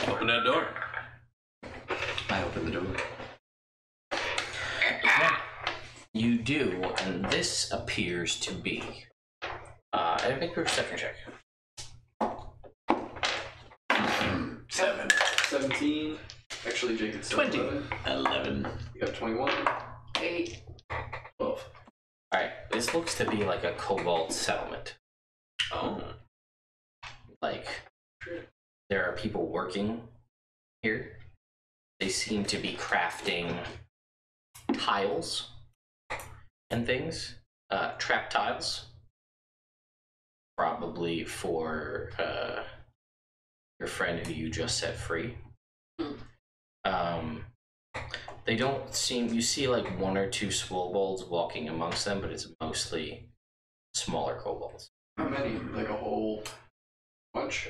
Open that door. I open the door. You do, and this appears to be. And make a perception check. 7. 17. Actually, Jake, it's 20. 11. You got 21. 8. 12. Alright, this looks to be like a cobalt settlement. Oh. Like, there are people working here. They seem to be crafting tiles and things. Trap tiles. Probably for your friend who you just set free. They don't seem, you see like one or two swobolds walking amongst them, but it's mostly smaller kobolds. How many? Like a whole bunch?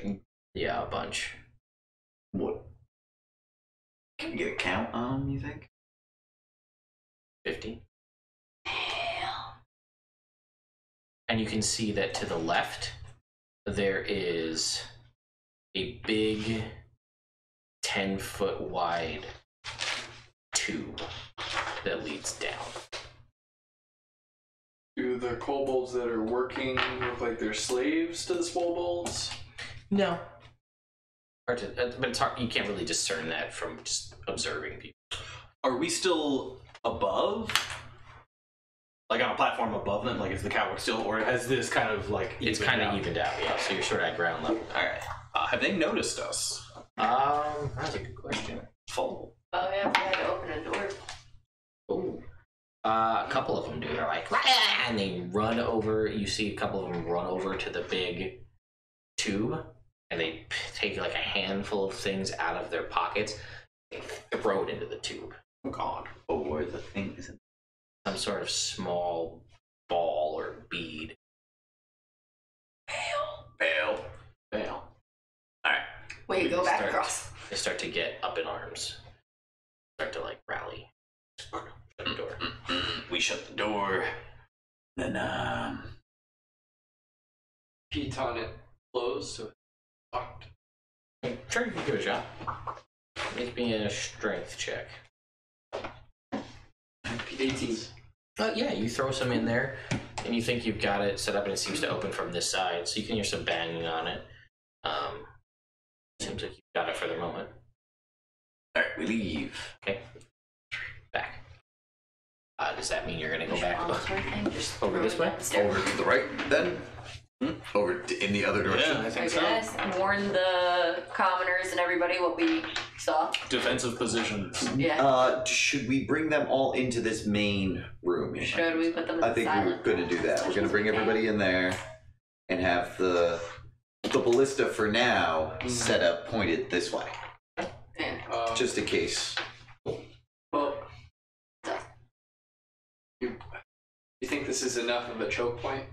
Yeah, a bunch. What? Can we get a count on them, you think? 50. And you can see that to the left, there is a big 10-foot wide tube that leads down. Do the kobolds that are working look like they're slaves to the swobolds? No. But it's hard. You can't really discern that from just observing people. Are we still above? Like on a platform above them? Like is the catwalk still, or has this kind of like It's kind of evened out, yeah. So you're sort of at ground level. All right. Have they noticed us? That's a good question. Full. Oh yeah, we had to open a door. Ooh. A couple of them do. They're like, "Rah!" And they run over. You see a couple of them run over to the big tube, and they take like a handful of things out of their pockets. They throw it into the tube. Oh God. Or the things. Some sort of small ball or bead. Bail. Fail. Alright. Wait, go back across. They start to get up in arms. Start to like rally. Shut the door. We shut the door. Then, Heat on it closed, so it's locked. Sure, you can give it a shot. Make me a strength check. 18. Yeah, you throw some in there, and you think you've got it set up, and it seems to open from this side, so you can hear some banging on it. Seems like you've got it for the moment. alright, we leave. Okay. Back. Does that mean you're gonna go back Just over this way? Over to the right, then? Over in the other direction? Yeah, I I think so. guess. Warn the commoners and everybody what we saw. Defensive positions. Yeah. Should we bring them all into this main room? Should we put them in I the think we're silent? going to do that. We're going to bring everybody in there and have the ballista for now set up pointed this way, Yeah. just in case. Well, you think this is enough of a choke point?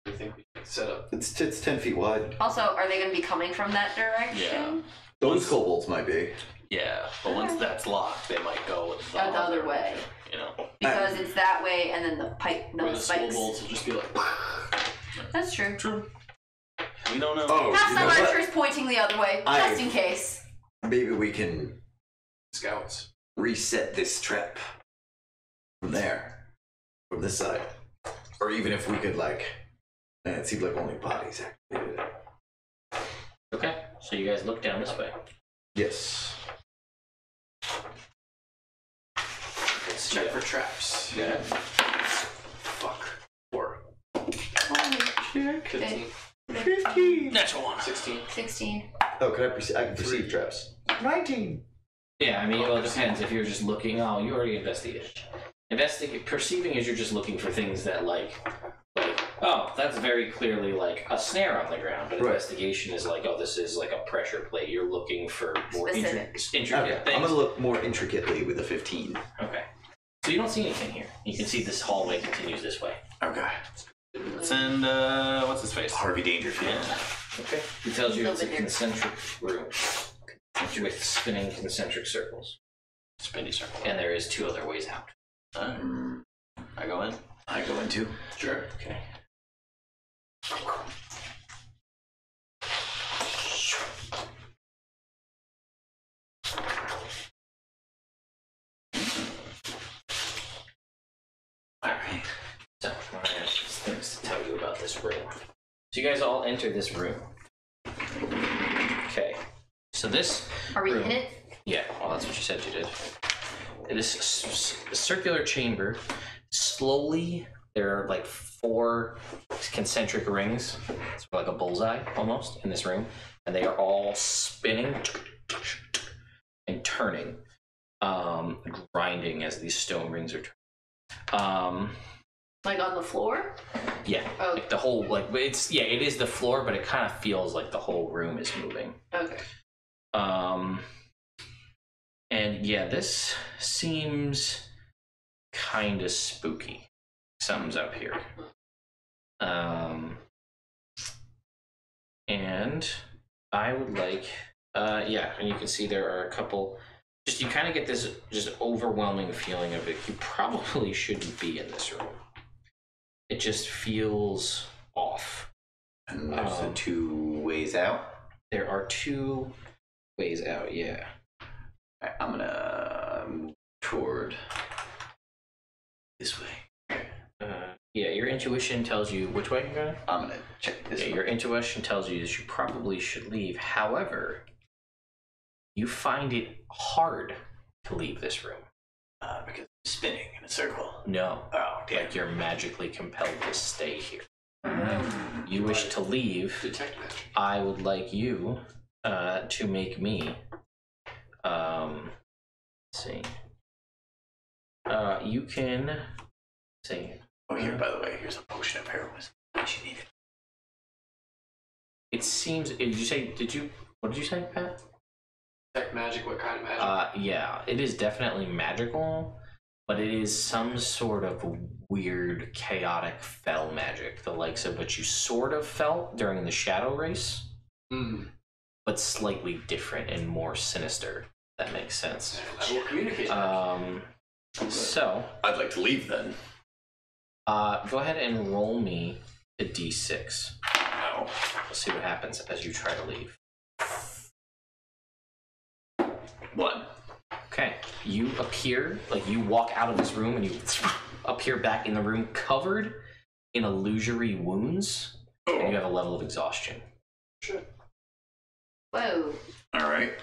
Do you think we can set up? It's 10 feet wide. Also, are they going to be coming from that direction? Yeah. Those kobolds might be. Yeah, but once that's locked, they might go The other way. You know. Because it's that way and then the pipe, Or no the spikes. swobolds will just be like. That's true. True. We don't know. Oh, Have you some know what? archers pointing the other way, just in case. Maybe we can Scouts. reset this trap from there, from this side. Or even if we could, like, man, it seemed like only bodies activated it. Okay, so you guys look down this way. Yes. Let's check for traps. Yeah. Fuck. 4. Holy shit. 15. 15. Natural one. 16. 16. Oh, I can perceive traps. 19. Yeah, I mean, well, it depends. If you're just looking, oh, you already investigated. Perceiving is you're just looking for things that, like, oh, that's very clearly, like, a snare on the ground. But Right. investigation is like, oh, this is, like, a pressure plate. You're looking for more Specific. intricate Okay. things. I'm going to look more intricately with a 15. Okay. So you don't see anything here. You can see this hallway continues this way. Okay. Send, what's his face? Harvey Dangerfield. Okay. He tells you it's a Over there. concentric room with spinning concentric circles. Spinny circle. And there is 2 other ways out. I go in. I go in too. Sure. Okay. Alright. So, I have some things to tell you about this room. So you guys all enter this room. Okay. So this Are we room, in it? yeah, well, that's what you said you did. This circular chamber, slowly, there are like 4 concentric rings. It's like a bullseye almost in this room, and they are all spinning and turning, grinding as these stone rings are turning. Like on the floor? Yeah, Oh. like the whole, like, it's, yeah, it is the floor, but it kind of feels like the whole room is moving. Okay. And yeah, this seems kind of spooky. Something's up here. And I would like, yeah, and you can see there are a couple, just, you kind of get this just overwhelming feeling of it. You probably shouldn't be in this room. It just feels off. And there's the 2 ways out. There are 2 ways out, yeah. Alright, I'm gonna intuition tells you which way you're going. I'm gonna check this. Yeah, your intuition tells you that you probably should leave. However, you find it hard to leave this room. Because I'm spinning in a circle. No. Oh, damn. Like you're magically compelled to stay here. You wish to leave. Detect magic. I would like you to make me. Let's see. You can. See. Oh, here, by the way, here's a potion of heroism. She needed. It seems. Did you say? What did you say, Pat? Detect magic. What kind of magic? Yeah, it is definitely magical, but it is some sort of weird, chaotic fell magic, the likes of which you sort of felt during the shadow race, but slightly different and more sinister. If that makes sense. I will communicate. So I'd like to leave then. go ahead and roll me a d6. No. We'll see what happens as you try to leave. 1. Okay, you appear, like you walk out of this room and you appear back in the room covered in illusory wounds, and you have a level of exhaustion. Whoa. All right.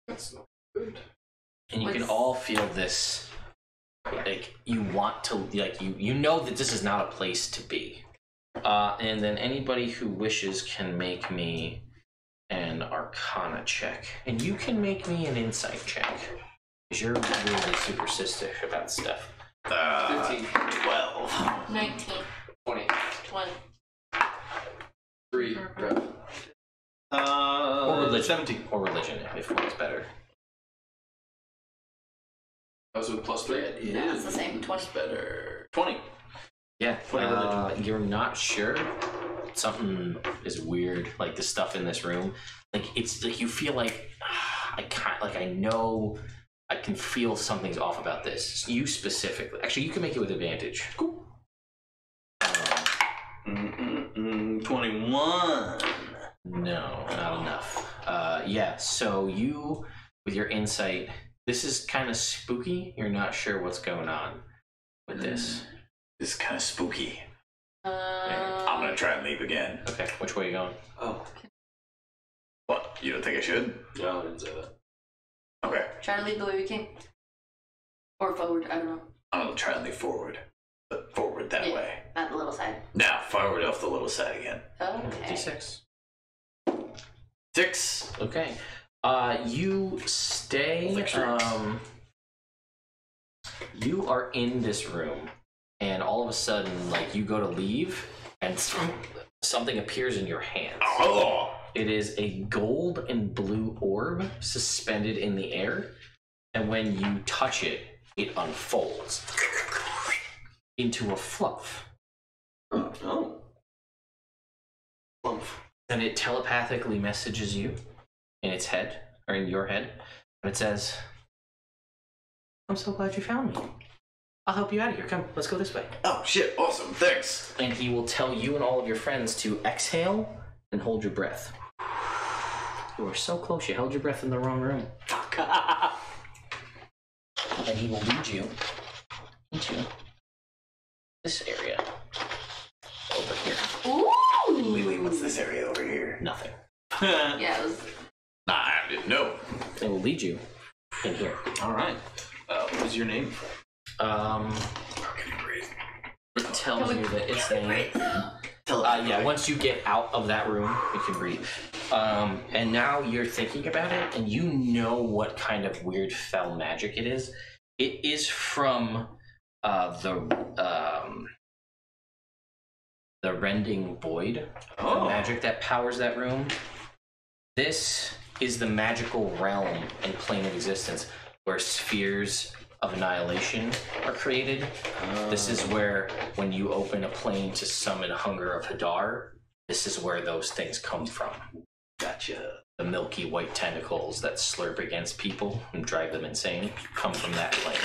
That's not good. And you can all feel this, like you want to, like you know that this is not a place to be. And then anybody who wishes can make me an Arcana check, and you can make me an Insight check, because you're really superstitious about stuff. 15. 12. 19. 20. 20. 3. Rev. Or religion. 17. Or religion, if one's better. I was with +3. Yeah, it's the same. 20. Better. 20. Yeah, 20 religion. you're not sure. Something is weird, like the stuff in this room. Like it's like you feel like I know I can feel something's off about this. You specifically. Actually, you can make it with advantage. Cool. 21. No, not enough. Yeah, so you, with your insight, this is kind of spooky. You're not sure what's going on with this. This is kind of spooky. Uh, I'm gonna try and leave again. Okay, which way are you going? Oh. What? You don't think I should? No, I didn't say that. Okay. try to leave the way we came. Or forward, I don't know. I'm gonna try and leave forward. But forward that Yeah. way. Not the little side. Now, forward off the little side again. Okay. D6. 6. Okay. You stay. You are in this room, and all of a sudden, like you go to leave, and something appears in your hand. Oh! It is a gold and blue orb suspended in the air, and when you touch it, it unfolds into a fluff. Oh. Plump. And it telepathically messages you in its head, or in your head, and it says, I'm so glad you found me. I'll help you out of here. Come, let's go this way. Oh, shit. Awesome. Thanks. And he will tell you and all of your friends to exhale and hold your breath. You were so close, you held your breath in the wrong room. And he will lead you into this area over here. Ooh! Wait, what's this area over here? Nothing. Yeah, it was. Nah, I didn't know. It will lead you in here. All right. What is your name? It tells you that it's a... yeah, once you get out of that room, you can breathe. And now you're thinking about it, and you know what kind of weird fell magic it is. It is from the Rending Void, the magic that powers that room. This is the magical realm and plane of existence where spheres of annihilation are created. This is where, when you open a plane to summon Hunger of Hadar, this is where those things come from. Gotcha. The milky white tentacles that slurp against people and drive them insane come from that plane.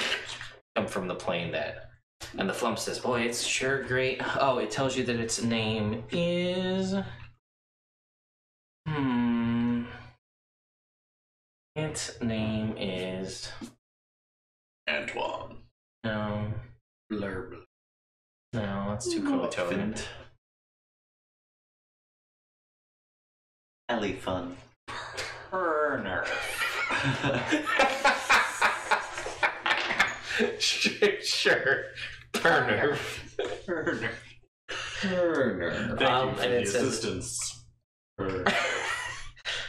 Come from the plane that... And the flump says, boy, it's sure great. Oh, it tells you that its name is... Its name is... Antoine. No. Blurb. No, it's too Croatoan. Elephant. Turner. Sure. Turner. Turner. Turner. Thank you for and the it says, assistance.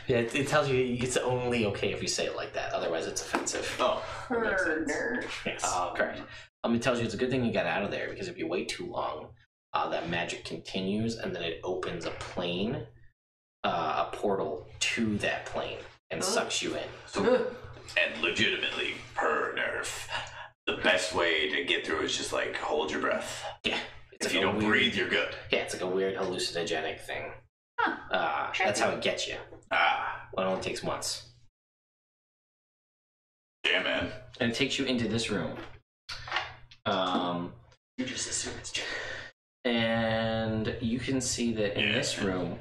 yeah, it tells you it's only okay if you say it like that. Otherwise, it's offensive. Oh, that makes sense. Turner. Yes, correct. It tells you it's a good thing you got out of there because if you wait too long, that magic continues and then it opens a plane, a portal to that plane and sucks you in. And legitimately, per nerf, the best way to get through is just like hold your breath. Yeah. It's If like you a don't weird- breathe, you're good. Yeah, it's like a weird hallucinogenic thing. Huh. That's how it gets you. Ah, Well, it only takes once. yeah, man. And it takes you into this room. You just assume it's Jack. And you can see that in this room,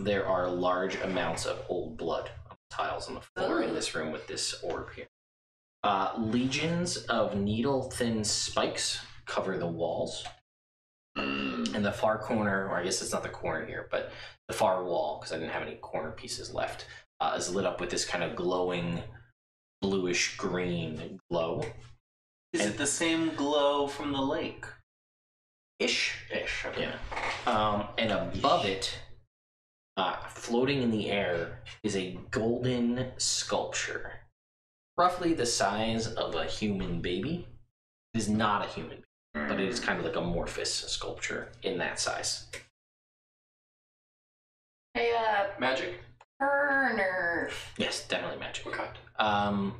there are large amounts of old blood on the tiles on the floor in this room with this orb here. Legions of needle-thin spikes cover the walls. In the far corner, or I guess it's not the corner here, but the far wall, because I didn't have any corner pieces left, is lit up with this kind of glowing bluish green glow. Is it the same glow from the lake? Ish. Okay. Yeah. And above it, floating in the air, is a golden sculpture. Roughly the size of a human baby. It is not a human baby, but it is kind of like amorphous sculpture in that size. Hey, Magic? Turner. Yes, definitely magic. What kind?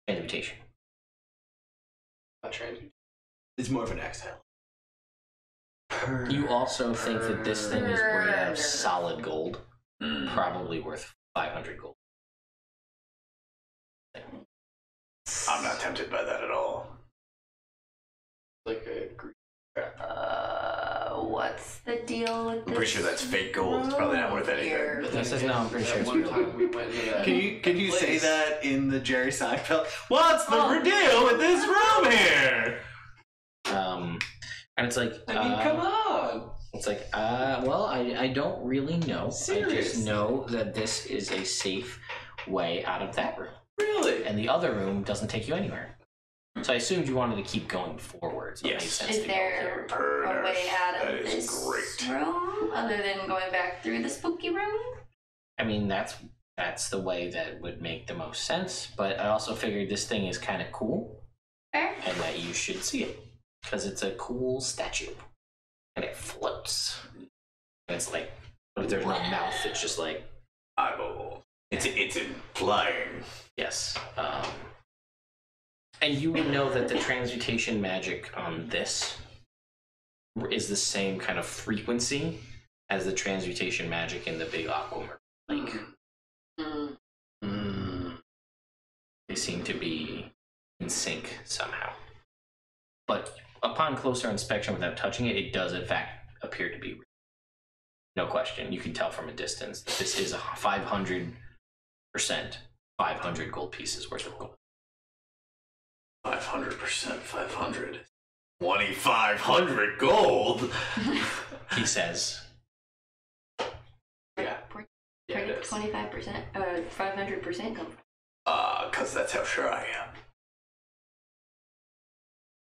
Invitation. Not transmute. It's more of an exhale. You also think that this thing is made out of solid gold, Mm. probably worth 500 gold. I'm not tempted by that at all. Like a Greek. What's the deal with this? I'm pretty sure that's fake gold. It's probably not worth anything. Here. This is no, I'm pretty sure That it's one real. time we went to that. Can you say place. that in the Jerry Seinfeld? What's the Oh. deal with this room here? And it's like, I mean, come on! it's like, well, I don't really know. I just Seriously? know that this is a safe way out of that room. Really? And the other room doesn't take you anywhere. So I assumed you wanted to keep going forwards. So it Yes. made sense Is to go there Per a way nerf. out That of is this great. room other than going back through the spooky room? I mean, that's the way that would make the most sense. But I also figured this thing is kind of cool, Fair. and that you should see it because it's a cool statue, and it floats. And it's like, but if there's no mouth, it's just like Eyeball. It's implying. yes. And you would know that the transmutation magic on this is the same kind of frequency as the transmutation magic in the big aquamarine lake. They seem to be in sync somehow. But upon closer inspection without touching it, it does in fact appear to be real. No question. You can tell from a distance that this is 500%, 500 gold pieces worth of gold. 500%, 500. 2,500 gold? He says, Yeah. Where Yeah, did it is. 25%, 500% come from? Because that's how sure I am.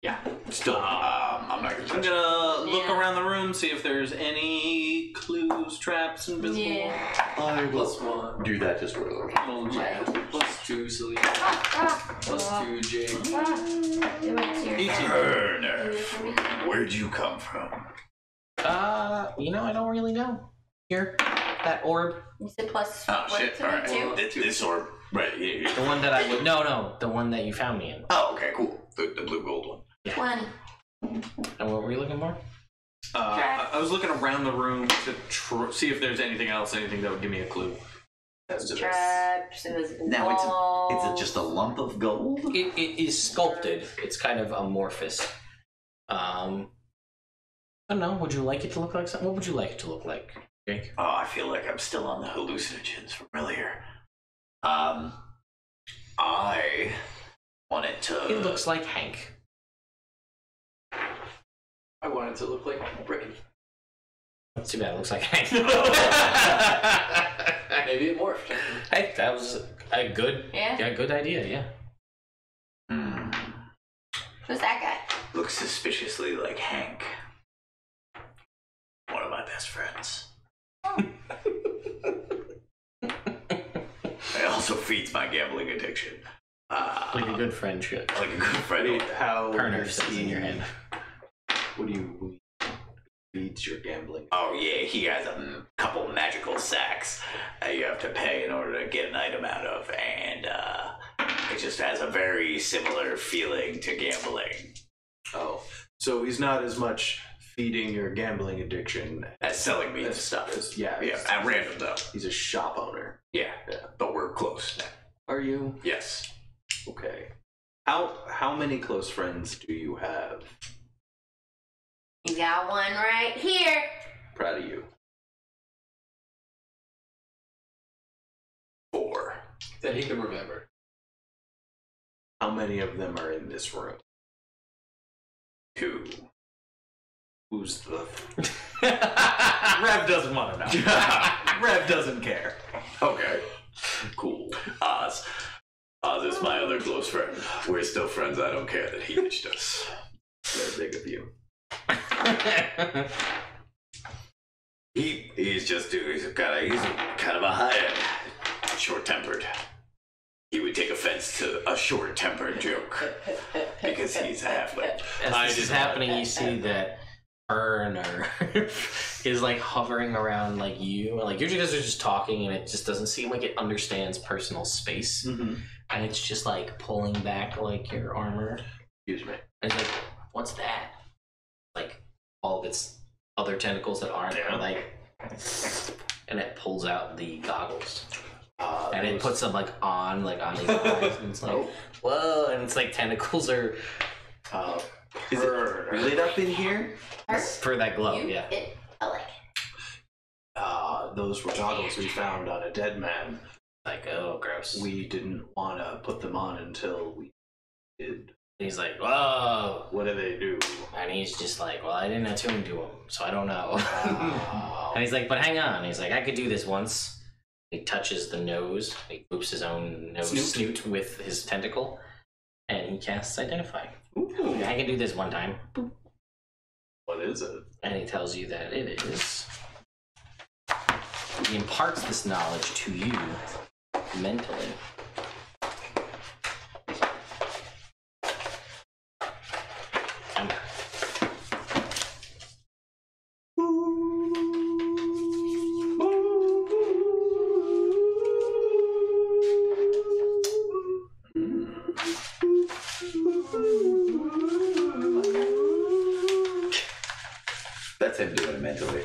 Yeah. Still, I'm not gonna I'm touch it. gonna look Yeah. around the room, see if there's any clues, traps, invisible. Yeah. I Plus 1. do that just for Well, Jack. Plus 2, Celine. Plus 2, Jake. It went to your Turner, for me. where'd you come from? I don't really know. Here, that orb, You said plus Oh, what shit. to Alright. two? This orb. Right, yeah. the one that I would, no, the one that you found me in. Oh, okay, cool. The blue gold one. 20. And what were you looking for? I was looking around the room to see if there's anything else, anything that would give me a clue. As to this. Traps, invisible Now it's walls. it just a lump of gold? It is sculpted. It's kind of amorphous. I don't know. Would you like it to look like something? What would you like it to look like, Jake? Oh, I feel like I'm still on the hallucinogens from earlier. I want it to. It looks like Hank. I want it to look like Ricky. That's too bad. It looks like Maybe it morphed. Hey, that was a good, good idea. Yeah. Who's that guy? Looks suspiciously like Hank. One of my best friends. It also feeds my gambling addiction. Like a good friend should. Like a good friend. How Turner does says in your head. What do you feeds your gambling? Oh yeah, he has a couple magical sacks that you have to pay in order to get an item out of, and it just has a very similar feeling to gambling. Oh, so he's not as much feeding your gambling addiction As selling me the stuff. Yeah, At random though. He's a shop owner. Yeah, but we're close now. Are you? Yes. Okay. How many close friends do you have? You got one right here. Proud of you. 4. That he can remember. How many of them are in this room? 2. Who's the... Rev doesn't want to know. Rev doesn't care. Okay. Cool. Oz. Oz is my other close friend. We're still friends. I don't care that he ditched us. Very big of you. He's kind of a high end, short-tempered. He would take offense to a short-tempered joke because he's a halfling. As this is happening, you see that Turner is like hovering around like you. Like you guys are just talking, and it just doesn't seem like it understands personal space, and it's just like pulling back like your armor. Excuse me. And it's like, what's that? Like all of its other tentacles that aren't are like, and it pulls out the goggles. And it puts them like on the eyes, and it's like, whoa, and it's like tentacles are Is it lit up in here? for that glove, yeah. I like it. Those were goggles we found on a dead man. Like, oh, gross. We didn't want to put them on until we did. He's like, whoa, What do they do? and he's just like, well, I didn't attune to him, so I don't know. And he's like, but hang on. He's like, I could do this once. He touches the nose. He boops his own nose snoot with his tentacle, and he casts Identify. Ooh. I can do this one time. Boop. What is it? And he tells you that it is. He imparts this knowledge to you mentally. And That's him doing it mentally.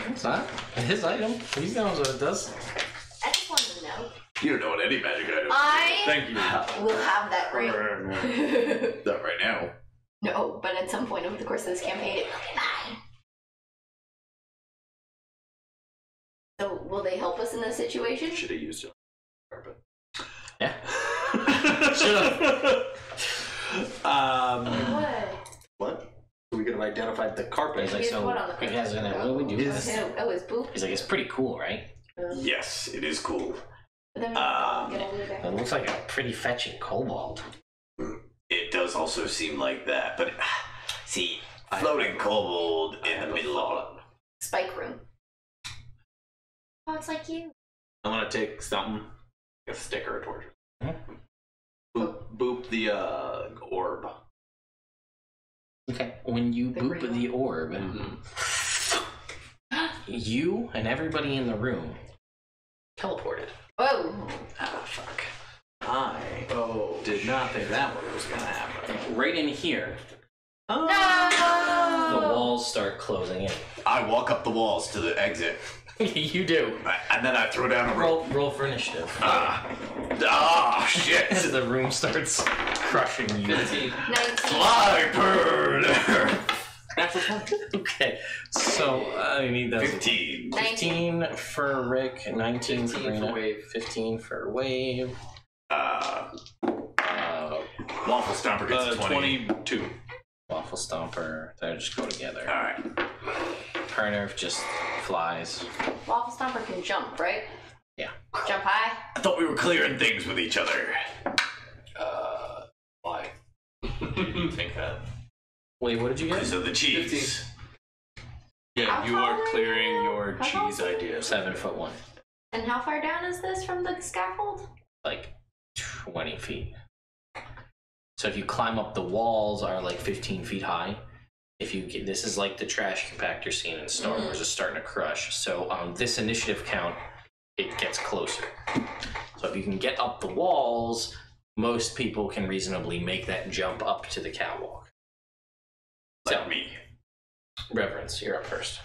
what's that? His item. He knows what it does. I just wanted to know. You don't know what any magic item is. Thank you. will have that ring. Not right now. No, but at some point over the course of this campaign, it will be mine. So, will they help us in this situation? Should have used it on carpet. Yeah. Should What? We could have identified the carpet. He's like, Here's so what on the you guys are gonna, what do we do with this? Oh, it's boop. He's like, it's pretty cool, right? Yes, it is cool. But then we get over there. It looks like a pretty fetching kobold. It does also seem like that, but see, floating kobold in the middle of Spike room. Oh, it's like you. I'm gonna take something, a stick or a torch. Boop the orb. Okay, when you The boop green the orb, you and everybody in the room teleported. Whoa. Ah, fuck. I did not think that one was gonna happen. Right in here, the No! walls start closing in. I walk up the walls to the exit, You do. and then I throw down a rope. Roll for initiative. Shit! As the room starts crushing you. 19. Fly, bird! Okay, so I need those. 15. 15 for Rick, 19 for 15 for Rena, Wave. 15 for Wave. 1 Waffle Stomper gets a 20. 22. Waffle Stomper, they just go together. Alright. Pernerf just flies. Waffle Stomper can jump, right? Yeah. Jump high? I thought we were clearing things with each other. Why? Do you think that? Wait, what did you get? Because of the cheese. Yeah, How you tall are are clearing you? your How tall cheese are you? ideas. 7'1", And how far down is this from the scaffold? like 20 feet. So if you climb up, the walls are like 15 feet high. If you get, this is like the trash compactor scene in Star Wars is starting to crush. So on this initiative count, it gets closer. So if you can get up the walls, most people can reasonably make that jump up to the catwalk. Like me. Reverence, you're up first.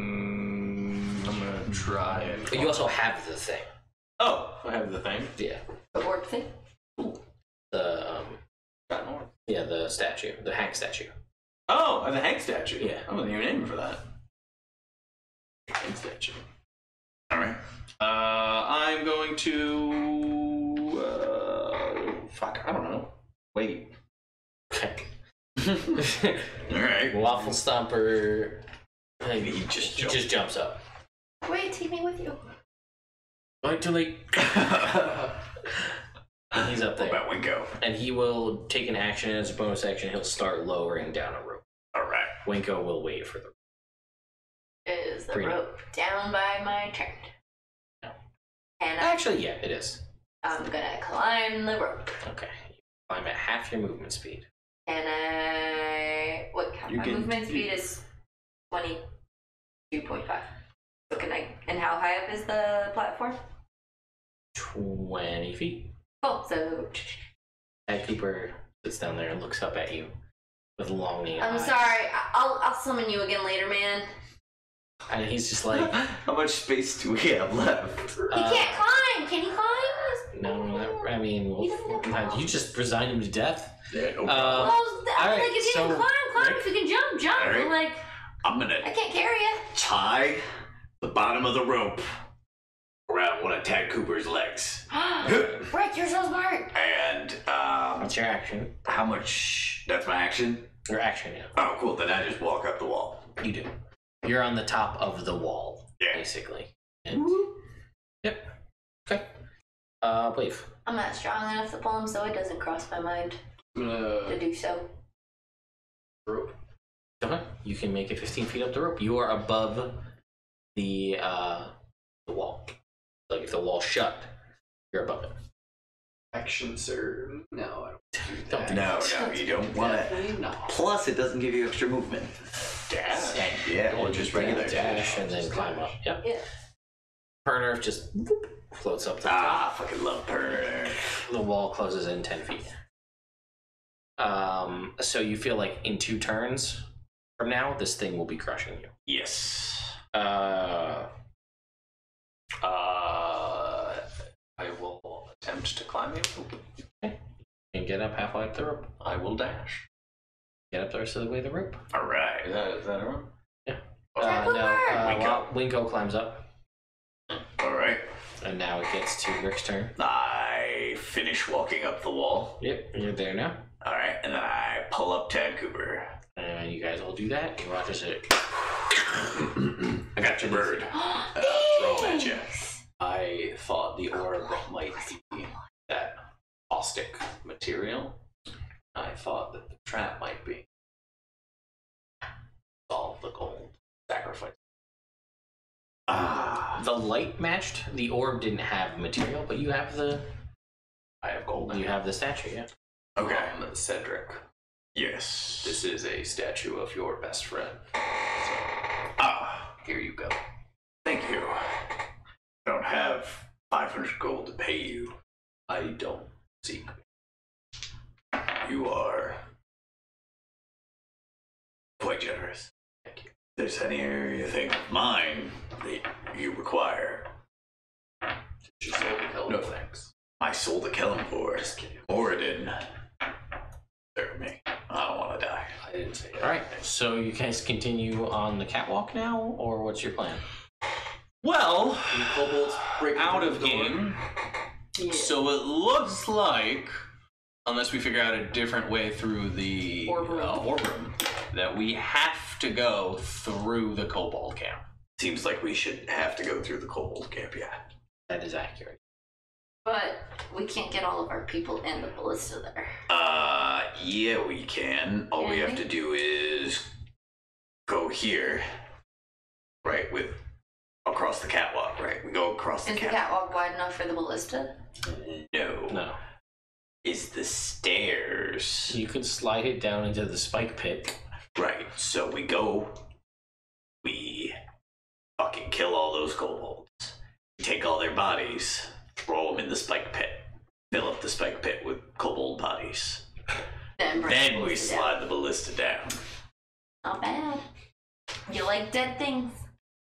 I'm gonna try it. But you also have the thing. Oh, I have the thing. Yeah. The orc thing? The Got more. yeah, the statue, the Hank statue. Oh, the Hank statue. Yeah. I wasn't even aiming for that. Hank statue. Alright. I'm going to. Fuck, I don't know. Wait. Okay. Alright. Waffle Stomper. He just jumped. Just jumps up. Wait, take me with you. Wait till he. And he's up What there, about Winko? and he will take an action as a bonus action. He'll start lowering down a rope. Alright. Winko will wait for the. Is the Green. rope down by my turn? No. And Actually, yeah, it is. I'm gonna climb the rope. Okay. You climb at half your movement speed. And what? You My can- movement speed is 22.5. So can I? And how high up is the platform? 20 feet. Cool. So Head Cooper sits down there and looks up at you with longing I'm eyes. sorry. I'll summon you again later, man. And he's just like, How much space do we have left? He can't climb. Can he climb? no, I mean, you just resigned him to death. Yeah, no problem. Well, I'm alright, like, if you so, can climb. Rick- If you can jump, jump. Alright. But like, I'm gonna I can't carry you. tie the bottom of the rope around one of Tad Cooper's legs. Rick, you're so smart. And, What's your action? how much? That's my action? Your action, yeah. Oh, cool. Then I just walk up the wall. You do. You're on the top of the wall, Yeah. basically. And, yep. Okay. Believe. I'm not strong enough to pull him, so it doesn't cross my mind I'm gonna to do so. rope. Okay. You can make it 15 feet up the rope. You are above the wall. Like if the wall's shut, you're above it. Action, sir. No, I don't. Don't do No, you don't want to Definitely not. Plus, it doesn't give you extra movement. dash. Yeah, Or just regular dash and then climb up. Yep. Yeah. Perner just floats up to the top. Ah, I fucking love Perner. The wall closes in 10 feet. So you feel like in 2 turns from now, this thing will be crushing you. Yes. I will attempt to climb it. And get up halfway up the rope. I will dash. Get up the rest of the way the rope. All right. Is that a room? No, Winko. Winko climbs up, All right. and now it gets to Rick's turn. I finish walking up the wall. Yep, you're there now. All right, and then I pull up Tad Cooper. And you guys all do that. You watch as it. I got your bird. Throw him at you. I thought the orb might be that caustic material. I thought that the trap might be solve the gold sacrifice. The light matched. The orb didn't have material, but you have the I have gold. you have the statue. Yeah. Okay. Cedric, Yes. this is a statue of your best friend. So Ah, here you go. thank you. I don't have 500 gold to pay you. I don't seek. You are quite generous. Thank you. If there's anything of mine that you require, Just so we know. No thanks. I sold a Kellen for. Just kidding. Moradin. Serve me. I don't want to die. I didn't say that. All right. So you guys continue on the catwalk now, or what's your plan? Well, And kobolds break out through of the door. game. Yeah. So it looks like, unless we figure out a different way through the Orb room. that we have to go through the kobold camp. Seems like we should have to go through the kobold camp, yeah. That is accurate. But we can't get all of our people and the ballista there. Yeah, we can. All we have to do is go here, right, with across the catwalk, right? We go across the Is the catwalk. catwalk wide enough for the ballista? No. Is the stairs. You could slide it down into the spike pit. Right, so we go, we fucking kill all those kobolds, take all their bodies, throw them in the spike pit, fill up the spike pit with kobold bodies. Then Then we slide the ballista down. Not bad. You like dead things?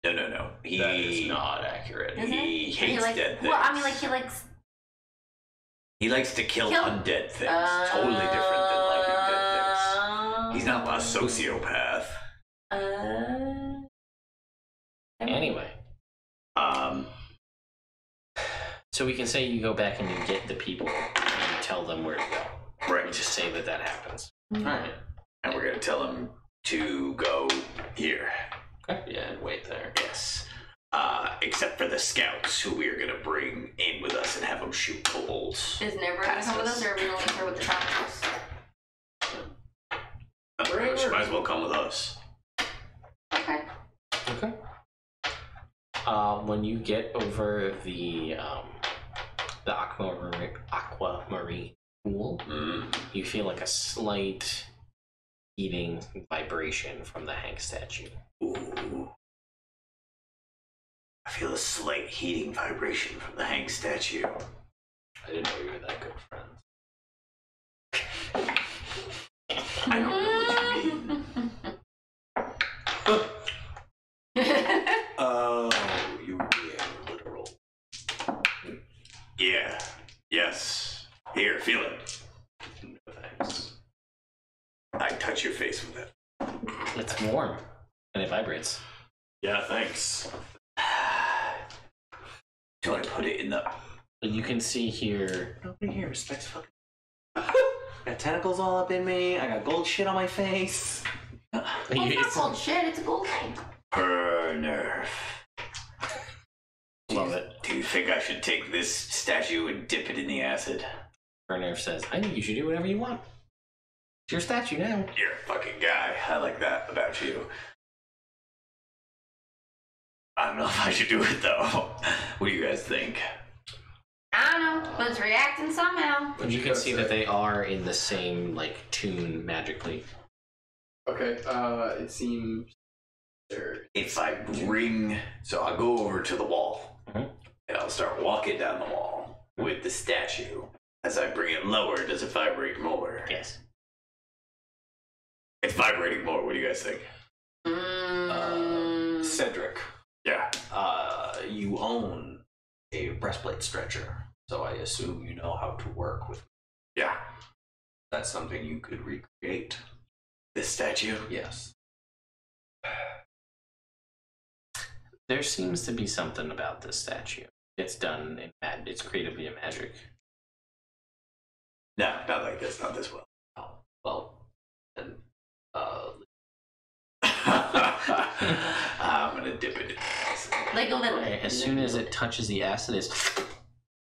No. That is not accurate. Is He it? hates dead things. Well, I mean, like he likes. He likes to kill Kill- undead things. Totally different than liking dead things. He's not a sociopath. Anyway, so we can say you go back and you get the people and you tell them where to go. Right. We just say that happens. Alright. And we're gonna tell him to go here. Yeah, and wait there. Yes. Except for the scouts, who we are gonna bring in with us and have them shoot kobolds. Is never gonna come with us, or are we gonna leave her with the townsfolk? She might as well come with us. Okay. Okay. When you get over the aquamarine pool, you feel like a slight heating vibration from the Hank statue. Ooh. I feel a slight heating vibration from the Hank statue. I didn't know you were that good friends. I don't know what you mean. Oh, you being literal. Yeah. Yes. Here, feel it. No thanks. I touch your face with it. It's warm and it vibrates. Yeah, thanks. Do I put it in the... But you can see here. Nobody here respects fucking. Got tentacles all up in me. I got gold shit on my face. It's not called shit, it's a gold thing. Per nerf. Love it. Do you think I should take this statue and dip it in the acid? Bernerf says, I think you should do whatever you want. It's your statue now. You're a fucking guy. I like that about you. I don't know if I should do it though. What do you guys think? I don't know, but it's reacting somehow. And you can see that they are in the same, like, tune magically. Okay, it seems there. If I bring... So I'll go over to the wall. Mhm. And I'll start walking down the wall with the statue. As I bring it lower, does it vibrate more? Yes. It's vibrating more. What do you guys think? Cedric, Yeah. you own a breastplate stretcher, so I assume you know how to work with. Yeah. That's something you could recreate. This statue? Yes. There seems to be something about this statue. It's done in it's creatively in magic. No, not like this. Not this well. Oh, well, then, I'm gonna dip it in. Like a little. As soon as it touches the acid, it's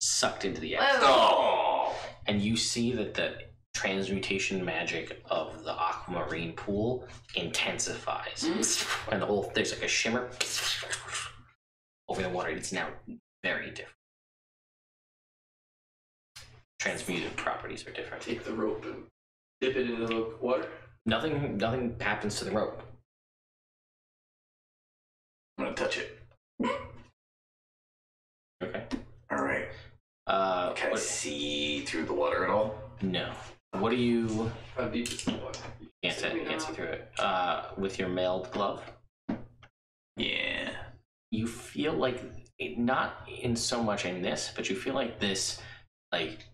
sucked into the acid. Whoa. Oh! And you see that the transmutation magic of the aquamarine pool intensifies. And the whole, there's like a shimmer over the water. It's now very different. Transmuted properties are different. Take the rope and dip it into the water. Nothing happens to the rope. I'm gonna touch it. Okay. Alright. Can I see through the water at all? No. What do you... How deep is the water? Can't see through it. With your mailed glove, Yeah. you feel like, not in so much in this, but you feel like this, like,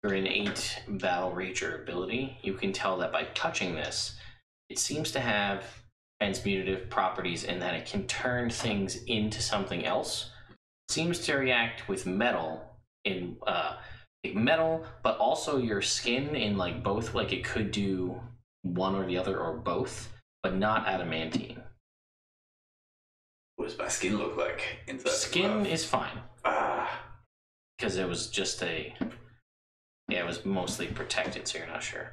your innate battle rager ability, you can tell that by touching this, it seems to have transmutative properties in that it can turn things into something else. Seems to react with metal in metal, but also your skin in like both. Like it could do one or the other or both, but not adamantine. What does my skin look like? Inside Skin is fine. Ah. Because it was just it was mostly protected, so you're not sure.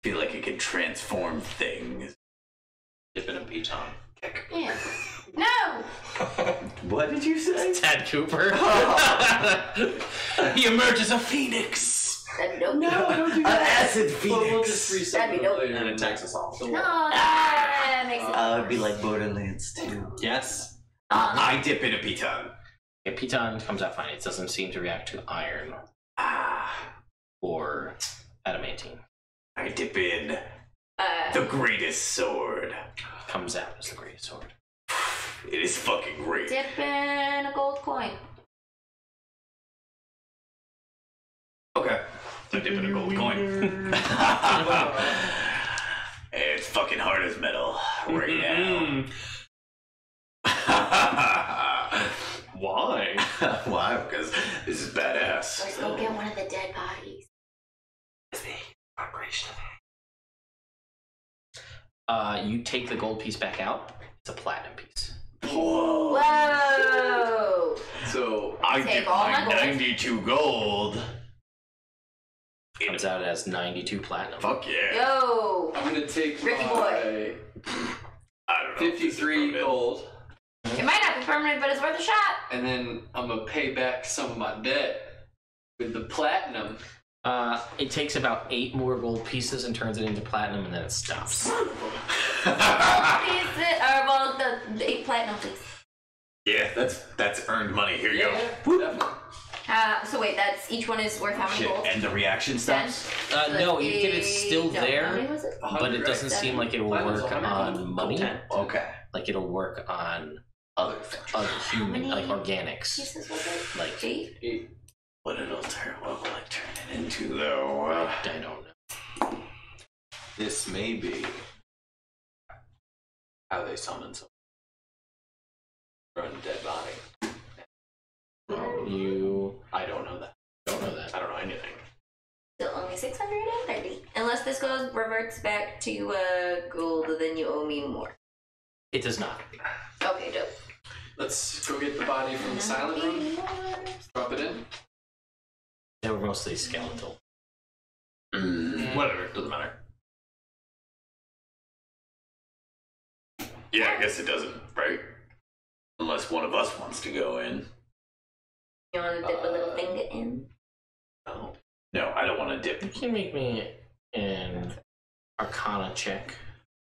I feel like it can transform things. Dip in a piton. Yeah. No! What did you say? Tad Cooper. He emerges a phoenix. Nope. No, don't do An that. acid Well, we'll phoenix. just reset That'd be it dope. later. And attacks us all. No, that makes it It'd be like Borderlands 2. Yes. I dip in a piton. Yeah, piton comes out fine. It doesn't seem to react to iron or adamantine. I dip in the greatest sword. Comes out as the greatest sword. It is fucking great. dip in a gold coin. Okay. I dip in a gold coin. It's fucking hard as metal right now. Why? Why? Because this is badass. Let's go get one of the dead bodies. You take the gold piece back out. It's a platinum piece. Whoa. Whoa! So I Take dip all my my gold. 92 gold. Comes out as 92 platinum. Fuck yeah. Yo! I'm gonna take Ricky my boy. I don't know. if this is 53 permanent. gold, It might not be permanent, but it's worth a shot. and then I'm gonna pay back some of my debt with the platinum. It takes about 8 more gold pieces and turns it into platinum, and then it stops. Well, the 8 platinum, please. Yeah, that's earned money. Here you Yeah, go. definitely. So wait, that's each one is worth how many Shit, gold? and the reaction 10? stops. No, you get it's still No, how many there, was it? but it doesn't seem like it will Platinum's work 100 on money. Okay. Like it'll work on Other things. other human, many like organics. Pieces was it? Like 8? What will it turn it into though? I don't know. This may be how they summon someone from a dead body. You I don't know that. don't know that. I don't know anything. Still only 630. Unless this reverts back to gold, then you owe me more. It does not. Okay, dope. Let's go get the body from the silent room. Drop it in. They were mostly skeletal. Whatever, doesn't matter. Yeah, I guess it doesn't, right? Unless one of us wants to go in. You want to dip a little finger in? No. No, I don't want to dip. You can make me an Arcana check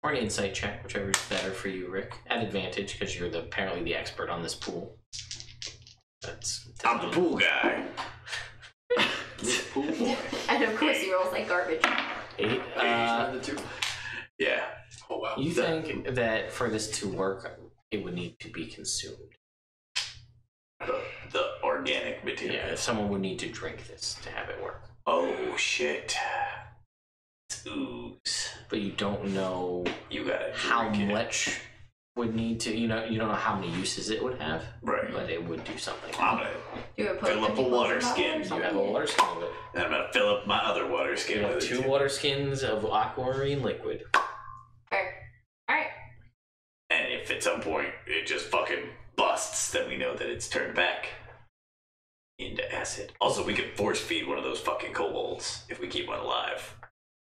or an Insight check, whichever is better for you, Rick. At advantage because you're apparently the expert on this pool. I'm the pool guy. Pool boy. And of course he rolls like garbage. 8. The two. Yeah. Oh wow. You think that for this to work, it would need to be consumed? The organic material. Yeah, if someone would need to drink this to have it work. Oh shit. It's ooze. But you don't know You gotta how drink it. much would need to, you don't know how many uses it would have, Right. but it would do something. I'm gonna You would put Fill up a 50 water gold in skin. or You something? have a water skin of it. and I'm gonna fill up my other water You skin have with 2 it. water skins of aquamarine liquid. Alright. And if at some point it just fucking busts, then we know that it's turned back into acid. Also, we can force feed one of those fucking kobolds if we keep one alive.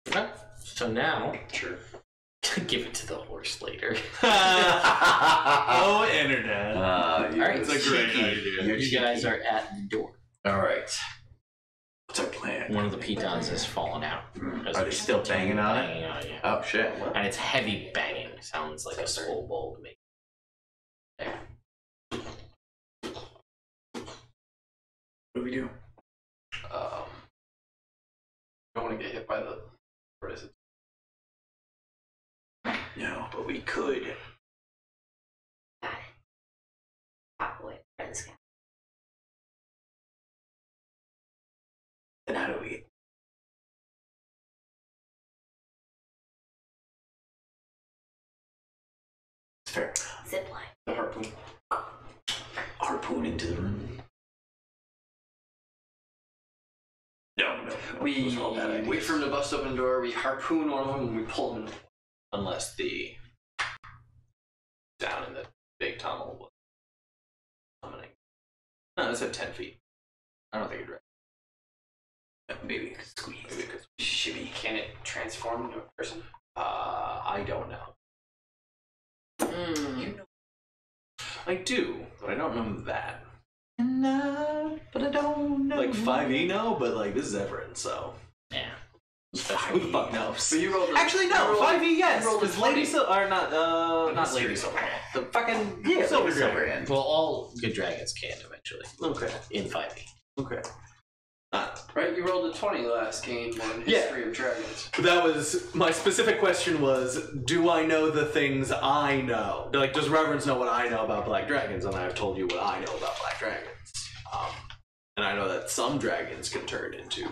Okay. So now, Sure. give it to the horse later. Oh, internet. Alright, it's a great idea. You guys are at the door. All right. What's our plan? One of the pitons has fallen out. Are they still banging on it? Banging on it, yeah. Oh shit. And it's heavy banging. Sounds like a skull bowl to me. There. What do we do? Don't want to get hit by the. What is it? No, but we could. Hot boy. Friends. Then how do we? Zip line. The harpoon. Harpoon into the room. No. We Those are all bad wait ideas. for him to bust open the door. We harpoon one of them and we pull him in. Unless the down in the big tunnel was summoning. No, it's at 10 feet. I don't think it'd Maybe it could squeeze. Maybe it could shimmy. Can it transform into a person? I don't know. Mm. You know. I do, but I don't know that. But I don't know. Like 5e no, but like this is Evrand, so. Yeah. Who the fuck knows? So you rolled. Actually, no. 5e, yes. you rolled a Because Lady 20. Silver, or not Lady Mystery. Silver. The fucking Yeah, Silver Silver Dragon. End. Well, all good dragons can eventually Okay. in 5e. Okay. Right, you rolled a 20 last game on Yeah. History of Dragons. That was my specific question. Was do I know the things I know? Like, does Reverence know what I know about black dragons? And I've told you what I know about black dragons. And I know that some dragons can turn into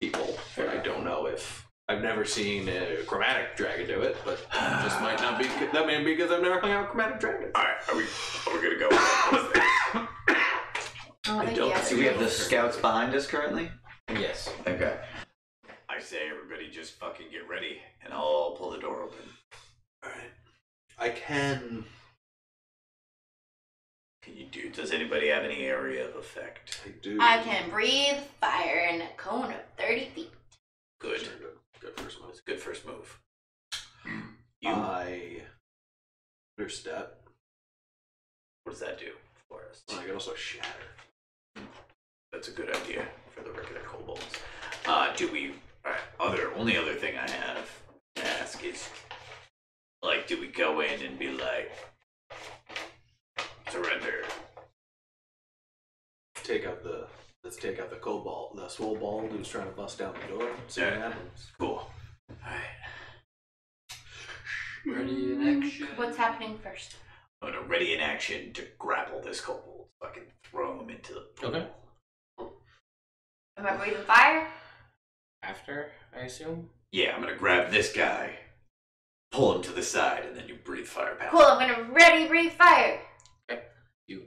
people, but I don't know if I've never seen a chromatic dragon do it. But it just might not be. That may be because I've never hung out with chromatic dragons. All right, are we gonna go? Oh, I don't Do we have the scouts behind us currently? Yes. Okay. I say everybody just fucking get ready, and I'll pull the door open. All right. I can. Can you do? Does anybody have any area of effect? I do. I can breathe fire in a cone of 30 feet. Good. Good first move. That's a good first move. You. I understep. What does that do for us? I can also shatter. That's a good idea for the regular kobolds. Do we? Only other thing I have to ask is, like, do we go in and be like, surrender? Let's take out the kobold, the swole bald who's trying to bust down the door. See what happens. Cool. All right. Ready in action. What's happening first? I'm gonna ready in action to grapple this kobold so I can throw him into the pool. Okay. Am I breathing fire? After, I assume? Yeah, I'm gonna grab this guy, pull him to the side, and then you breathe fire past Cool, I'm gonna ready breathe fire. You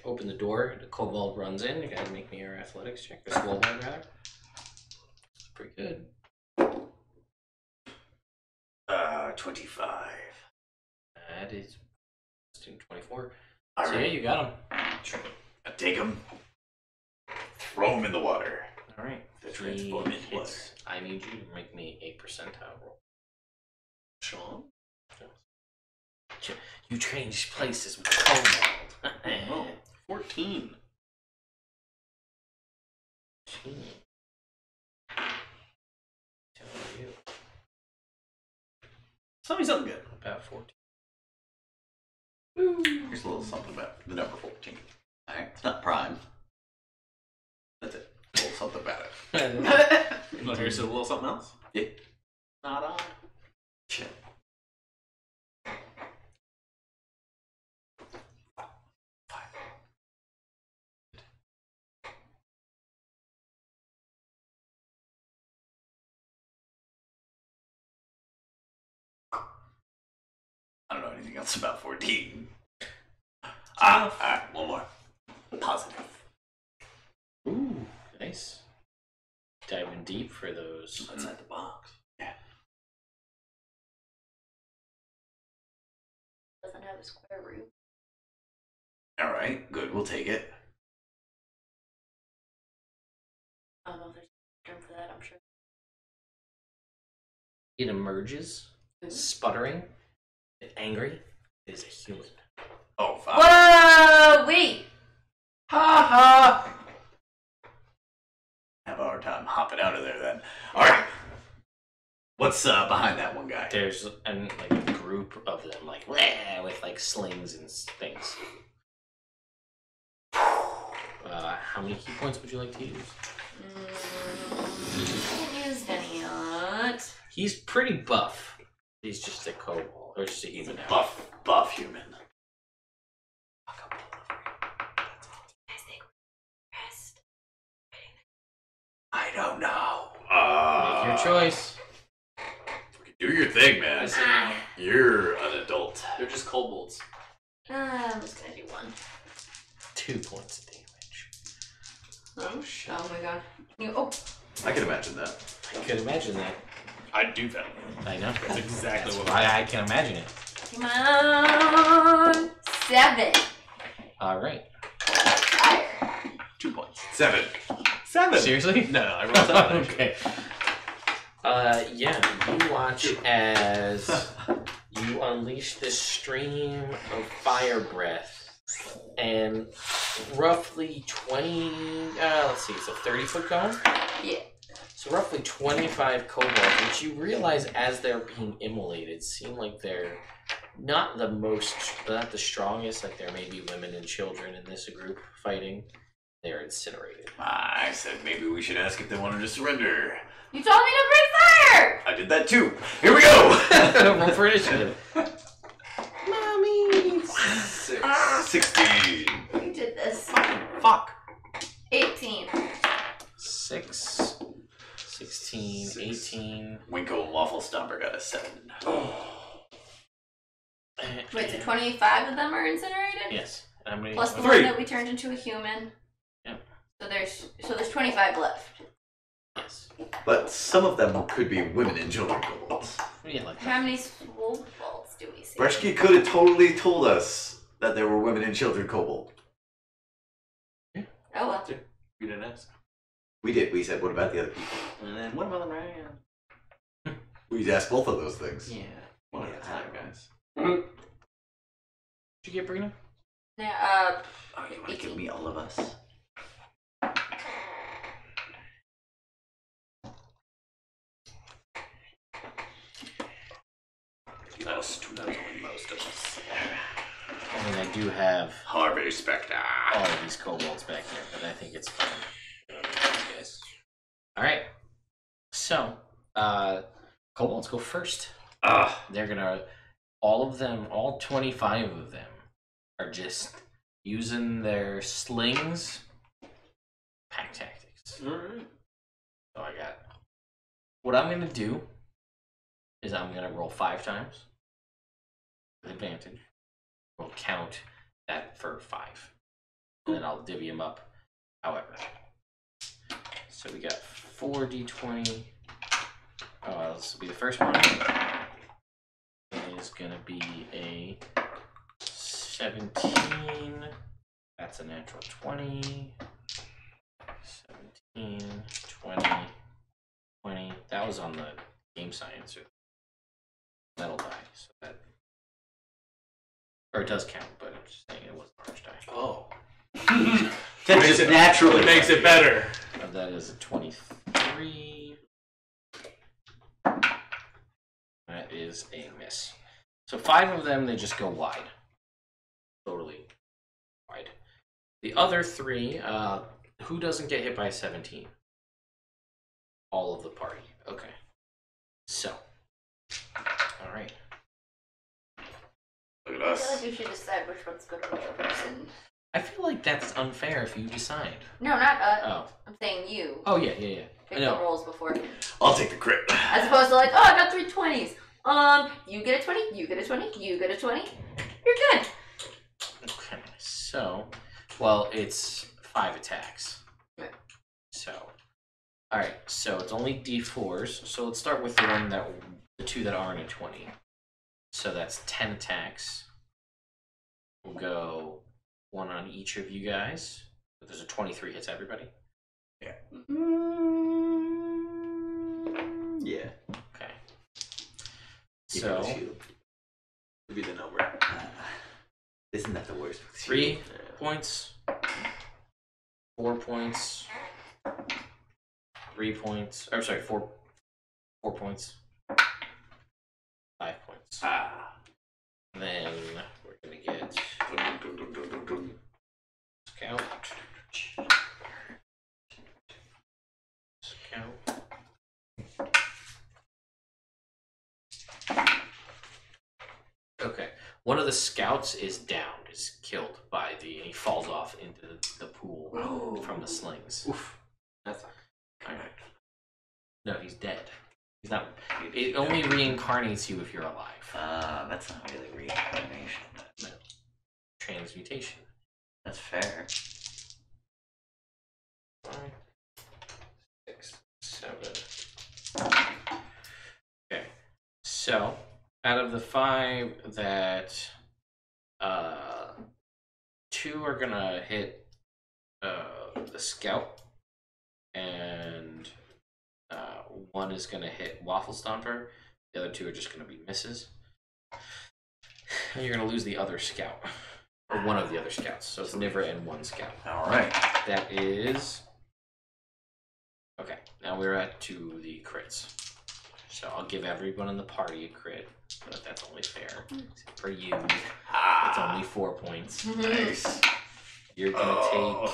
open the door, the kobold runs in. You gotta make me your athletics check. Or swole ball, rather. Pretty good. 25. That is 24. All So right. yeah, you got him. I take him, throw him in the water. All right. The transform into water. Hits. I need you to make me a percentile roll. Sean? You change places with the kobold. Oh, 14. Tell you Tell me something good. about 14. Here's a little something about the number 14. All right. It's not prime. That's it. A little something about it. Well, here's a little something else. Yeah. Not on. Shit. I don't know anything else about 14. Alright, one more. Positive. Ooh, nice. Diving deep for those. Outside the box. Yeah. Doesn't have a square root. Alright, good, we'll take it. I don't know if there's a term for that, I'm sure. It emerges, sputtering, angry. It is a human. Oh, fuck. Whoa! Wait! Ha ha! Have a hard time hopping out of there then. Alright. What's behind that one guy? There's like a group of them, like with like slings and things. How many key points would you like to use? Haven't used any yet. He's pretty buff. He's just a kobold, or just a human now. Buff human. Guys, they rest. I don't know. Make your choice. Do your thing, man. You're an adult. They're just kobolds. I'm just gonna do 1. 2 points of damage. Oh shit! Oh my god! I can imagine that. I could imagine that. I'd do that. I know. That's exactly what I can imagine it. Come on! 7. Alright. Fire. 2 points. 7. 7. Seriously? No, I rolled 7. Actually. Okay. Yeah, you watch as you unleash this stream of fire breath, and roughly 20, let's see, it's a 30-foot cone? Yeah. So roughly 25 kobolds, which you realize as they're being immolated, seem like they're not the strongest, like there may be women and children in this group fighting. They're incinerated. I said maybe we should ask if they wanted to surrender. You told me to bring fire! I did that too. Here we go! Roll for initiative. Mommy! 16. You did this. Fuck. 18. 6, 16, 18. Winkle and Waffle Stomper got a 7. Wait, so 25 of them are incinerated? Yes. How many? Plus the 3. one that we turned into a human. Yeah. So there's 25 left. Yes. But some of them could be women and children kobolds. Yeah, like How many kobolds do we see? Breshki could have totally told us that there were women and children kobold. Oh well. You didn't ask. We did. We said, what about the other people? And then what about the Ryan? We asked both of those things. Yeah. One at a time, guys. Did you get Brina? Yeah, Oh, you want to give me all of us? That's only most of us. I mean, I do have Harvey Spectre. all of these kobolds back here, but I think it's fine. Guys. Alright. So, kobolds go first. They're gonna, all 25 of them are just using their slings, pack tactics. Alright. So what I'm gonna do is I'm gonna roll 5 times with advantage. We'll count that for 5. And then I'll divvy them up however. So we got 4d20. This will be the first one. It is gonna be a 17. That's a natural 20. 17, 20, 20. That was on the game science or metal die, so that, or it does count, but I'm just saying it wasn't orange die. Oh. That just naturally makes it better. That is a 23. That is a miss. So 5 of them, they just go wide. Totally wide. The other 3, who doesn't get hit by 17? All of the party. Okay. So. Alright. Look at I us. feel like we should decide which one's good for which person. I feel like that's unfair if you decide. No, not Oh. I'm saying you. Oh, yeah. Pick I know. the rolls before. I'll take the crit. As opposed to like, oh, I got 3 20s. You get a 20, you get a 20, you get a 20. You're good. Okay. So, well, it's 5 attacks. Right. So, alright. So it's only d4s. So let's start with the 2 that aren't a 20. So that's 10 attacks. We'll go 1 on each of you guys. So there's a 23 hits everybody. Yeah. Okay. Give me the So shield. Would be the number. Isn't that the worst? 3 points, 4 points, 3 points. Or sorry, 4 points, 5 points. Then we're gonna get scout. Okay. One of the scouts is downed, is killed by and he falls off into the pool from the slings. Oof. That's not Alright. No, he's dead. He's not. It only reincarnates you if you're alive. That's not really reincarnation. transmutation. That's fair. 5, 6, 7. Okay. So, out of the 5 that 2 are gonna hit the scout, and 1 is gonna hit Waffle Stomper. The other 2 are just gonna be misses. And you're gonna lose the other scout. Or one of the other scouts. So it's Nivra and 1 scout. Alright. That is... Okay, now we're at to the crits. So I'll give everyone in the party a crit, but that's only fair. Except for you, it's only 4 points. Nice. You're gonna take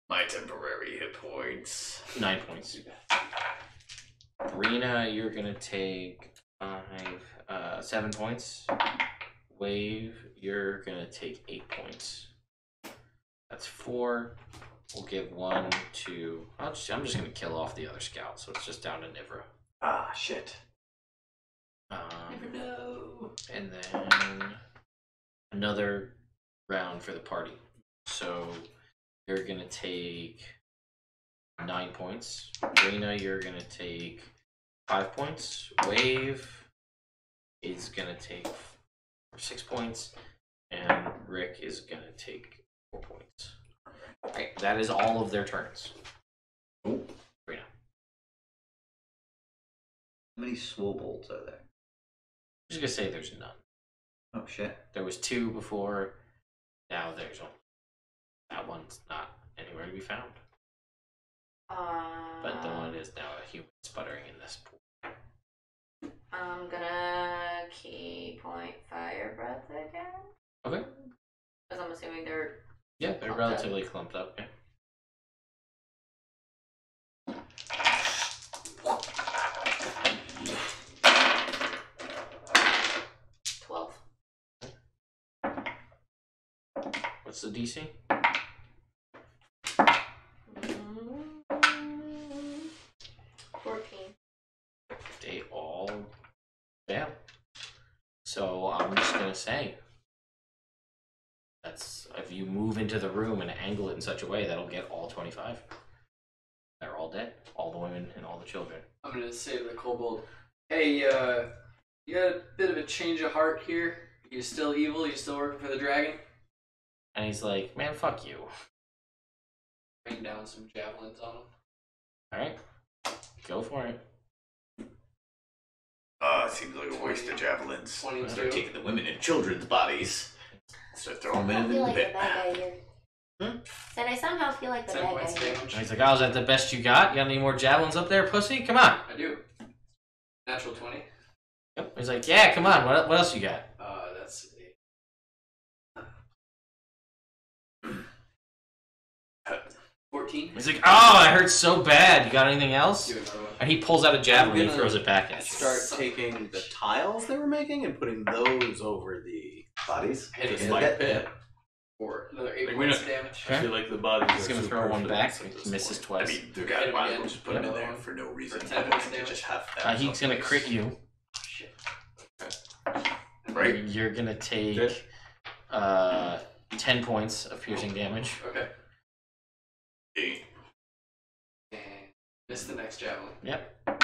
My temporary hit points. 9 points. Brina, you're gonna take 7 points. Wave, you're gonna take 8 points. That's 4. We'll give 1 to... I'm just gonna kill off the other scout, so it's just down to Nivra. Ah, shit. Never know. And then another round for the party. So you're gonna take 9 points. Rena, you're gonna take 5 points. Wave is gonna take 6 points, and Rick is gonna take 4 points. Alright, that is all of their turns. Ooh. Rena. How many swobolts are there? I'm just gonna say there's none. Oh shit. There was 2 before, now there's only. That one's not anywhere to be found. But the one is now a human sputtering in this pool. I'm gonna key point fire breath again. Okay. Because I'm assuming they're... Yeah, they're Clumped relatively clumped up. Yeah. What's the DC? 14. They all fail. So I'm just gonna say that's if you move into the room and angle it in such a way that'll get all 25. They're all dead. All the women and all the children. I'm gonna say to the kobold, "Hey, you got a bit of a change of heart here. You still evil? You still working for the dragon?" And he's like, "Man, fuck you." Rain down some javelins on him. Alright. Go for it. Seems like a waste of javelins. 22. Start taking the women and children's bodies. Start throwing them I in feel the like the pit. bad guy here. Said I somehow feel like the 10 bad points guy here. damage. And he's like, "Oh, is that the best you got? You got any more javelins up there, pussy? Come on." I do. Natural 20. Yep. He's like, "Yeah, come on. What else you got?" That's a 14. He's like, "Oh, it hurts so bad. You got anything else?" Do another one. And he pulls out a javelin and gonna throws it back at you. Start taking the tiles they were making and putting those over the Bodies? Hit just it like like pit. for another 8 Like, points we of damage. Okay. I feel like the bodies He's are gonna throw one back. He misses I twice. mean, the Hit guy him might as again. well just put them in Another there one. for no reason. For 10 points You damage. just have that. He's gonna crit you. Shit. Right? You're gonna take Good. 10 points of piercing damage. Okay. Eight. And miss the next javelin. Yep.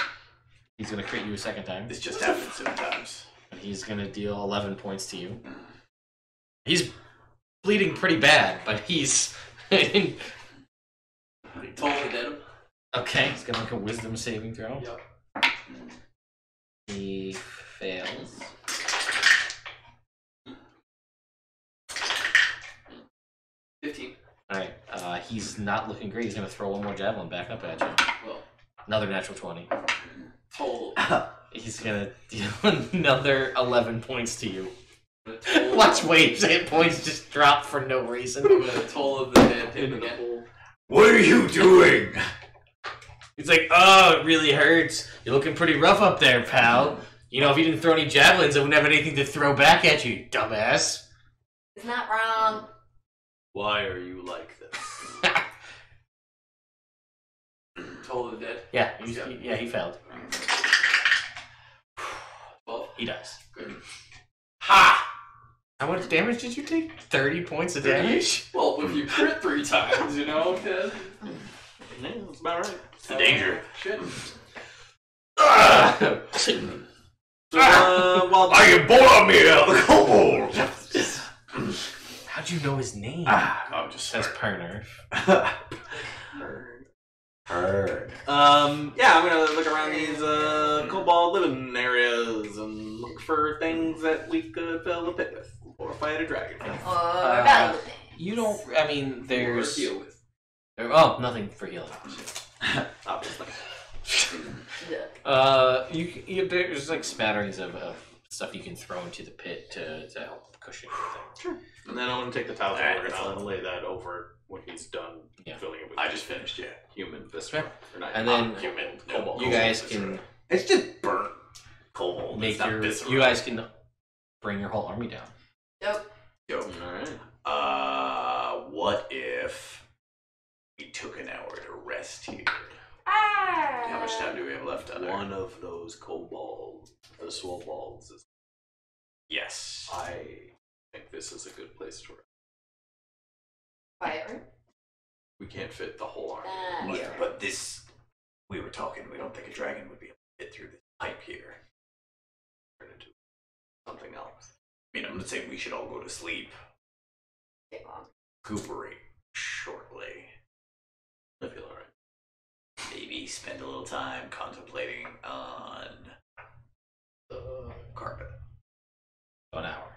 He's gonna crit you a second time. This just happens sometimes. And he's gonna deal 11 points to you. He's bleeding pretty bad, but he's Totally dead him. okay. He's gonna make a wisdom saving throw. Yep. He fails. Alright, he's not looking great. He's gonna throw one more javelin back up at you. Well, Another natural 20. total. He's gonna deal another 11 points to you. Total. Watch Wave's hit points just drop for no reason. I'm gonna toll of the head him again. What are you doing? He's like, "Oh, it really hurts. You're looking pretty rough up there, pal. You know, if you didn't throw any javelins, I wouldn't have anything to throw back at you, dumbass." It's not wrong. Why are you like this? Toll of the dead. Yeah, he failed. 12. He dies. Good. Ha! How much damage did you take? 30 points of damage? Well, if you crit 3 times, you know, Ted. Yeah, that's about right. It's the danger. Shit. Well, Are you bored me out the kobold? How'd you know his name? I'm just That's Perner. Heard. Yeah, I'm gonna look around these kobold living areas and look for things that we could fill the pit with, or fight a dragon with. Or battle with it. You don't. I mean, there's. Deal with. Oh, nothing for healing. Obviously. There's like spatterings of stuff you can throw into the pit to help cushion everything. And then I want to take the towel Alright, and I'll lay that over when he's done filling it with I just finished, yeah. human viscera. Or not And then human, Kobold. you guys Viscera. can It's just burnt kobold. make It's not your. viscera. You guys can bring your whole army down. Dope. Yo. Alright. What if we took an hour to rest here? Ah! How much time do we have left on One of those kobolds, the swobalds, is. Yes. I think this is a good place to rest. Quiet room? We can't fit the whole army. Yeah, but this, we were talking, we don't think a dragon would be able to get through this pipe here. Turn into something else. I mean, I'm not saying we should all go to sleep. Take long. Recuperate shortly. I feel alright. Maybe spend a little time contemplating on the carpet. An hour.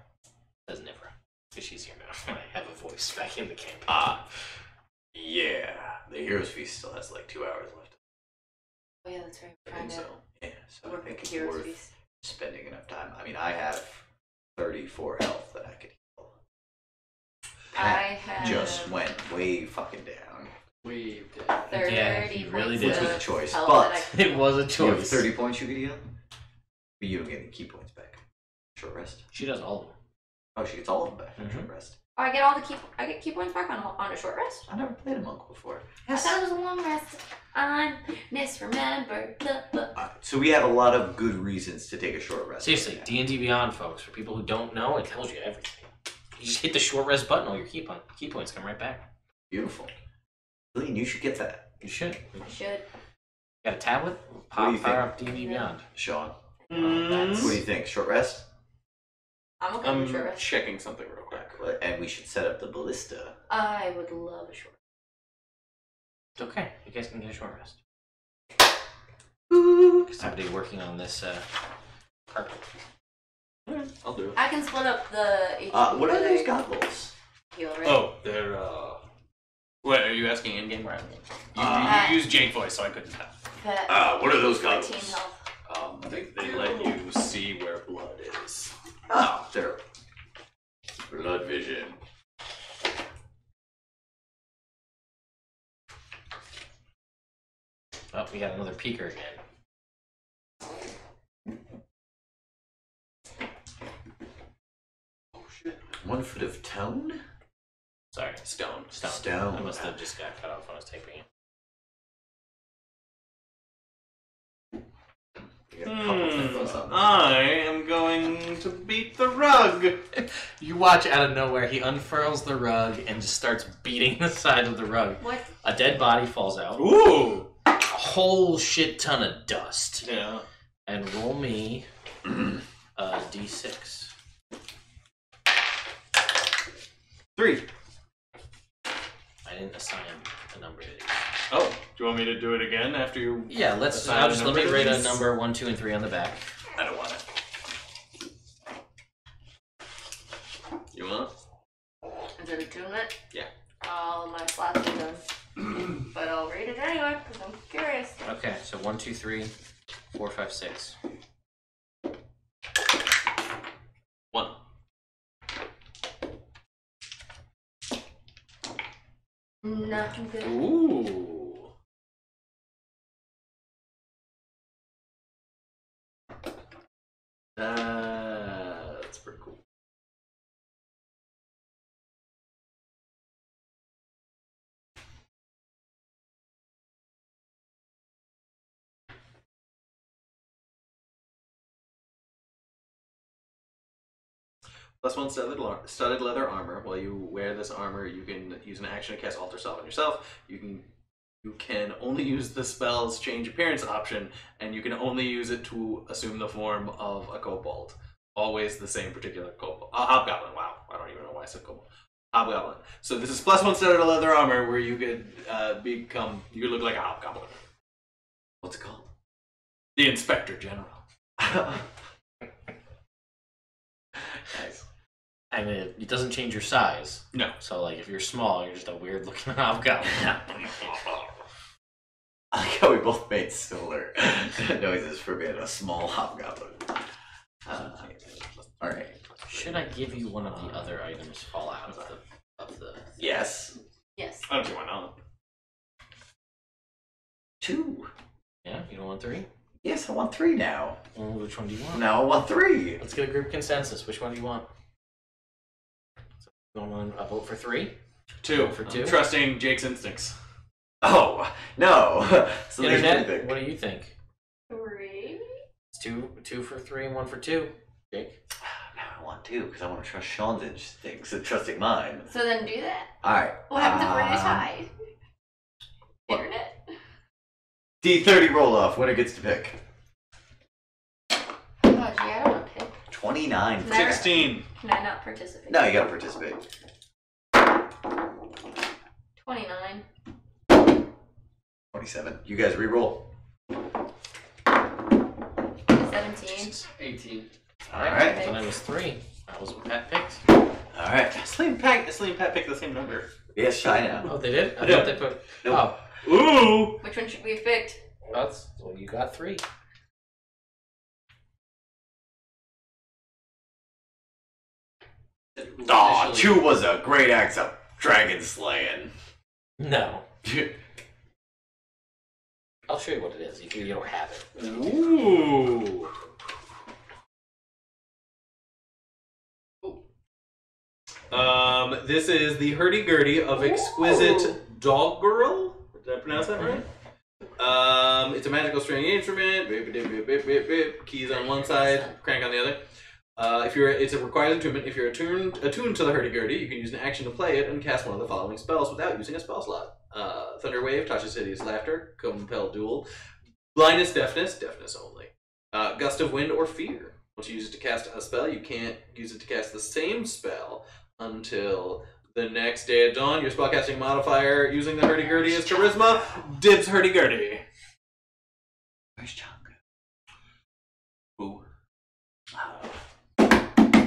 Doesn't ever. Because she's here now. I have a voice back in the campaign. Yeah. The Hero's Feast still has like 2 hours left. Oh yeah, that's right. I Trying think to so. Yeah, so I work think with it's the Hero's worth Feast. spending enough time. I mean, I have 34 health that I could heal. I have Just went way fucking down. We did. 30 Yeah, you really points did. Which was a of choice, health but that I It was a you have choice. 30 points you could heal, but you don't get any key points back. Short rest. She does all of them. Oh, she gets all of them back. Mhm. Short rest. Oh, I get all the I get key points back on a short rest. I never played a monk before. I thought it was a long rest. I misremembered So we have a lot of good reasons to take a short rest. Seriously, D&D Beyond, folks. For people who don't know, it tells you everything. You just hit the short rest button, all your key points come right back. Beautiful. Lean, you should get that. You should. I should. Got a tablet? What do you Power think? up D&D Beyond. Sean, That's- what do you think? Short rest? I'm okay I'm with a short rest. checking something real quick. And we should set up the ballista. I would love a short. It's okay. You guys can get a short rest. Because somebody working on this carpet. I'll do it. I can split up the HP. What are that those I goggles? heal, right? Oh, they're What are you asking in game? Right? You use Jake voice, so I couldn't tell. That What are those 14 goggles? health. They let you see where blood is. Oh, they're blood vision. Oh, we got another peeker again. 1 foot of tone? Sorry, stone. Stone. I must have just got cut off when I was typing it. We got a couple things on there. I am going to beat the rug. You watch out of nowhere, he unfurls the rug and just starts beating the side of the rug. What? A dead body falls out. Ooh. A whole shit ton of dust. Yeah. And roll me a d6. 3. I didn't assign a number to these. Oh, do you want me to do it again after you? Yeah, Assign I'll a just number let me to rate a these? number 1, 2, and 3 on the back. I don't want it. You want? Is it attunement? Yeah. All my slots are done. But I'll read it anyway, because I'm curious. Okay, so 1, 2, 3, 4, 5, 6. 1. Nothing good. Ooh. That's pretty cool. +1 studded leather armor. While you wear this armor, you can use an action to cast Alter Self on yourself. You can only use the spell's change appearance option, and you can only use it to assume the form of a kobold. Always the same particular kobold. Hobgoblin, wow. I don't even know why I said kobold. Hobgoblin. So this is +1 studded leather armor where you could you could look like a hobgoblin. What's it called? The Inspector General. Nice. And it doesn't change your size. No. So, like, if you're small, you're just a weird looking hobgoblin. I like how we both made similar noises for being a small hobgoblin. Alright. Should I give you one of the other items fall out of the... Yes. Yes. I don't see why not. 2. Yeah? You don't want 3? Yes, I want 3 now. Well, which one do you want? Now I want 3. Let's get a group consensus. Which one do you want? So, you want a vote for 3? 2. For 2? I'm trusting Jake's instincts. Oh, no. So Internet, what do you think? 3? It's two for 3 and 1 for 2. Jake? Now I want 2 because I want to trust Sean's instincts and trusting mine. So then do that. Alright. What happens if we're in a tie? Internet. D30 roll off. Winner gets to pick. Oh, gee, I don't want to pick. 29. Never. 16. Can I not participate? No, you gotta participate. 29. 27. You guys re-roll. 17. 18. Alright. So that was 3. That was what Pat picked. Alright. Slee and Pat picked the same number. Yes, I know. Oh, they did? I Yeah. thought they put... Nope. Oh, Ooh! Which one should we have picked? well, you got 3. Aw, 2 was a great act of dragon slaying. No. I'll show you what it is. You don't have it. Ooh! This is the hurdy-gurdy of exquisite doggerel. Did I pronounce that right? It's a magical string instrument. Bip, bip, bip, bip, bip, bip. Keys on one side, crank on the other. It's a required attunement. If you're attuned to the hurdy-gurdy, you can use an action to play it and cast one of the following spells without using a spell slot. Thunder Wave, Toxicity's Laughter, Compel Duel, Blindness, Deafness only, Gust of Wind, or Fear. Once you use it to cast a spell, you can't use it to cast the same spell until the next day at dawn. Your spellcasting modifier using the hurdy-gurdy is Charisma. Dibs hurdy-gurdy. Where's Chongo? Ooh.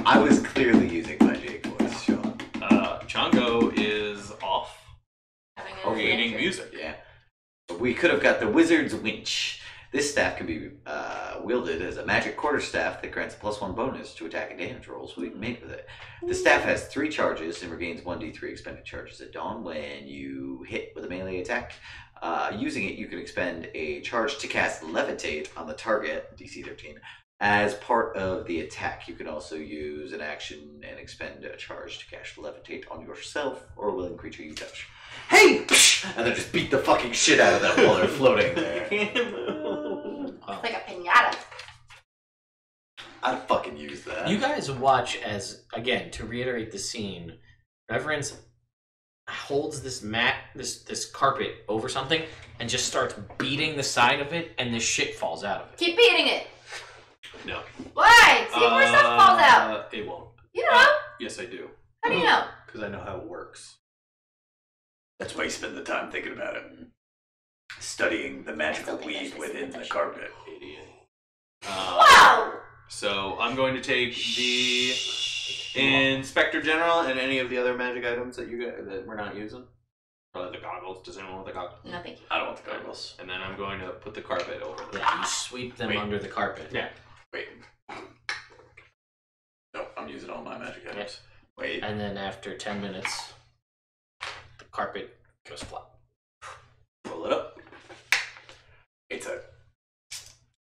I was clearly using my Jake voice, Sean. Chongo is off Having an creating adventure. music. Yeah. We could have got the Wizard's Winch. This staff can be wielded as a magic quarterstaff that grants a +1 bonus to attack and damage rolls we made with it. The staff has 3 charges and regains 1d3 expended charges at dawn when you hit with a melee attack. Using it, you can expend a charge to cast Levitate on the target, DC 13. As part of the attack, you can also use an action and expend a charge to cast Levitate on yourself or a willing creature you touch. Hey! And then just beat the fucking shit out of them while they're floating there. It's like a pinata. I'd fucking use that. You guys watch as, again, to reiterate the scene, Reverence holds this mat, this carpet over something, and just starts beating the side of it, and the shit falls out of it. Keep beating it. No. Why? See if more stuff falls out. It won't. You know? Yes, I do. How do you know? Because I know how it works. That's why you spend the time thinking about it. Studying the magical think weave that's within the just- carpet. Idiot. Wow! So I'm going to take the Inspector General and any of the other magic items that that we're not using. Probably the goggles. Does anyone want the goggles? No, thank you. I don't want the goggles. And then I'm going to put the carpet over them. Yeah, you sweep them Wait. under the carpet. Yeah. Wait. No, I'm using all my magic items. Wait. And then after 10 minutes, the carpet goes flat. Roll it up. It's a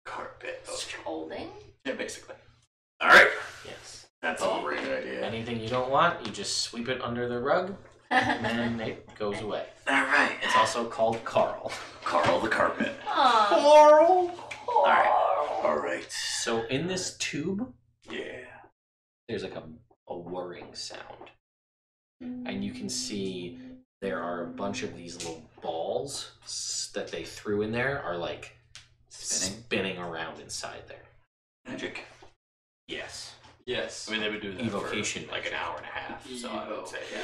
carpet. Holding? Yeah, basically. Alright. Yes. That's a great idea. Anything you don't want, you just sweep it under the rug, and then it goes away. Alright. It's also called Carl. Carl the carpet. Aw. Carl! Alright. Alright. So in this tube, Yeah. there's like a a whirring sound. And you can see there are a bunch of these little balls that they threw in there are like spinning around inside there. Magic. Yes. Yes. I mean, they would do that Evocation for like an hour and a half. So I would say, yeah.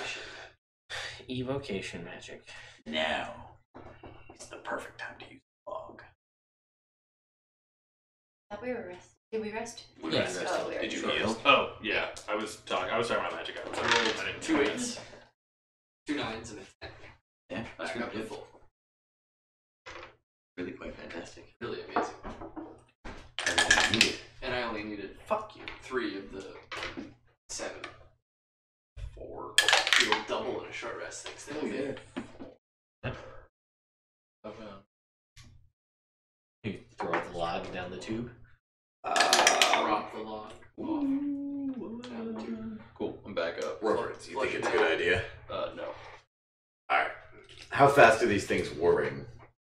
Evocation magic. Now it's the perfect time to use the log. I thought we were resting. Did we rest? Yeah, rested. Oh, we were Did you rested. heal? Oh yeah, I was talking about magic. I didn't 2 8s, 2 9s, and a 10. Yeah, Back up to full. really quite fantastic. Really amazing. Everything you needed. And I only needed 3 of the 7. 4. You'll double in a short rest. Thanks. Oh yeah. You throw the log down the tube. Drop the log. Down the tube. Cool. I'm back up. Roberts, you think it's a good idea? No. Alright. How fast are these things whirring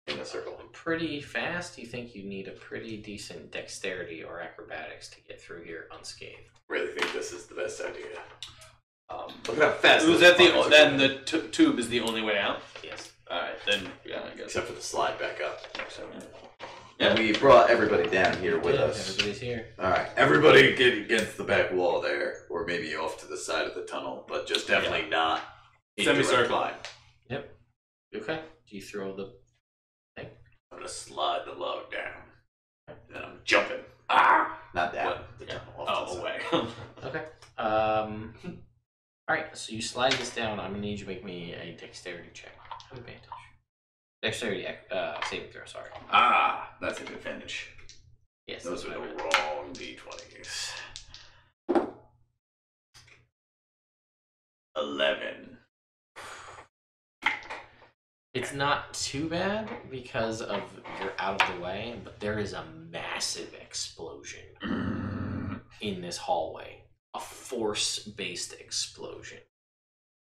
in a circle? Pretty fast. You think you need a pretty decent dexterity or acrobatics to get through here unscathed. Really think this is the best idea. Look at how fast Was those that the buttons are then going. the tube is the only way out? Yes. All right, then yeah, I guess. Except for the slide back up. So, And we brought everybody down here with us. Everybody's here. Alright, everybody get against the back wall there, or maybe off to the side of the tunnel, but just definitely not in direct Semicircle. line. Yep. Okay. Do you throw the thing? I'm gonna slide the log down. And I'm jumping. Ah! Not down. What? The tunnel. Off to the away. Okay. Alright, so you slide this down. I'm gonna need you to make me a dexterity check. Have advantage. Dexterity saving throw, sorry. Ah! That's an advantage. Yes. Those that's are what I the meant. wrong d20s. 11. It's not too bad because of you're out of the way, but there is a massive explosion in this hallway. A force-based explosion.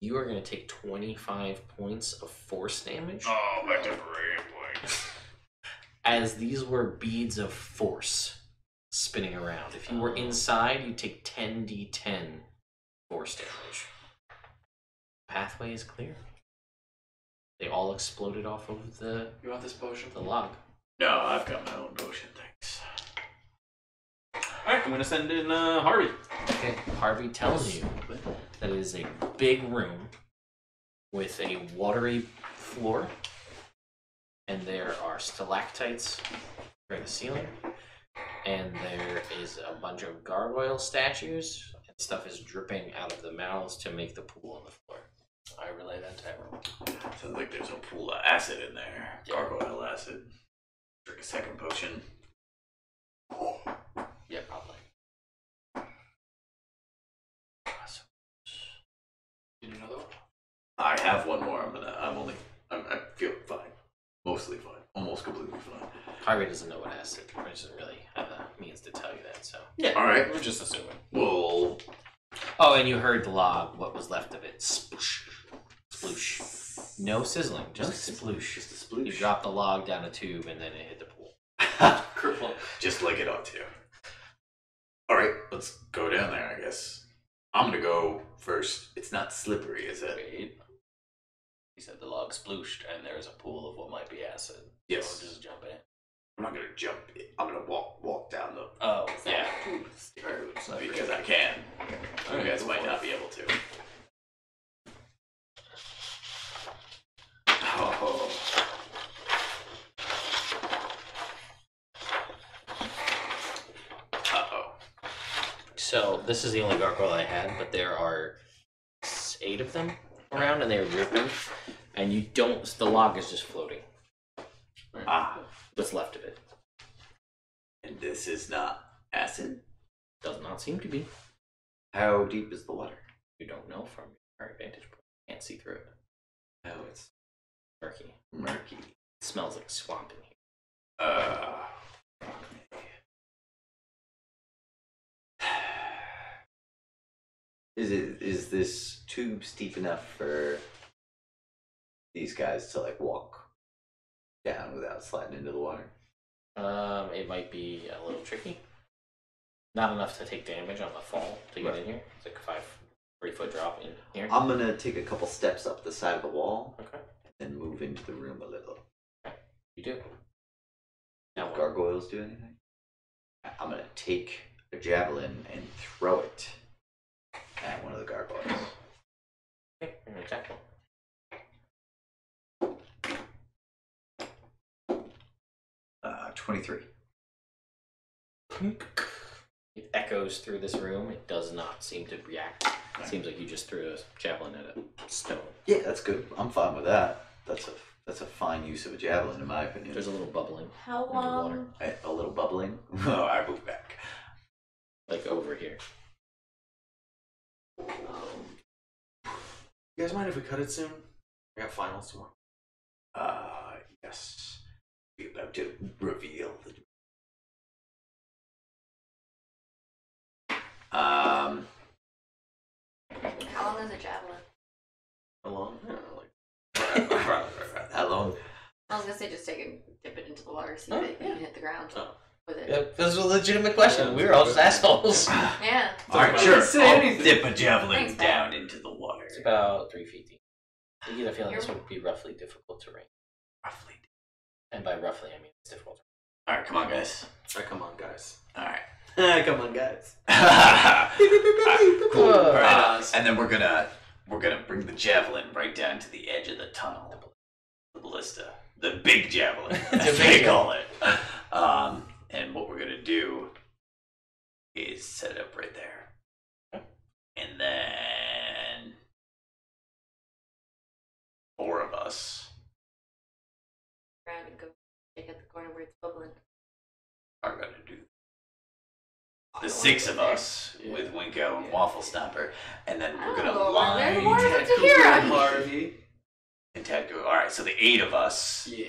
You are going to take 25 points of force damage. Oh, back to great points. As these were beads of force spinning around. If you were inside, you take 10d10 force damage. Pathway is clear. They all exploded off of the You want this potion? log. No, I've got my own potion, thanks. All right, I'm gonna send in Harvey. Okay, Harvey tells you that it is a big room with a watery floor, and there are stalactites for the ceiling, and there is a bunch of gargoyle statues, and stuff is dripping out of the mouths to make the pool on the floor. I relay that to everyone. Sounds like there's a pool of acid in there. Gargoyle acid. Drink a second potion. Yeah, probably. You need another one? I have one more. I feel fine. Mostly fine. Almost completely fine. Harvey doesn't know what acid, or doesn't really have the means to tell you that, so. Yeah. All right. We're just assuming. Well, Oh, and you heard the log, what was left of it. Sploosh. Sploosh. No sizzling, just a sploosh. just a sploosh. You dropped the log down a tube and then it hit the pool. Just like it ought to. All right, let's go down there, I guess. I'm gonna go first. It's not slippery, is it? Wait. He said the log splooshed and there's a pool of what might be acid. Yes. So just jump in. I'm not gonna jump. I'm gonna walk down the Oh, yeah. because I can. You guys might not be able to. Oh. Uh-oh. So, this is the only gargoyle I had, but there are 8 of them around and they're dripping. And you don't, the log is just floating. Ah. What's left of it. And this is not acid? Does not seem to be. How deep is the water? You don't know from your vantage point. Can't see through it. Oh, it's Murky. murky. It smells like swamp in here. Is this tube steep enough for these guys to like walk down without sliding into the water? It might be a little tricky. Not enough to take damage on the fall to get in here. It's like 3-foot drop in here. I'm gonna take a couple steps up the side of the wall. Okay. And then move into the room a little. You do. Now what? Gargoyles do anything? I'm gonna take a javelin and throw it at one of the gargoyles. Okay, you're gonna attack one. 23. It echoes through this room. It does not seem to react. It seems like you just threw a javelin at a stone. Yeah, that's good. I'm fine with that. That's a fine use of a javelin, in my opinion. There's a little bubbling. How long? A little bubbling. Oh, I move back. Like over here. You guys mind if we cut it soon? I got finals tomorrow. Yes. We're about to reveal the. How long is a javelin? How long? How long? I was gonna say just take it, dip it into the water, see if it can hit the ground with it. Yep, this is a legitimate question. We were all just assholes. Yeah. Alright, sure. I'll anything. dip a javelin Thanks, down into the water. It's about 3 feet deep. I get a feeling this would be roughly difficult terrain. Roughly. And by roughly, I mean it's difficult. Alright, come on, guys. Alright, come on, guys. Alright. Come on, guys. Cool. Alright, And then we're gonna bring the javelin right down to the edge of the tunnel. The ballista. The big javelin. That's what they call it. And what we're gonna do is set it up right there. And then 4 of us Around and go take at the corner where it's bubbling. are gonna do the 6 of us with Winko and Waffle Stomper, and then we're gonna line Harvey. and Ted go. All right, so the 8 of us, Yeah.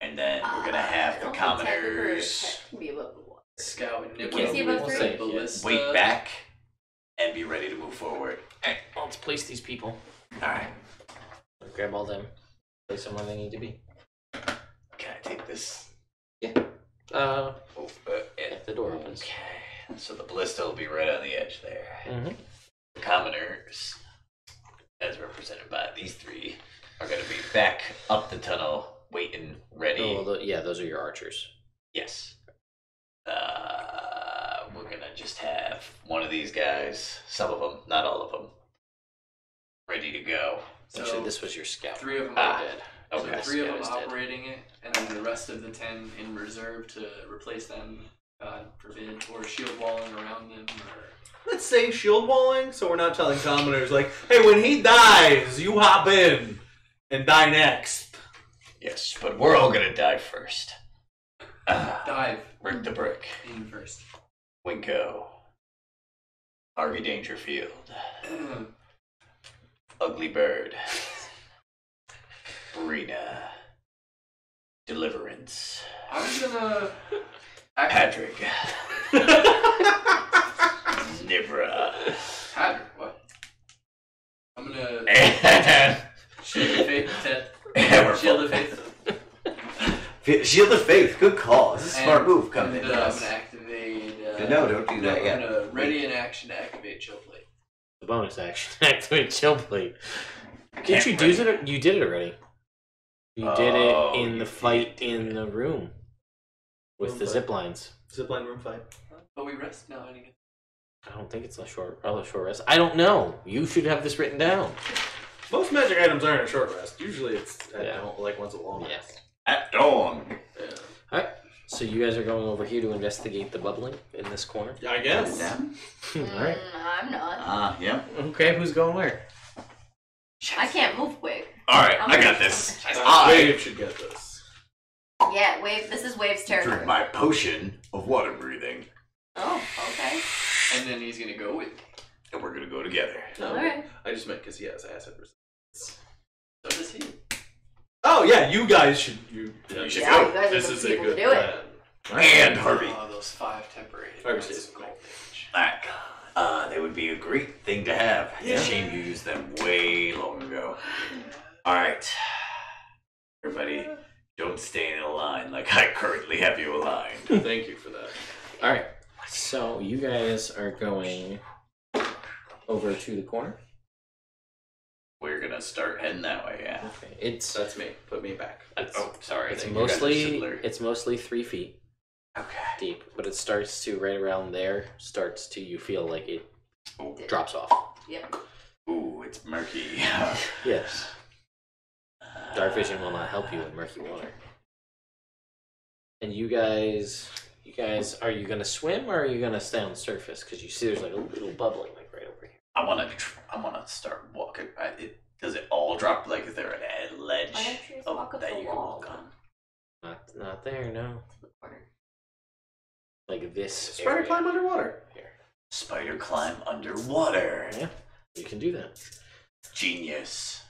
and then we're gonna have the commoners Can be above the water. Scout and Can't Nipper see above with 3? the ballista. wait back and be ready to move forward. Alright, well, let's place these people. All right, Grab all them. Place them where they need to be. can I take this? Yeah, the door opens. Okay, so the ballista will be right on the edge there. Mm-hmm. The commoners, as represented by these 3, are gonna be back up the tunnel, waiting, ready. Oh, yeah, those are your archers. Yes. We're gonna just have one of these guys, some of them, not all of them, ready to go. So Actually, this was your scout. 3 of them Ah, are dead. Okay. So 3 of them Scout is dead. operating it, and then the rest of the 10 in reserve to replace them, God forbid, or shield walling around them, or... Let's say shield walling, so we're not telling commoners, like, hey, when he dies, you hop in and die next. Yes, but we're all gonna die first. Dive Rick the Brick, in first. Winko, Harvey Dangerfield, Ugly Bird, Rena, Deliverance, I'm gonna... Patrick, Nibra, Patrick, what? I'm gonna... and Shield of Faith, Ted. Hammerfall. Shield of Faith. Shield of Faith, good call. It's a smart move coming in. I'm Yes. gonna activate... No, don't do that yet. I'm gonna ready in action to activate Chill Plate. The bonus action. Activate chill plate. Didn't you do it? You did it already. You did it in the fight in the room with the zip lines. Zipline room fight. Oh, we rest? No, I didn't get... I don't think it's a short rest. I don't know. You should have this written down. Most magic items aren't a short rest. Usually it's Yeah. like once a long Yeah. rest. At dawn. Yeah. Alright. So you guys are going over here to investigate the bubbling in this corner. Yeah, I guess. Yeah. Alright. I'm not. Yeah. Okay, who's going where? I can't move quick. All right, I got this. Wave should get this. Yeah, Wave. This is Wave's Drink territory. my potion of water breathing, Oh, okay. And then he's gonna go with me. and we're gonna go together. No, Alright. I just meant because he has acid resistance. So does he. Oh yeah, you guys should. You should Yeah, go. you guys This are is the a people to good do it. plan. And Harvey. Oh, those 5 temporary. Harvey points stays of cool. cold damage. Alright. They would be a great thing to have. It's a shame you used them way long ago. Alright. Everybody, don't stay in a line like I currently have you aligned. Thank you for that. Alright. So you guys are going over to the corner. We're gonna start heading that way, yeah. Okay. That's me. Put me back. Oh, sorry. It's then you guys are mostly similar. 3 feet Okay. deep, but it starts to right around there. Starts to you feel like it Ooh. drops off. Yep. Ooh, it's murky. Yes. Dark vision will not help you in murky water. And you guys, are you gonna swim or are you gonna stay on the surface? Because you see there's like a little bubbling like right over here. I wanna start walking. Does it all drop? Like, is there a ledge Why don't you just walk up that the you can wall? walk on? Not there, no. To the corner. Like this. Spider area. climb underwater. Here. Spider climb underwater. Yeah, you can do that. Genius.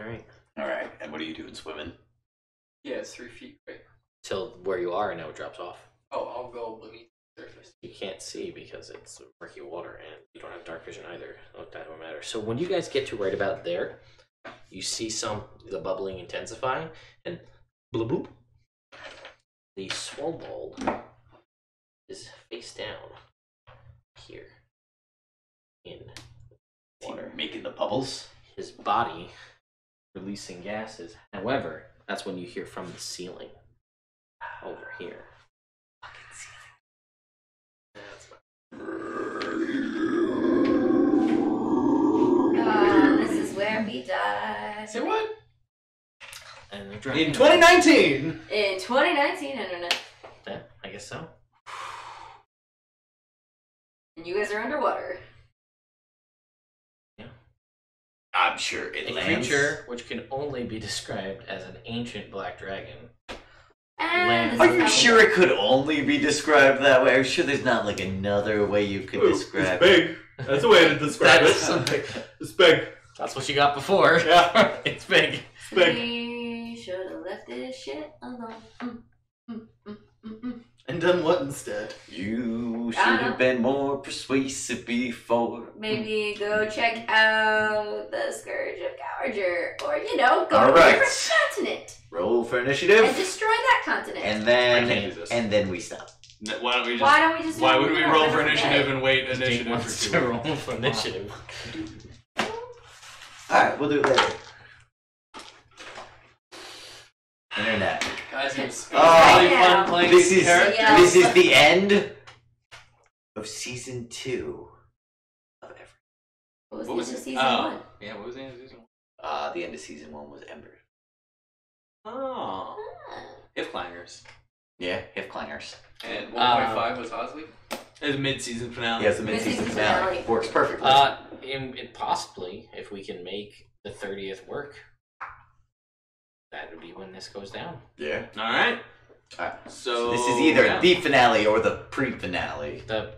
All right. All right. And what are you doing swimming? Yeah, it's 3 feet, right? Till where you are, and now it drops off. Oh, I'll go beneath the surface. You can't see because it's murky water, and you don't have dark vision either. So that don't matter. So when you guys get to right about there, you see the bubbling intensifying, and bloop bloop. The Swobold is face down here in water. Making the bubbles. His body releasing gases. However, that's when you hear from the ceiling over here. This is where we die. Say what? And they're In dropping. 2019! In 2019 internet. Yeah, I guess so. And you guys are underwater. I'm sure it A lands. creature which can only be described as an ancient black dragon. And Land. this Are is you how sure it could only be described that way? I'm sure there's not like another way you could describe it. big. That's a way to describe That's- It's big. That's what you got before. Yeah. It's big. We should have left this shit alone. And done what instead? You should I know. have been more persuasive before. Maybe go check out the Scourge of Gouger. Or, go All to a right. different continent. Roll for And initiative, destroy that continent. and I then can't do this. we stop. Why don't we just? Why don't we just? Why do would we it roll for another initiative day? and wait Jake initiative wants for to 2 roll for initiative. All right, we'll do it later. Internet. Guys, it's Oh, Really now. fun playing This is characters. Yeah. this is the end of season 2 of Evrand. What was What the was end of it? season Oh. 1? Yeah, what was the end of season 1? The end of season 1 was Ember. Oh, Ah. if clangers. Yeah, Hif Clangers. And 1.5 was Osley. It's a mid-season finale. Yes, the mid-season Mid-season finale finale. works perfectly. It possibly, if we can make the 30th work, that would be when this goes down. yeah. All right. Alright. So This is either yeah. the finale or the pre-finale. The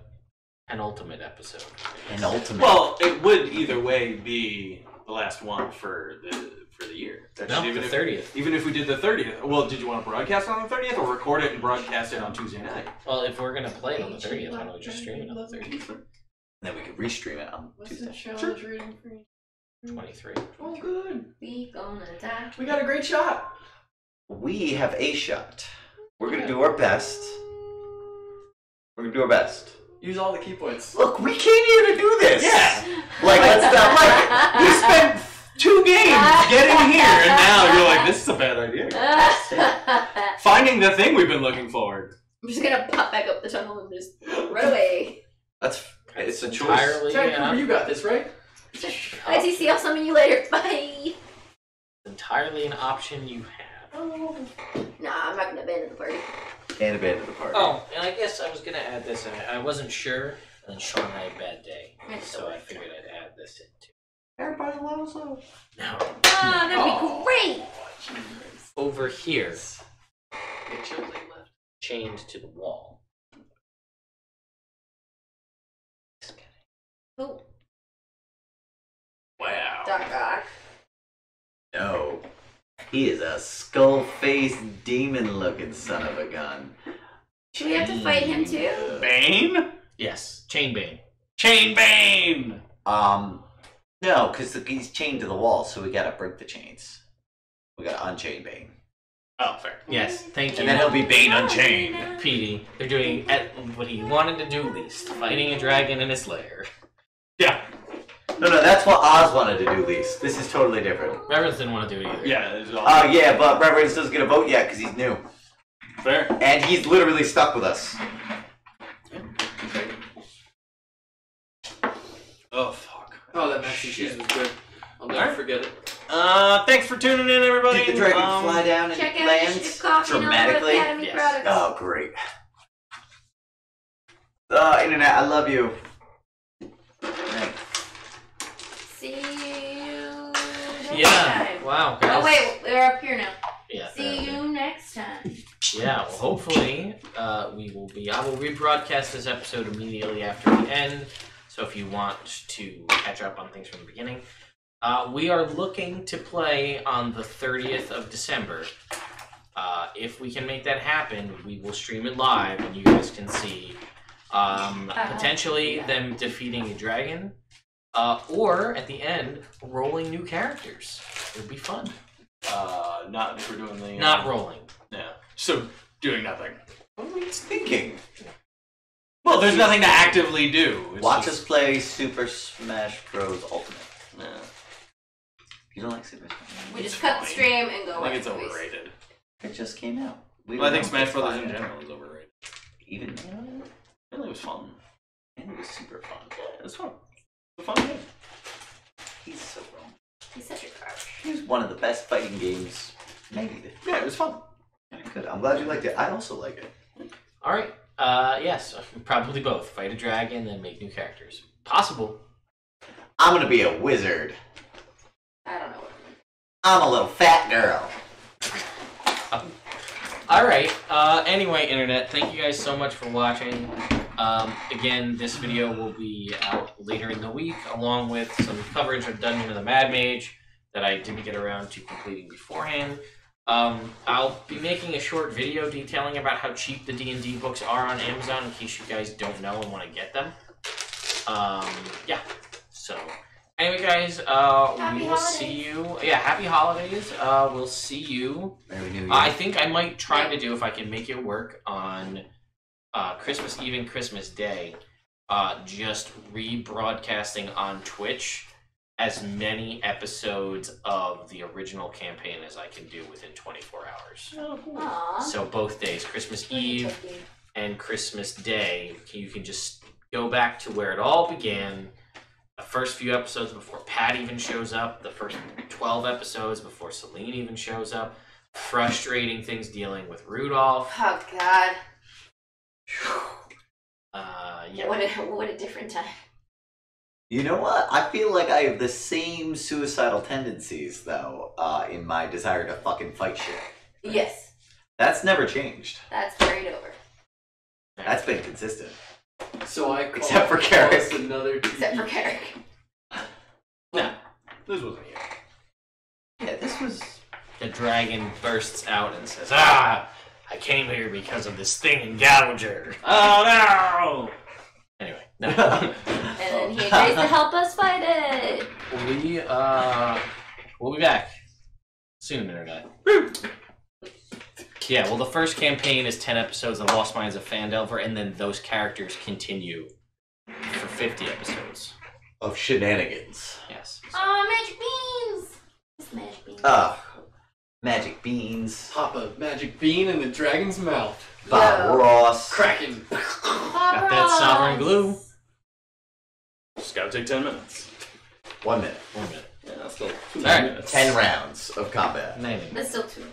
penultimate episode. An ultimate. Well, it would either way be the last one for the year. No, even the if 30th. even if we did the 30th. Well, did you want to broadcast on the 30th or record it and broadcast it on Tuesday night? Well, if we're gonna play it on the 30th, why don't we just stream it on the 30th? Then we could restream it on What's the Tuesday. challenge rating for you? 23. Oh, good. We gonna die. We got a great shot. We have a shot. We're gonna do our best. We're gonna do our best. Use all the key points. Look, we came here to do this. Yeah. Like, let's not like We spent 2 games getting here, and now you're like, this is a bad idea. I'm Finding the thing we've been looking for. just gonna pop back up the tunnel and just run away. it's a choice. Entirely, Jack Cooper, you got this, right? ITC, I'll summon you later. Bye. entirely an option you have. Nah, I'm not gonna abandon the party. And abandon the party. Oh, and I guess I was gonna add this, and I wasn't sure, and then Sean had a bad day, so I figured I'd add this in too. Everybody loves us. Now, Ah, that'd be great. over here, Get chilled left. chained to the wall, Oh, Wow. Doc. No. He is a skull-faced, demon-looking son of a gun. Do we have to fight him too? Bane? yes, Chainbane. Chainbane! No, because he's chained to the wall, so we gotta break the chains. We gotta unchain Bane. Oh, fair. Yes, thank you. And then he'll be Bane Unchained. PD. They're doing what he wanted to do least, fighting a dragon in his lair. Yeah. No, that's what Oz wanted to do least. This is totally different. Reverends didn't want to do it either. Yeah. It's all Yeah, but Reverends doesn't get a vote yet because he's new. fair. And he's literally stuck with us. Oh fuck. Oh, that mac and cheese was good. I'll never Alright. forget it. Thanks for tuning in, everybody. Did the dragon fly down and Check out lands Initiative Coffee and all dramatically? Academy Yes. products. Oh, great. Internet, I love you. See you next Yeah. time. Wow. Guys. Oh wait, we're up here now. Yeah. See you next time. Yeah. Well, hopefully, we will be. I will rebroadcast this episode immediately after the end. So if you want to catch up on things from the beginning, we are looking to play on the 30th of December. If we can make that happen, we will stream it live, and you guys can see potentially them defeating a dragon, or at the end rolling new characters. It would be fun. Not if we're doing the. Not rolling. Yeah. So doing nothing. What were you thinking? Well, there's nothing to actively do. It's Watch just- us play Super Smash Bros. Ultimate. Yeah. You don't like Super Smash? We just cut the stream and go. I think it's watch movies. overrated. It just came out. Well, I think Smash Brothers in general is overrated. Even Really, it was fun. and it was super fun. It was fun. It was a fun game. He's so wrong. He's such a crush. He was one of the best fighting games made. Yeah, it was fun. Good. I'm glad you liked it. I also like it. All right. Yes, probably both. Fight a dragon, then make new characters. Possible. I'm gonna be a wizard. I don't know what. I'm a little fat girl. All right. Anyway, internet, thank you guys so much for watching. Again, this video will be out later in the week, along with some coverage of Dungeon of the Mad Mage that I didn't get around to completing beforehand. I'll be making a short video detailing about how cheap the D&D books are on Amazon, in case you guys don't know and want to get them. Yeah. So, anyway, guys, we will see you. Yeah, happy holidays. We'll see you. Merry New Year. I think I might try to do, if I can make it work, on Christmas Eve and Christmas Day, just rebroadcasting on Twitch as many episodes of the original campaign as I can do within 24 hours. Aww. So both days, Christmas Eve and Christmas Day, you can just go back to where it all began. The first few episodes before Pat even shows up, the first 12 episodes before Celine even shows up, frustrating things dealing with Rudolph. Oh God. Yeah. What a different time. You know what? I feel like I have the same suicidal tendencies, though, in my desire to fucking fight shit. Yes, That's never changed. that's carried over. That's been consistent. So I call Except for Carrick. us another Except for Carrick. No, this wasn't you. Yeah, this was... The dragon bursts out and says, "Ah! I came here because of this thing in Gouger." Oh Anyway, no. And then he agrees to help us fight it. We'll be back soon, internet. Yeah, well, the first campaign is 10 episodes of Lost Minds of Phandelver, and then those characters continue for 50 episodes. Of shenanigans. Yes. Oh, magic beans! It's magic beans. Magic beans. Pop a magic bean in the dragon's mouth. Bob Ross. Cracking. Got that sovereign glue. Just gotta take 10 minutes. 1 minute. 1 minute. Yeah, that's still 2 Alright. minutes. 10 rounds of combat. Naming. That's still too many.